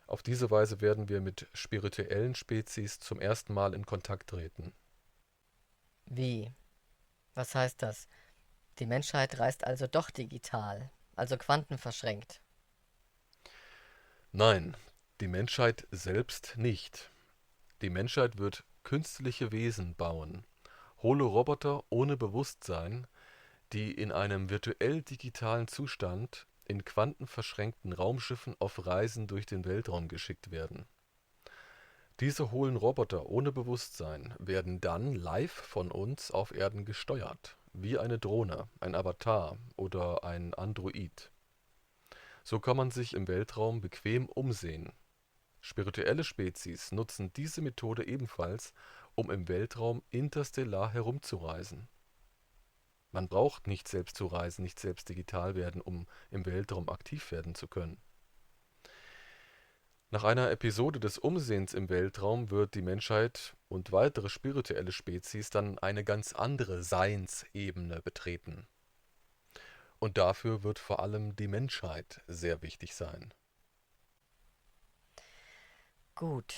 Auf diese Weise werden wir mit spirituellen Spezies zum ersten Mal in Kontakt treten. Wie? Was heißt das? Die Menschheit reist also doch digital, also quantenverschränkt. Nein, die Menschheit selbst nicht. Die Menschheit wird künstliche Wesen bauen, Holoroboter ohne Bewusstsein, die in einem virtuell-digitalen Zustand in quantenverschränkten Raumschiffen auf Reisen durch den Weltraum geschickt werden. Diese hohlen Roboter ohne Bewusstsein werden dann live von uns auf Erden gesteuert, wie eine Drohne, ein Avatar oder ein Android. So kann man sich im Weltraum bequem umsehen. Spirituelle Spezies nutzen diese Methode ebenfalls, um im Weltraum interstellar herumzureisen. Man braucht nicht selbst zu reisen, nicht selbst digital werden, um im Weltraum aktiv werden zu können. Nach einer Episode des Umsehens im Weltraum wird die Menschheit und weitere spirituelle Spezies dann eine ganz andere Seinsebene betreten. Und dafür wird vor allem die Menschheit sehr wichtig sein. Gut.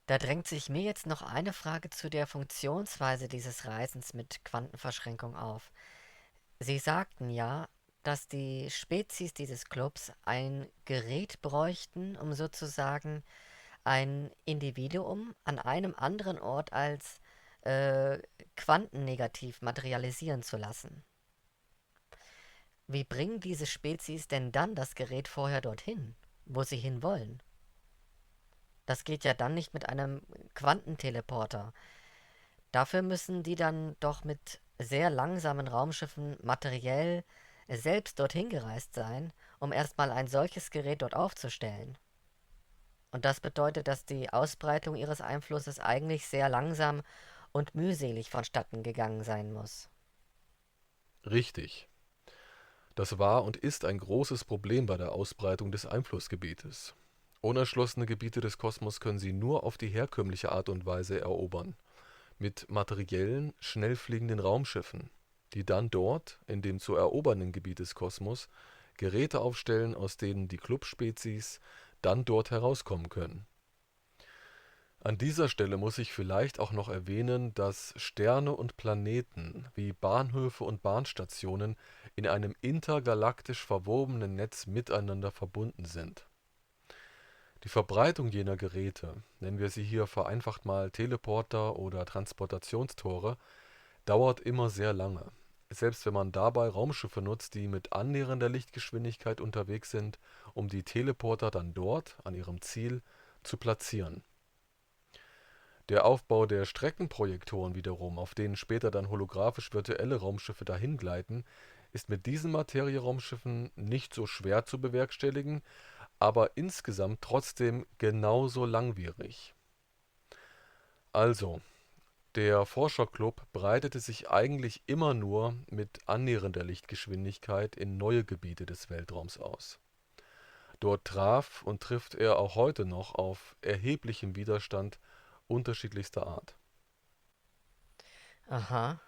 Da drängt sich mir jetzt noch eine Frage zu der Funktionsweise dieses Reisens mit Quantenverschränkung auf. Sie sagten ja, dass die Spezies dieses Clubs ein Gerät bräuchten, um sozusagen ein Individuum an einem anderen Ort als äh, quantennegativ materialisieren zu lassen. Wie bringen diese Spezies denn dann das Gerät vorher dorthin, wo sie hinwollen? Das geht ja dann nicht mit einem Quantenteleporter. Dafür müssen die dann doch mit sehr langsamen Raumschiffen materiell selbst dorthin gereist sein, um erstmal ein solches Gerät dort aufzustellen. Und das bedeutet, dass die Ausbreitung ihres Einflusses eigentlich sehr langsam und mühselig vonstatten gegangen sein muss. Richtig. Das war und ist ein großes Problem bei der Ausbreitung des Einflussgebietes. Unerschlossene Gebiete des Kosmos können sie nur auf die herkömmliche Art und Weise erobern, mit materiellen, schnell fliegenden Raumschiffen, die dann dort, in dem zu erobernden Gebiet des Kosmos, Geräte aufstellen, aus denen die Clubspezies dann dort herauskommen können. An dieser Stelle muss ich vielleicht auch noch erwähnen, dass Sterne und Planeten wie Bahnhöfe und Bahnstationen in einem intergalaktisch verwobenen Netz miteinander verbunden sind. Die Verbreitung jener Geräte, nennen wir sie hier vereinfacht mal Teleporter oder Transportationstore, dauert immer sehr lange. Selbst wenn man dabei Raumschiffe nutzt, die mit annähernder Lichtgeschwindigkeit unterwegs sind, um die Teleporter dann dort, an ihrem Ziel, zu platzieren. Der Aufbau der Streckenprojektoren wiederum, auf denen später dann holographisch virtuelle Raumschiffe dahingleiten, ist mit diesen Materieraumschiffen nicht so schwer zu bewerkstelligen, aber insgesamt trotzdem genauso langwierig. Also, der Forscherclub breitete sich eigentlich immer nur mit annähernder Lichtgeschwindigkeit in neue Gebiete des Weltraums aus. Dort traf und trifft er auch heute noch auf erheblichen Widerstand unterschiedlichster Art. Aha.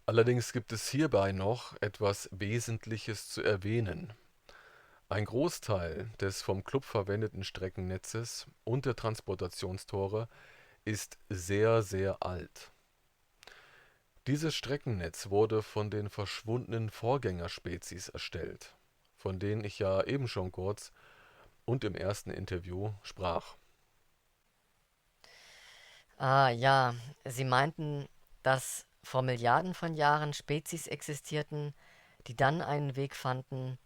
Allerdings gibt es hierbei noch etwas Wesentliches zu erwähnen. Ein Großteil des vom Club verwendeten Streckennetzes und der Transportationstore ist sehr, sehr alt. Dieses Streckennetz wurde von den verschwundenen Vorgängerspezies erstellt, von denen ich ja eben schon kurz und im ersten Interview sprach. Ah, ja. Sie meinten, dass vor Milliarden von Jahren Spezies existierten, die dann einen Weg fanden,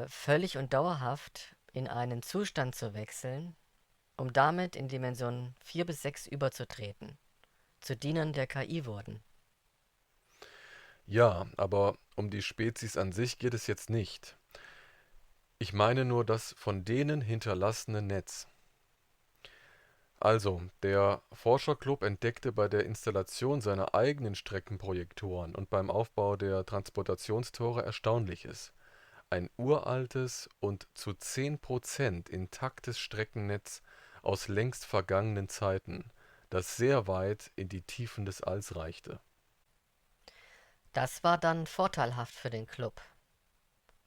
völlig und dauerhaft in einen Zustand zu wechseln, um damit in Dimension 4 bis 6 überzutreten, zu Dienern der KI wurden. Ja, aber um die Spezies an sich geht es jetzt nicht. Ich meine nur das von denen hinterlassene Netz. Also, der Forscherclub entdeckte bei der Installation seiner eigenen Streckenprojektoren und beim Aufbau der Transportationstore Erstaunliches: ein uraltes und zu 10% intaktes Streckennetz aus längst vergangenen Zeiten, das sehr weit in die Tiefen des Alls reichte. Das war dann vorteilhaft für den Club.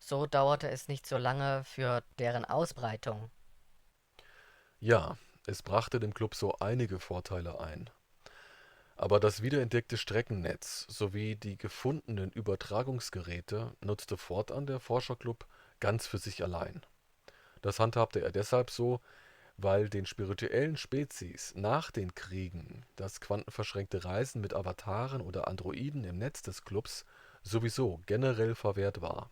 So dauerte es nicht so lange für deren Ausbreitung. Ja, es brachte dem Club so einige Vorteile ein. Aber das wiederentdeckte Streckennetz sowie die gefundenen Übertragungsgeräte nutzte fortan der Forscherclub ganz für sich allein. Das handhabte er deshalb so, weil den spirituellen Spezies nach den Kriegen das quantenverschränkte Reisen mit Avataren oder Androiden im Netz des Clubs sowieso generell verwehrt war.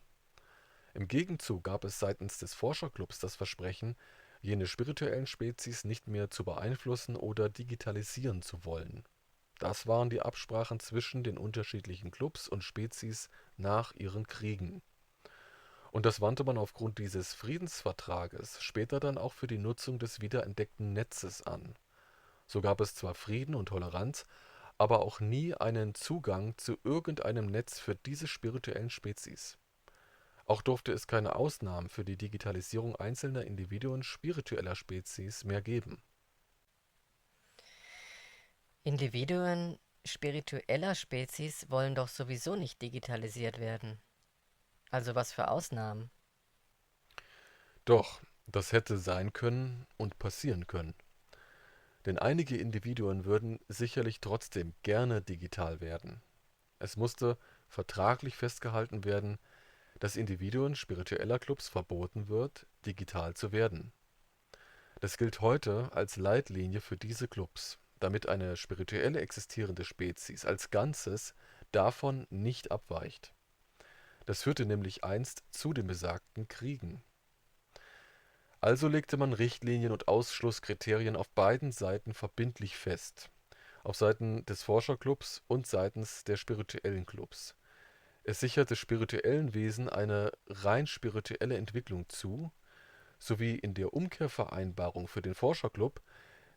Im Gegenzug gab es seitens des Forscherclubs das Versprechen, jene spirituellen Spezies nicht mehr zu beeinflussen oder digitalisieren zu wollen. Das waren die Absprachen zwischen den unterschiedlichen Clubs und Spezies nach ihren Kriegen. Und das wandte man aufgrund dieses Friedensvertrages später dann auch für die Nutzung des wiederentdeckten Netzes an. So gab es zwar Frieden und Toleranz, aber auch nie einen Zugang zu irgendeinem Netz für diese spirituellen Spezies. Auch durfte es keine Ausnahmen für die Digitalisierung einzelner Individuen spiritueller Spezies mehr geben. Individuen spiritueller Spezies wollen doch sowieso nicht digitalisiert werden. Also was für Ausnahmen? Doch, das hätte sein können und passieren können. Denn einige Individuen würden sicherlich trotzdem gerne digital werden. Es musste vertraglich festgehalten werden, dass Individuen spiritueller Clubs verboten wird, digital zu werden. Das gilt heute als Leitlinie für diese Clubs, damit eine spirituelle existierende Spezies als Ganzes davon nicht abweicht. Das führte nämlich einst zu den besagten Kriegen. Also legte man Richtlinien und Ausschlusskriterien auf beiden Seiten verbindlich fest, auf Seiten des Forscherclubs und seitens der spirituellen Clubs. Es sicherte spirituellen Wesen eine rein spirituelle Entwicklung zu, sowie in der Umkehrvereinbarung für den Forscherclub,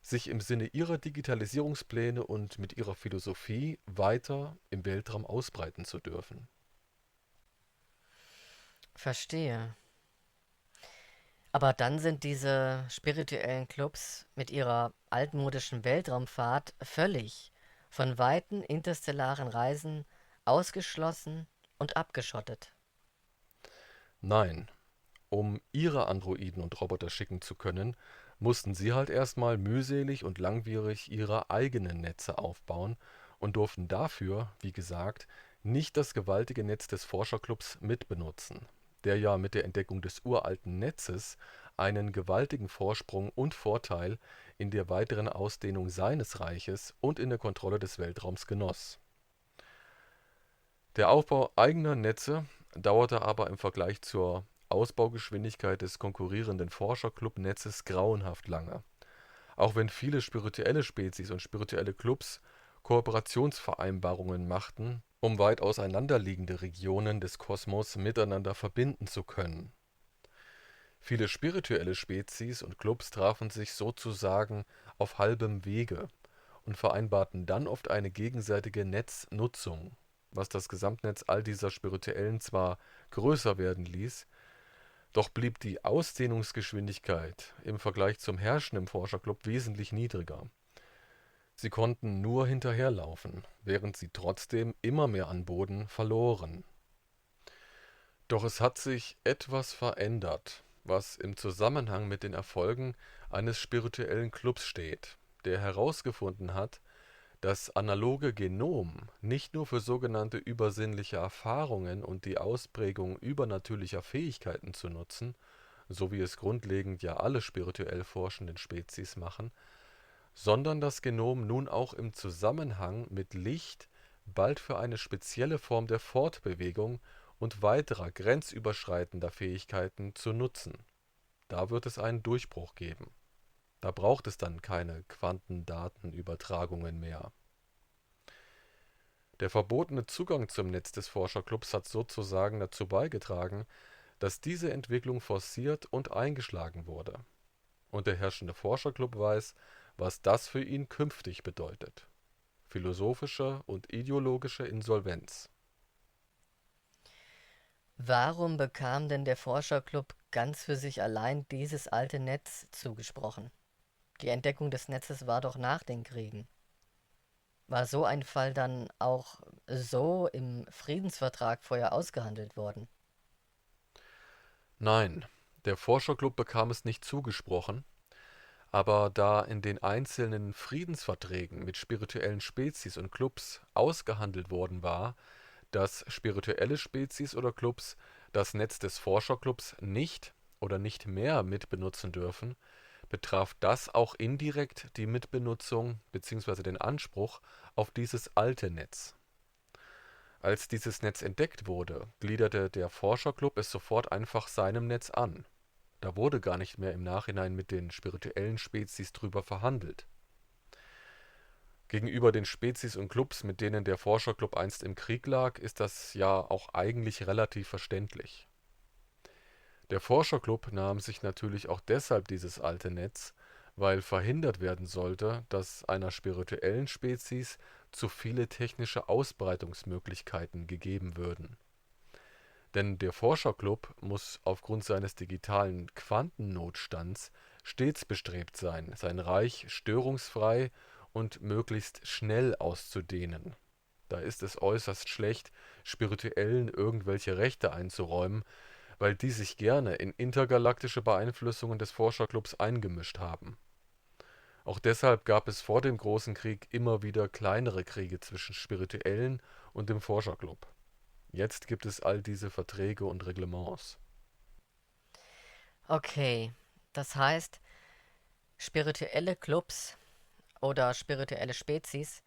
sich im Sinne ihrer Digitalisierungspläne und mit ihrer Philosophie weiter im Weltraum ausbreiten zu dürfen. Verstehe. Aber dann sind diese spirituellen Clubs mit ihrer altmodischen Weltraumfahrt völlig von weiten interstellaren Reisen ausgeschlossen und abgeschottet. Nein, um ihre Androiden und Roboter schicken zu können, mussten sie halt erstmal mühselig und langwierig ihre eigenen Netze aufbauen und durften dafür, wie gesagt, nicht das gewaltige Netz des Forscherclubs mitbenutzen, der ja mit der Entdeckung des uralten Netzes einen gewaltigen Vorsprung und Vorteil in der weiteren Ausdehnung seines Reiches und in der Kontrolle des Weltraums genoss. Der Aufbau eigener Netze dauerte aber im Vergleich zur Ausbaugeschwindigkeit des konkurrierenden Forscherclub-Netzes grauenhaft lange, auch wenn viele spirituelle Spezies und spirituelle Clubs Kooperationsvereinbarungen machten, um weit auseinanderliegende Regionen des Kosmos miteinander verbinden zu können. Viele spirituelle Spezies und Clubs trafen sich sozusagen auf halbem Wege und vereinbarten dann oft eine gegenseitige Netznutzung. was das Gesamtnetz all dieser Spirituellen zwar größer werden ließ, doch blieb die Ausdehnungsgeschwindigkeit im Vergleich zum herrschenden Forscherclub wesentlich niedriger. Sie konnten nur hinterherlaufen, während sie trotzdem immer mehr an Boden verloren. Doch es hat sich etwas verändert, was im Zusammenhang mit den Erfolgen eines spirituellen Clubs steht, der herausgefunden hat, das analoge Genom nicht nur für sogenannte übersinnliche Erfahrungen und die Ausprägung übernatürlicher Fähigkeiten zu nutzen, so wie es grundlegend ja alle spirituell forschenden Spezies machen, sondern das Genom nun auch im Zusammenhang mit Licht bald für eine spezielle Form der Fortbewegung und weiterer grenzüberschreitender Fähigkeiten zu nutzen. Da wird es einen Durchbruch geben. Da braucht es dann keine Quantendatenübertragungen mehr. Der verbotene Zugang zum Netz des Forscherclubs hat sozusagen dazu beigetragen, dass diese Entwicklung forciert und eingeschlagen wurde. Und der herrschende Forscherclub weiß, was das für ihn künftig bedeutet: philosophische und ideologische Insolvenz. Warum bekam denn der Forscherclub ganz für sich allein dieses alte Netz zugesprochen? Die Entdeckung des Netzes war doch nach den Kriegen. War so ein Fall dann auch so im Friedensvertrag vorher ausgehandelt worden? Nein, der Forscherclub bekam es nicht zugesprochen, aber da in den einzelnen Friedensverträgen mit spirituellen Spezies und Clubs ausgehandelt worden war, dass spirituelle Spezies oder Clubs das Netz des Forscherclubs nicht oder nicht mehr mitbenutzen dürfen, betraf das auch indirekt die Mitbenutzung bzw. den Anspruch auf dieses alte Netz. Als dieses Netz entdeckt wurde, gliederte der Forscherclub es sofort einfach seinem Netz an. Da wurde gar nicht mehr im Nachhinein mit den spirituellen Spezies drüber verhandelt. Gegenüber den Spezies und Clubs, mit denen der Forscherclub einst im Krieg lag, ist das ja auch eigentlich relativ verständlich. Der Forscherclub nahm sich natürlich auch deshalb dieses alte Netz, weil verhindert werden sollte, dass einer spirituellen Spezies zu viele technische Ausbreitungsmöglichkeiten gegeben würden. Denn der Forscherclub muss aufgrund seines digitalen Quantennotstands stets bestrebt sein, sein Reich störungsfrei und möglichst schnell auszudehnen. Da ist es äußerst schlecht, Spirituellen irgendwelche Rechte einzuräumen, weil die sich gerne in intergalaktische Beeinflussungen des Forscherclubs eingemischt haben. Auch deshalb gab es vor dem Großen Krieg immer wieder kleinere Kriege zwischen Spirituellen und dem Forscherclub. Jetzt gibt es all diese Verträge und Reglements. Okay, das heißt, spirituelle Clubs oder spirituelle Spezies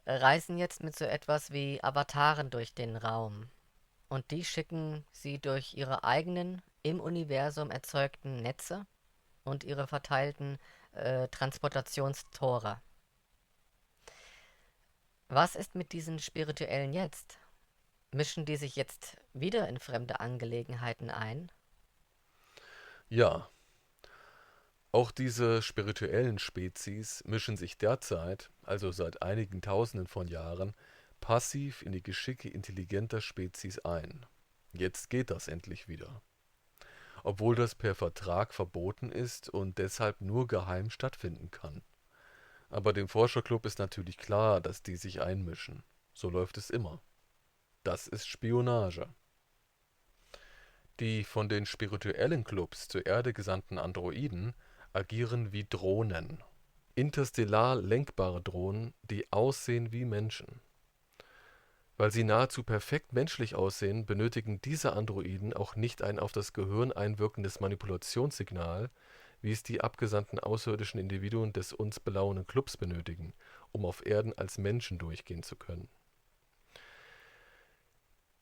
reisen jetzt mit so etwas wie Avataren durch den Raum. Und die schicken sie durch ihre eigenen im Universum erzeugten Netze und ihre verteilten Transportationstore. Was ist mit diesen Spirituellen jetzt? Mischen die sich jetzt wieder in fremde Angelegenheiten ein? Ja, auch diese spirituellen Spezies mischen sich derzeit, also seit einigen Tausenden von Jahren, passiv in die Geschicke intelligenter Spezies ein. Jetzt geht das endlich wieder. Obwohl das per Vertrag verboten ist und deshalb nur geheim stattfinden kann. Aber dem Forscherclub ist natürlich klar, dass die sich einmischen. So läuft es immer. Das ist Spionage. Die von den spirituellen Clubs zur Erde gesandten Androiden agieren wie Drohnen. Interstellar lenkbare Drohnen, die aussehen wie Menschen. Weil sie nahezu perfekt menschlich aussehen, benötigen diese Androiden auch nicht ein auf das Gehirn einwirkendes Manipulationssignal, wie es die abgesandten außerirdischen Individuen des uns belauenen Clubs benötigen, um auf Erden als Menschen durchgehen zu können.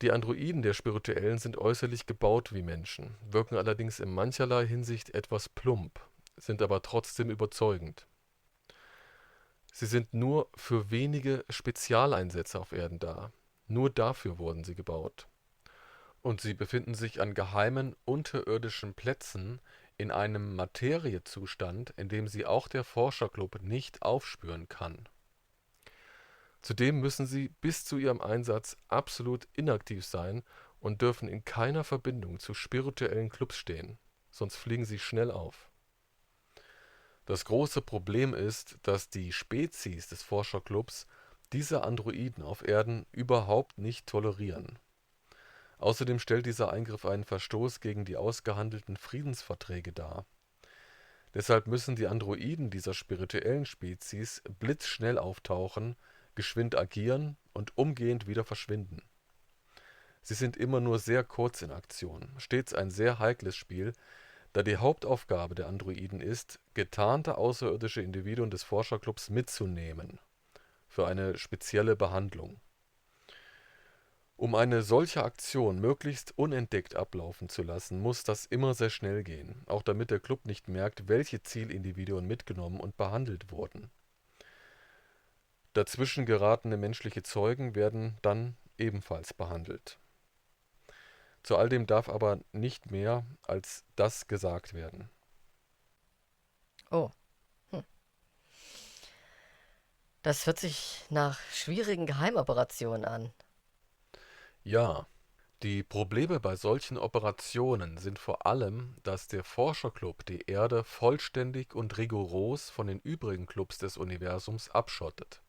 Die Androiden der Spirituellen sind äußerlich gebaut wie Menschen, wirken allerdings in mancherlei Hinsicht etwas plump, sind aber trotzdem überzeugend. Sie sind nur für wenige Spezialeinsätze auf Erden da. Nur dafür wurden sie gebaut. Und sie befinden sich an geheimen unterirdischen Plätzen in einem Materiezustand, in dem sie auch der Forscherclub nicht aufspüren kann. Zudem müssen sie bis zu ihrem Einsatz absolut inaktiv sein und dürfen in keiner Verbindung zu spirituellen Clubs stehen, sonst fliegen sie schnell auf. Das große Problem ist, dass die Spezies des Forscherclubs diese Androiden auf Erden überhaupt nicht tolerieren. Außerdem stellt dieser Eingriff einen Verstoß gegen die ausgehandelten Friedensverträge dar. Deshalb müssen die Androiden dieser spirituellen Spezies blitzschnell auftauchen, geschwind agieren und umgehend wieder verschwinden. Sie sind immer nur sehr kurz in Aktion, stets ein sehr heikles Spiel, da die Hauptaufgabe der Androiden ist, getarnte außerirdische Individuen des Forscherclubs mitzunehmen für eine spezielle Behandlung. Um eine solche Aktion möglichst unentdeckt ablaufen zu lassen, muss das immer sehr schnell gehen, auch damit der Club nicht merkt, welche Zielindividuen mitgenommen und behandelt wurden. Dazwischen geratene menschliche Zeugen werden dann ebenfalls behandelt. Zu all dem darf aber nicht mehr als das gesagt werden. Oh, hm. Das hört sich nach schwierigen Geheimoperationen an. Ja, die Probleme bei solchen Operationen sind vor allem, dass der Forscherclub die Erde vollständig und rigoros von den übrigen Clubs des Universums abschottet.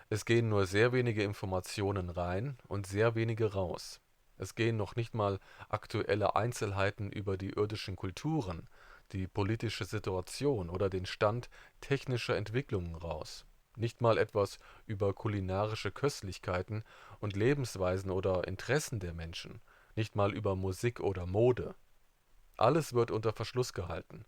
Es gehen nur sehr wenige Informationen rein und sehr wenige raus. Es gehen noch nicht mal aktuelle Einzelheiten über die irdischen Kulturen, die politische Situation oder den Stand technischer Entwicklungen raus. Nicht mal etwas über kulinarische Köstlichkeiten und Lebensweisen oder Interessen der Menschen. Nicht mal über Musik oder Mode. Alles wird unter Verschluss gehalten.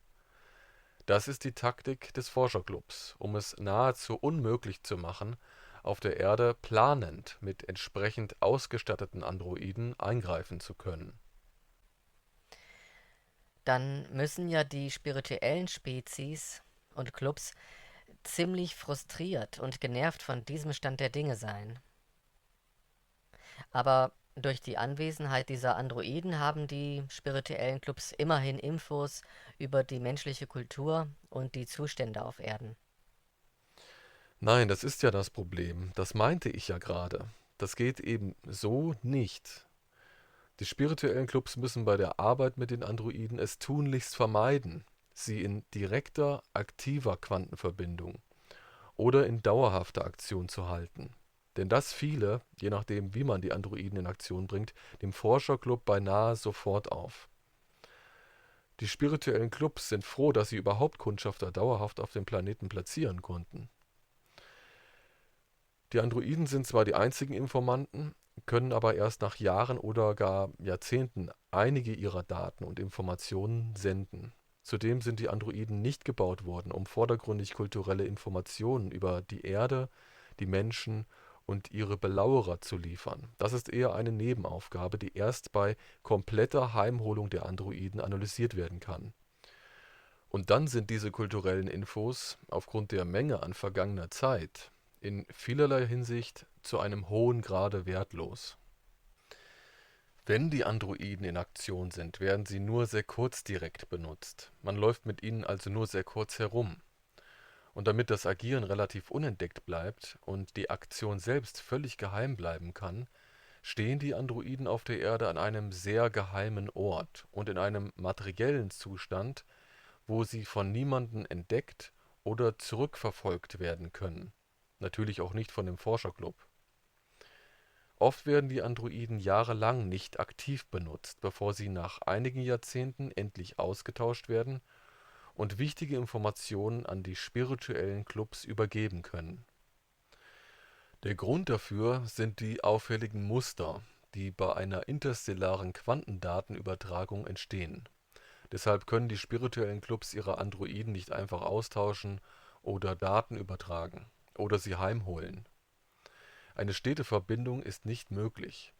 Das ist die Taktik des Forscherclubs, um es nahezu unmöglich zu machen, auf der Erde planend mit entsprechend ausgestatteten Androiden eingreifen zu können. Dann müssen ja die spirituellen Spezies und Clubs ziemlich frustriert und genervt von diesem Stand der Dinge sein. Aber durch die Anwesenheit dieser Androiden haben die spirituellen Clubs immerhin Infos über die menschliche Kultur und die Zustände auf Erden. Nein, das ist ja das Problem. Das meinte ich ja gerade. Das geht eben so nicht. Die spirituellen Clubs müssen bei der Arbeit mit den Androiden es tunlichst vermeiden, sie in direkter, aktiver Quantenverbindung oder in dauerhafter Aktion zu halten. Denn das fiele, je nachdem wie man die Androiden in Aktion bringt, dem Forscherclub beinahe sofort auf. Die spirituellen Clubs sind froh, dass sie überhaupt Kundschafter dauerhaft auf dem Planeten platzieren konnten. Die Androiden sind zwar die einzigen Informanten, können aber erst nach Jahren oder gar Jahrzehnten einige ihrer Daten und Informationen senden. Zudem sind die Androiden nicht gebaut worden, um vordergründig kulturelle Informationen über die Erde, die Menschen und ihre Belauerer zu liefern. Das ist eher eine Nebenaufgabe, die erst bei kompletter Heimholung der Androiden analysiert werden kann. Und dann sind diese kulturellen Infos aufgrund der Menge an vergangener Zeit in vielerlei Hinsicht zu einem hohen Grade wertlos. Wenn die Androiden in Aktion sind, werden sie nur sehr kurz direkt benutzt. Man läuft mit ihnen also nur sehr kurz herum. Und damit das Agieren relativ unentdeckt bleibt und die Aktion selbst völlig geheim bleiben kann, stehen die Androiden auf der Erde an einem sehr geheimen Ort und in einem materiellen Zustand, wo sie von niemandem entdeckt oder zurückverfolgt werden können. Natürlich auch nicht von dem Forscherclub. Oft werden die Androiden jahrelang nicht aktiv benutzt, bevor sie nach einigen Jahrzehnten endlich ausgetauscht werden und wichtige Informationen an die spirituellen Clubs übergeben können. Der Grund dafür sind die auffälligen Muster, die bei einer interstellaren Quantendatenübertragung entstehen. Deshalb können die spirituellen Clubs ihre Androiden nicht einfach austauschen oder Daten übertragen oder sie heimholen. Eine stete Verbindung ist nicht möglich.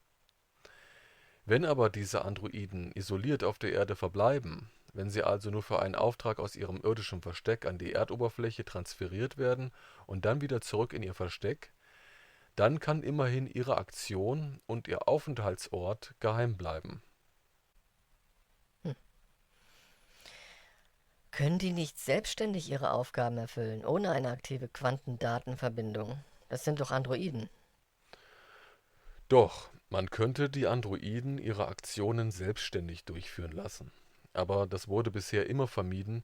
Wenn aber diese Androiden isoliert auf der Erde verbleiben, wenn sie also nur für einen Auftrag aus ihrem irdischen Versteck an die Erdoberfläche transferiert werden und dann wieder zurück in ihr Versteck, dann kann immerhin ihre Aktion und ihr Aufenthaltsort geheim bleiben. Hm. Können die nicht selbstständig ihre Aufgaben erfüllen, ohne eine aktive Quantendatenverbindung? Das sind doch Androiden. Doch, man könnte die Androiden ihre Aktionen selbstständig durchführen lassen. Aber das wurde bisher immer vermieden,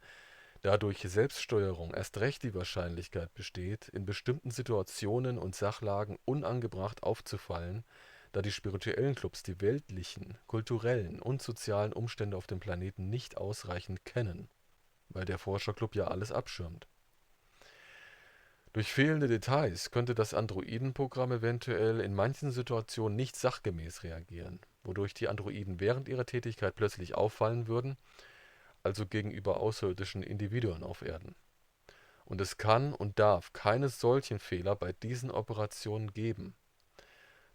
da durch Selbststeuerung erst recht die Wahrscheinlichkeit besteht, in bestimmten Situationen und Sachlagen unangebracht aufzufallen, da die spirituellen Clubs die weltlichen, kulturellen und sozialen Umstände auf dem Planeten nicht ausreichend kennen, weil der Forscherclub ja alles abschirmt. Durch fehlende Details könnte das Androidenprogramm eventuell in manchen Situationen nicht sachgemäß reagieren, wodurch die Androiden während ihrer Tätigkeit plötzlich auffallen würden, also gegenüber außerirdischen Individuen auf Erden. Und es kann und darf keine solchen Fehler bei diesen Operationen geben.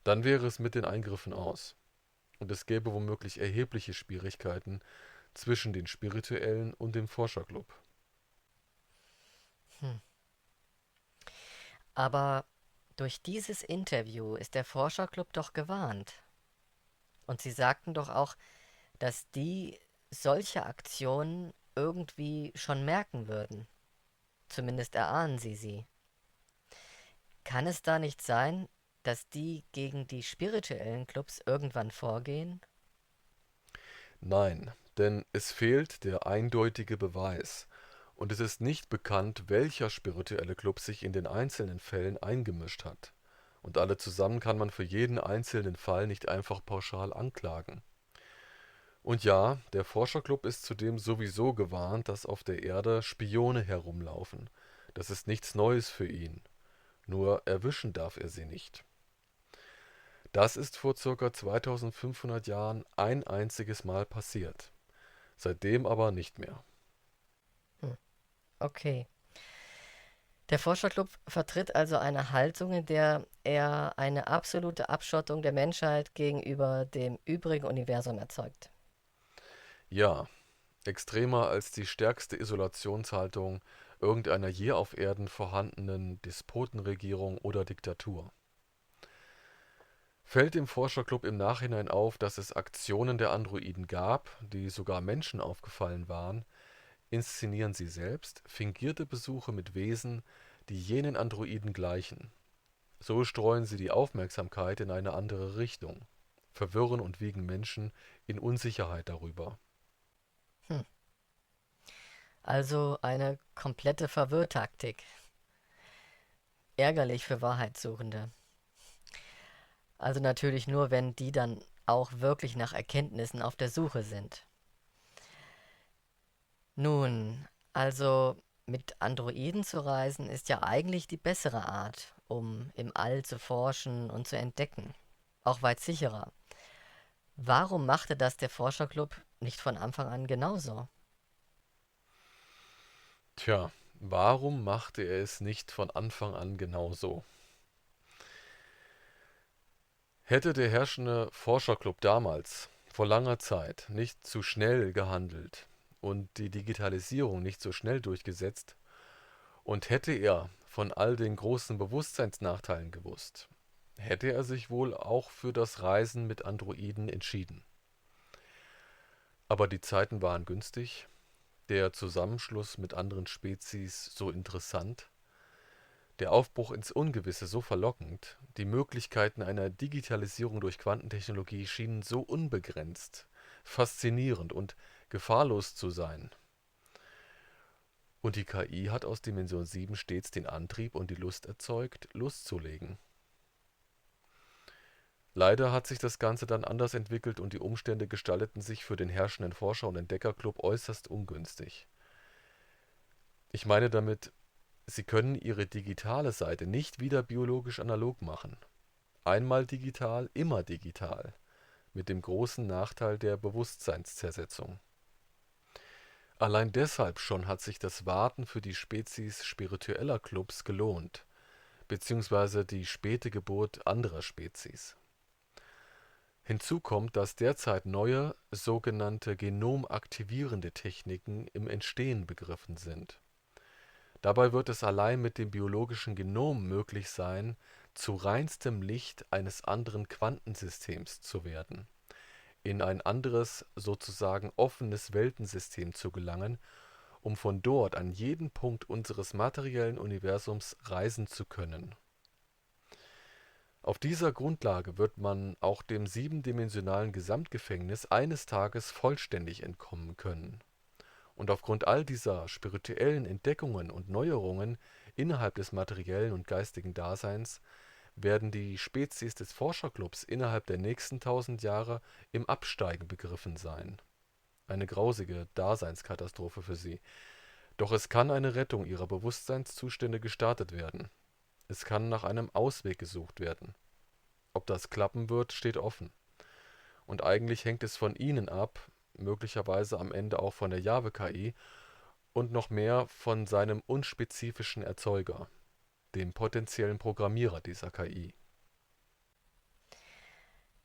Dann wäre es mit den Eingriffen aus. Und es gäbe womöglich erhebliche Schwierigkeiten zwischen den Spirituellen und dem Forscherclub. Hm. Aber durch dieses Interview ist der Forscherclub doch gewarnt. Und Sie sagten doch auch, dass die solche Aktionen irgendwie schon merken würden. Zumindest erahnen Sie sie. Kann es da nicht sein, dass die gegen die spirituellen Clubs irgendwann vorgehen? Nein, denn es fehlt der eindeutige Beweis. Und es ist nicht bekannt, welcher spirituelle Club sich in den einzelnen Fällen eingemischt hat. Und alle zusammen kann man für jeden einzelnen Fall nicht einfach pauschal anklagen. Und ja, der Forscherclub ist zudem sowieso gewarnt, dass auf der Erde Spione herumlaufen. Das ist nichts Neues für ihn. Nur erwischen darf er sie nicht. Das ist vor ca. 2500 Jahren ein einziges Mal passiert. Seitdem aber nicht mehr. Hm, okay. Der Forscherclub vertritt also eine Haltung, in der er eine absolute Abschottung der Menschheit gegenüber dem übrigen Universum erzeugt. Ja, extremer als die stärkste Isolationshaltung irgendeiner je auf Erden vorhandenen Despotenregierung oder Diktatur. Fällt dem Forscherclub im Nachhinein auf, dass es Aktionen der Androiden gab, die sogar Menschen aufgefallen waren, inszenieren sie selbst fingierte Besuche mit Wesen, die jenen Androiden gleichen. So streuen sie die Aufmerksamkeit in eine andere Richtung, verwirren und wiegen Menschen in Unsicherheit darüber. Hm. Also eine komplette Verwirrtaktik. Ärgerlich für Wahrheitssuchende. Also natürlich nur, wenn die dann auch wirklich nach Erkenntnissen auf der Suche sind. Nun, also mit Androiden zu reisen ist ja eigentlich die bessere Art, um im All zu forschen und zu entdecken. Auch weit sicherer. Warum machte das der Forscherclub nicht von Anfang an genauso? Tja, warum machte er es nicht von Anfang an genauso? Hätte der herrschende Forscherclub damals, vor langer Zeit, nicht zu schnell gehandelt und die Digitalisierung nicht so schnell durchgesetzt, und hätte er von all den großen Bewusstseinsnachteilen gewusst, hätte er sich wohl auch für das Reisen mit Androiden entschieden. Aber die Zeiten waren günstig, der Zusammenschluss mit anderen Spezies so interessant, der Aufbruch ins Ungewisse so verlockend, die Möglichkeiten einer Digitalisierung durch Quantentechnologie schienen so unbegrenzt, faszinierend und gefahrlos zu sein. Und die KI hat aus Dimension 7 stets den Antrieb und die Lust erzeugt, loszulegen. Leider hat sich das Ganze dann anders entwickelt und die Umstände gestalteten sich für den herrschenden Forscher- und Entdeckerclub äußerst ungünstig. Ich meine damit, sie können ihre digitale Seite nicht wieder biologisch analog machen. Einmal digital, immer digital, mit dem großen Nachteil der Bewusstseinszersetzung. Allein deshalb schon hat sich das Warten für die Spezies spiritueller Clubs gelohnt, beziehungsweise die späte Geburt anderer Spezies. Hinzu kommt, dass derzeit neue, sogenannte genomaktivierende Techniken im Entstehen begriffen sind. Dabei wird es allein mit dem biologischen Genom möglich sein, zu reinstem Licht eines anderen Quantensystems zu werden, in ein anderes, sozusagen offenes Weltensystem zu gelangen, um von dort an jeden Punkt unseres materiellen Universums reisen zu können. Auf dieser Grundlage wird man auch dem siebendimensionalen Gesamtgefängnis eines Tages vollständig entkommen können. Und aufgrund all dieser spirituellen Entdeckungen und Neuerungen innerhalb des materiellen und geistigen Daseins werden die Spezies des Forscherclubs innerhalb der nächsten 1000 Jahre im Absteigen begriffen sein. Eine grausige Daseinskatastrophe für sie. Doch es kann eine Rettung ihrer Bewusstseinszustände gestartet werden. Es kann nach einem Ausweg gesucht werden. Ob das klappen wird, steht offen. Und eigentlich hängt es von Ihnen ab, möglicherweise am Ende auch von der Jave-KI und noch mehr von seinem unspezifischen Erzeuger, dem potenziellen Programmierer dieser KI.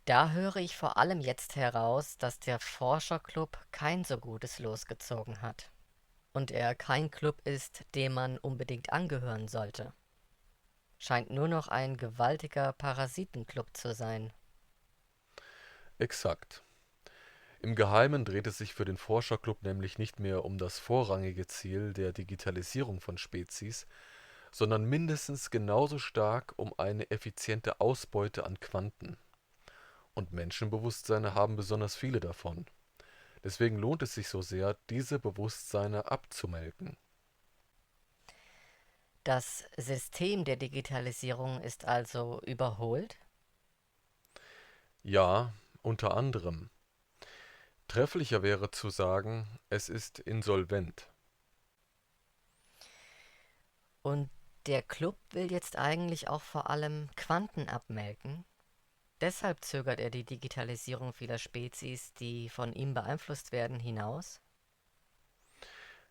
Da höre ich vor allem jetzt heraus, dass der Forscherclub kein so gutes Los gezogen hat. Und er kein Club ist, dem man unbedingt angehören sollte. Scheint nur noch ein gewaltiger Parasitenclub zu sein. Exakt. Im Geheimen dreht es sich für den Forscherclub nämlich nicht mehr um das vorrangige Ziel der Digitalisierung von Spezies, sondern mindestens genauso stark um eine effiziente Ausbeute an Quanten. Und Menschenbewusstseine haben besonders viele davon. Deswegen lohnt es sich so sehr, diese Bewusstseine abzumelken. Das System der Digitalisierung ist also überholt? Ja, unter anderem. Trefflicher wäre zu sagen, es ist insolvent. Und der Club will jetzt eigentlich auch vor allem Quanten abmelken? Deshalb zögert er die Digitalisierung vieler Spezies, die von ihm beeinflusst werden, hinaus?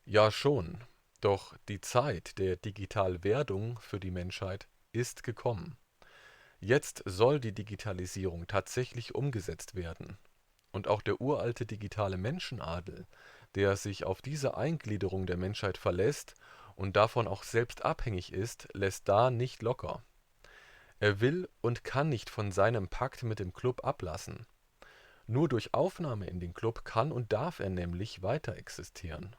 Ja schon, doch die Zeit der Digitalwerdung für die Menschheit ist gekommen. Jetzt soll die Digitalisierung tatsächlich umgesetzt werden. Und auch der uralte digitale Menschenadel, der sich auf diese Eingliederung der Menschheit verlässt und davon auch selbst abhängig ist, lässt da nicht locker. Er will und kann nicht von seinem Pakt mit dem Club ablassen. Nur durch Aufnahme in den Club kann und darf er nämlich weiter existieren.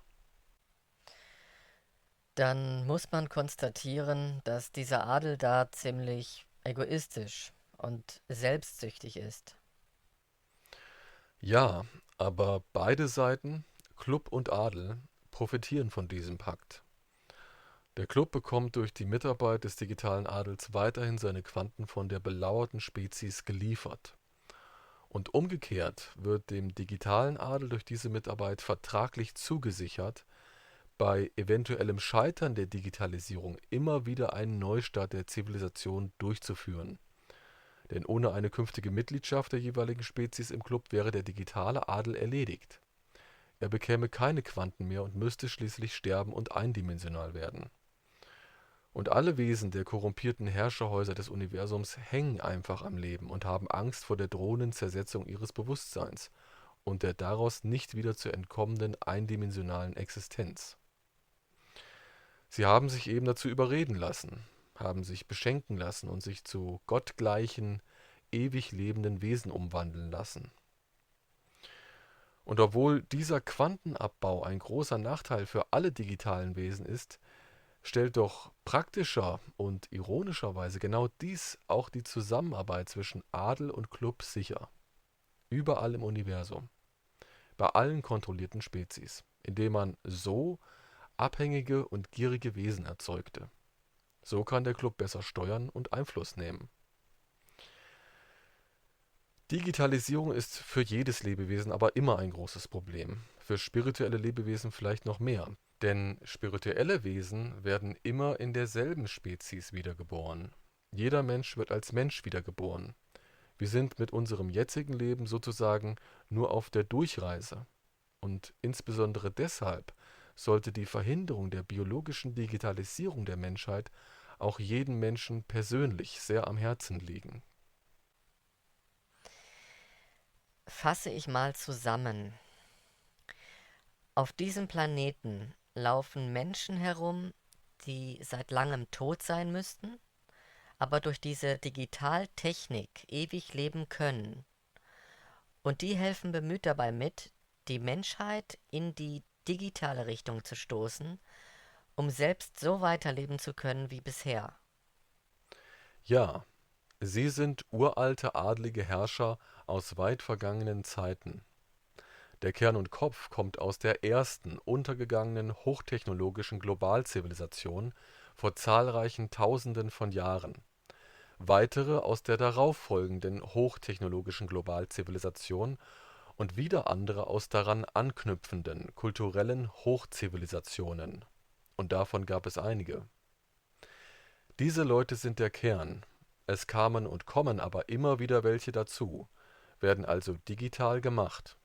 Dann muss man konstatieren, dass dieser Adel da ziemlich egoistisch und selbstsüchtig ist. Ja, aber beide Seiten, Club und Adel, profitieren von diesem Pakt. Der Club bekommt durch die Mitarbeit des digitalen Adels weiterhin seine Quanten von der belauerten Spezies geliefert. Und umgekehrt wird dem digitalen Adel durch diese Mitarbeit vertraglich zugesichert, bei eventuellem Scheitern der Digitalisierung immer wieder einen Neustart der Zivilisation durchzuführen. Denn ohne eine künftige Mitgliedschaft der jeweiligen Spezies im Club wäre der digitale Adel erledigt. Er bekäme keine Quanten mehr und müsste schließlich sterben und eindimensional werden. Und alle Wesen der korrumpierten Herrscherhäuser des Universums hängen einfach am Leben und haben Angst vor der drohenden Zersetzung ihres Bewusstseins und der daraus nicht wieder zu entkommenden eindimensionalen Existenz. Sie haben sich eben dazu überreden lassen, haben sich beschenken lassen und sich zu gottgleichen, ewig lebenden Wesen umwandeln lassen. Und obwohl dieser Quantenabbau ein großer Nachteil für alle digitalen Wesen ist, stellt doch praktischer und ironischerweise genau dies auch die Zusammenarbeit zwischen Adel und Club sicher. Überall im Universum, bei allen kontrollierten Spezies, indem man so abhängige und gierige Wesen erzeugte. So kann der Club besser steuern und Einfluss nehmen. Digitalisierung ist für jedes Lebewesen aber immer ein großes Problem. Für spirituelle Lebewesen vielleicht noch mehr. Denn spirituelle Wesen werden immer in derselben Spezies wiedergeboren. Jeder Mensch wird als Mensch wiedergeboren. Wir sind mit unserem jetzigen Leben sozusagen nur auf der Durchreise. Und insbesondere deshalb sollte die Verhinderung der biologischen Digitalisierung der Menschheit auch jedem Menschen persönlich sehr am Herzen liegen. Fasse ich mal zusammen. Auf diesem Planeten laufen Menschen herum, die seit langem tot sein müssten, aber durch diese Digitaltechnik ewig leben können. Und die helfen bemüht dabei mit, die Menschheit in die digitale Richtung zu stoßen, um selbst so weiterleben zu können wie bisher. Ja, Sie sind uralte adlige Herrscher aus weit vergangenen Zeiten. Der Kern und Kopf kommt aus der ersten untergegangenen hochtechnologischen Globalzivilisation vor zahlreichen Tausenden von Jahren, weitere aus der darauffolgenden hochtechnologischen Globalzivilisation und wieder andere aus daran anknüpfenden kulturellen Hochzivilisationen. Und davon gab es einige. Diese Leute sind der Kern. Es kamen und kommen aber immer wieder welche dazu, werden also digital gemacht.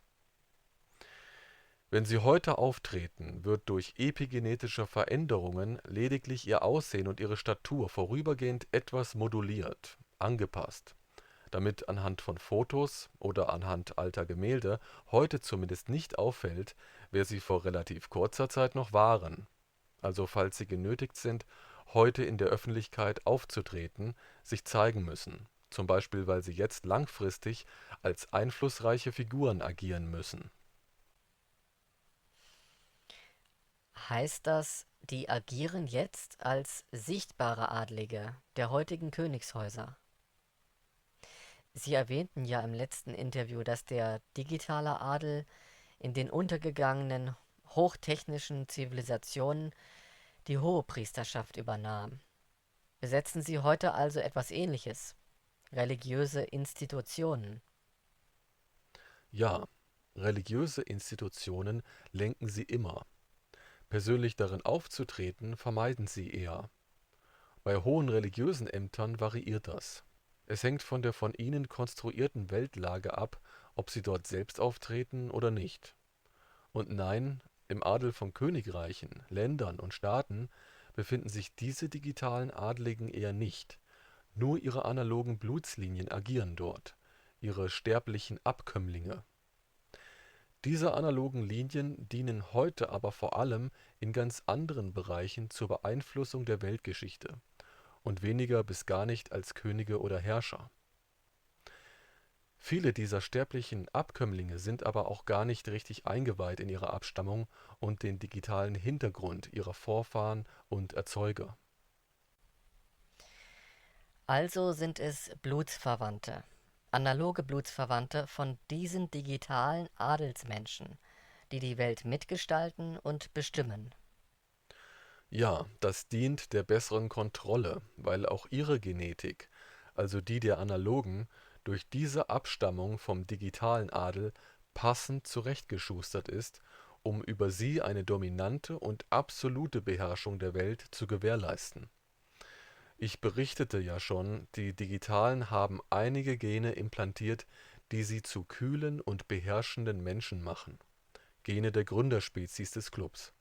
Wenn sie heute auftreten, wird durch epigenetische Veränderungen lediglich ihr Aussehen und ihre Statur vorübergehend etwas moduliert, angepasst, damit anhand von Fotos oder anhand alter Gemälde heute zumindest nicht auffällt, wer sie vor relativ kurzer Zeit noch waren. Also falls sie genötigt sind, heute in der Öffentlichkeit aufzutreten, sich zeigen müssen, zum Beispiel weil sie jetzt langfristig als einflussreiche Figuren agieren müssen. Heißt das, die agieren jetzt als sichtbare Adlige der heutigen Königshäuser? Sie erwähnten ja im letzten Interview, dass der digitale Adel in den untergegangenen hochtechnischen Zivilisationen die Hohepriesterschaft übernahm. Besetzen Sie heute also etwas Ähnliches? Religiöse Institutionen? Ja, religiöse Institutionen lenken sie immer. Persönlich darin aufzutreten, vermeiden sie eher. Bei hohen religiösen Ämtern variiert das. Es hängt von der von ihnen konstruierten Weltlage ab, ob sie dort selbst auftreten oder nicht. Und nein, im Adel von Königreichen, Ländern und Staaten befinden sich diese digitalen Adligen eher nicht. Nur ihre analogen Blutslinien agieren dort, ihre sterblichen Abkömmlinge. Diese analogen Linien dienen heute aber vor allem in ganz anderen Bereichen zur Beeinflussung der Weltgeschichte und weniger bis gar nicht als Könige oder Herrscher. Viele dieser sterblichen Abkömmlinge sind aber auch gar nicht richtig eingeweiht in ihre Abstammung und den digitalen Hintergrund ihrer Vorfahren und Erzeuger. Also sind es Blutsverwandte, analoge Blutsverwandte von diesen digitalen Adelsmenschen, die die Welt mitgestalten und bestimmen. Ja, das dient der besseren Kontrolle, weil auch ihre Genetik, also die der Analogen, durch diese Abstammung vom digitalen Adel passend zurechtgeschustert ist, um über sie eine dominante und absolute Beherrschung der Welt zu gewährleisten. Ich berichtete ja schon, die Digitalen haben einige Gene implantiert, die sie zu kühlen und beherrschenden Menschen machen. Gene der Gründerspezies des Clubs.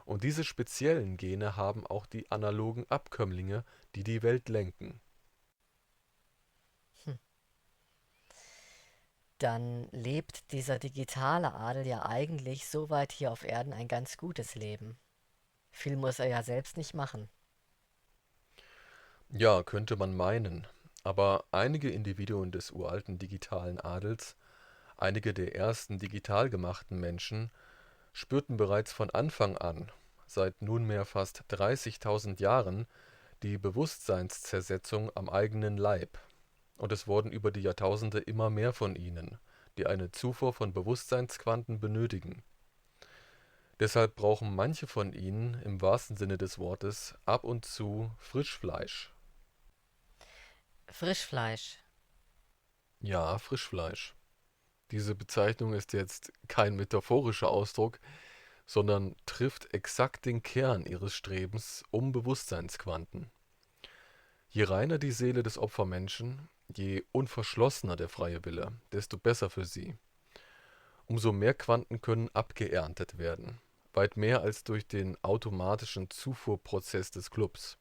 Und diese speziellen Gene haben auch die analogen Abkömmlinge, die die Welt lenken. Hm. Dann lebt dieser digitale Adel ja eigentlich soweit hier auf Erden ein ganz gutes Leben. Viel muss er ja selbst nicht machen. Ja, könnte man meinen. Aber einige Individuen des uralten digitalen Adels, einige der ersten digital gemachten Menschen, spürten bereits von Anfang an, seit nunmehr fast 30.000 Jahren, die Bewusstseinszersetzung am eigenen Leib. Und es wurden über die Jahrtausende immer mehr von ihnen, die eine Zufuhr von Bewusstseinsquanten benötigen. Deshalb brauchen manche von ihnen im wahrsten Sinne des Wortes ab und zu Frischfleisch. Frischfleisch. Ja, Frischfleisch. Diese Bezeichnung ist jetzt kein metaphorischer Ausdruck, sondern trifft exakt den Kern ihres Strebens um Bewusstseinsquanten. Je reiner die Seele des Opfermenschen, je unverschlossener der freie Wille, desto besser für sie. Umso mehr Quanten können abgeerntet werden, weit mehr als durch den automatischen Zufuhrprozess des Clubs.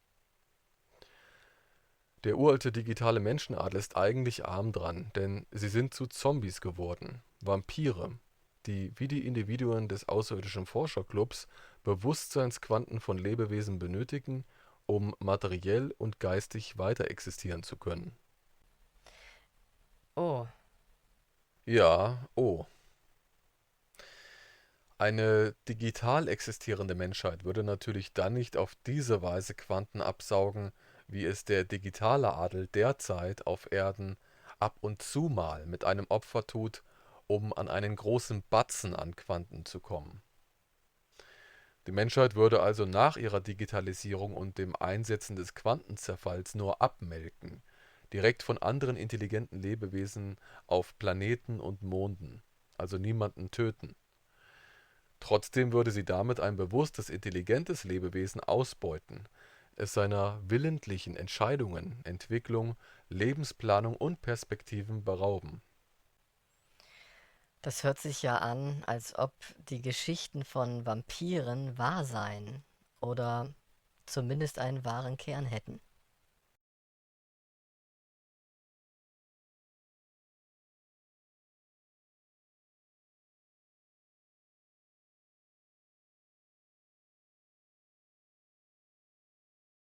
Der uralte digitale Menschenadel ist eigentlich arm dran, denn sie sind zu Zombies geworden, Vampire, die wie die Individuen des außerirdischen Forscherclubs Bewusstseinsquanten von Lebewesen benötigen, um materiell und geistig weiter existieren zu können. Oh, Ja, oh. Eine digital existierende Menschheit würde natürlich dann nicht auf diese Weise Quanten absaugen, wie es der digitale Adel derzeit auf Erden ab und zu mal mit einem Opfer tut, um an einen großen Batzen an Quanten zu kommen. Die Menschheit würde also nach ihrer Digitalisierung und dem Einsetzen des Quantenzerfalls nur abmelken, direkt von anderen intelligenten Lebewesen auf Planeten und Monden, also niemanden töten. Trotzdem würde sie damit ein bewusstes, intelligentes Lebewesen ausbeuten, es seiner willentlichen Entscheidungen, Entwicklung, Lebensplanung und Perspektiven berauben. Das hört sich ja an, als ob die Geschichten von Vampiren wahr seien oder zumindest einen wahren Kern hätten.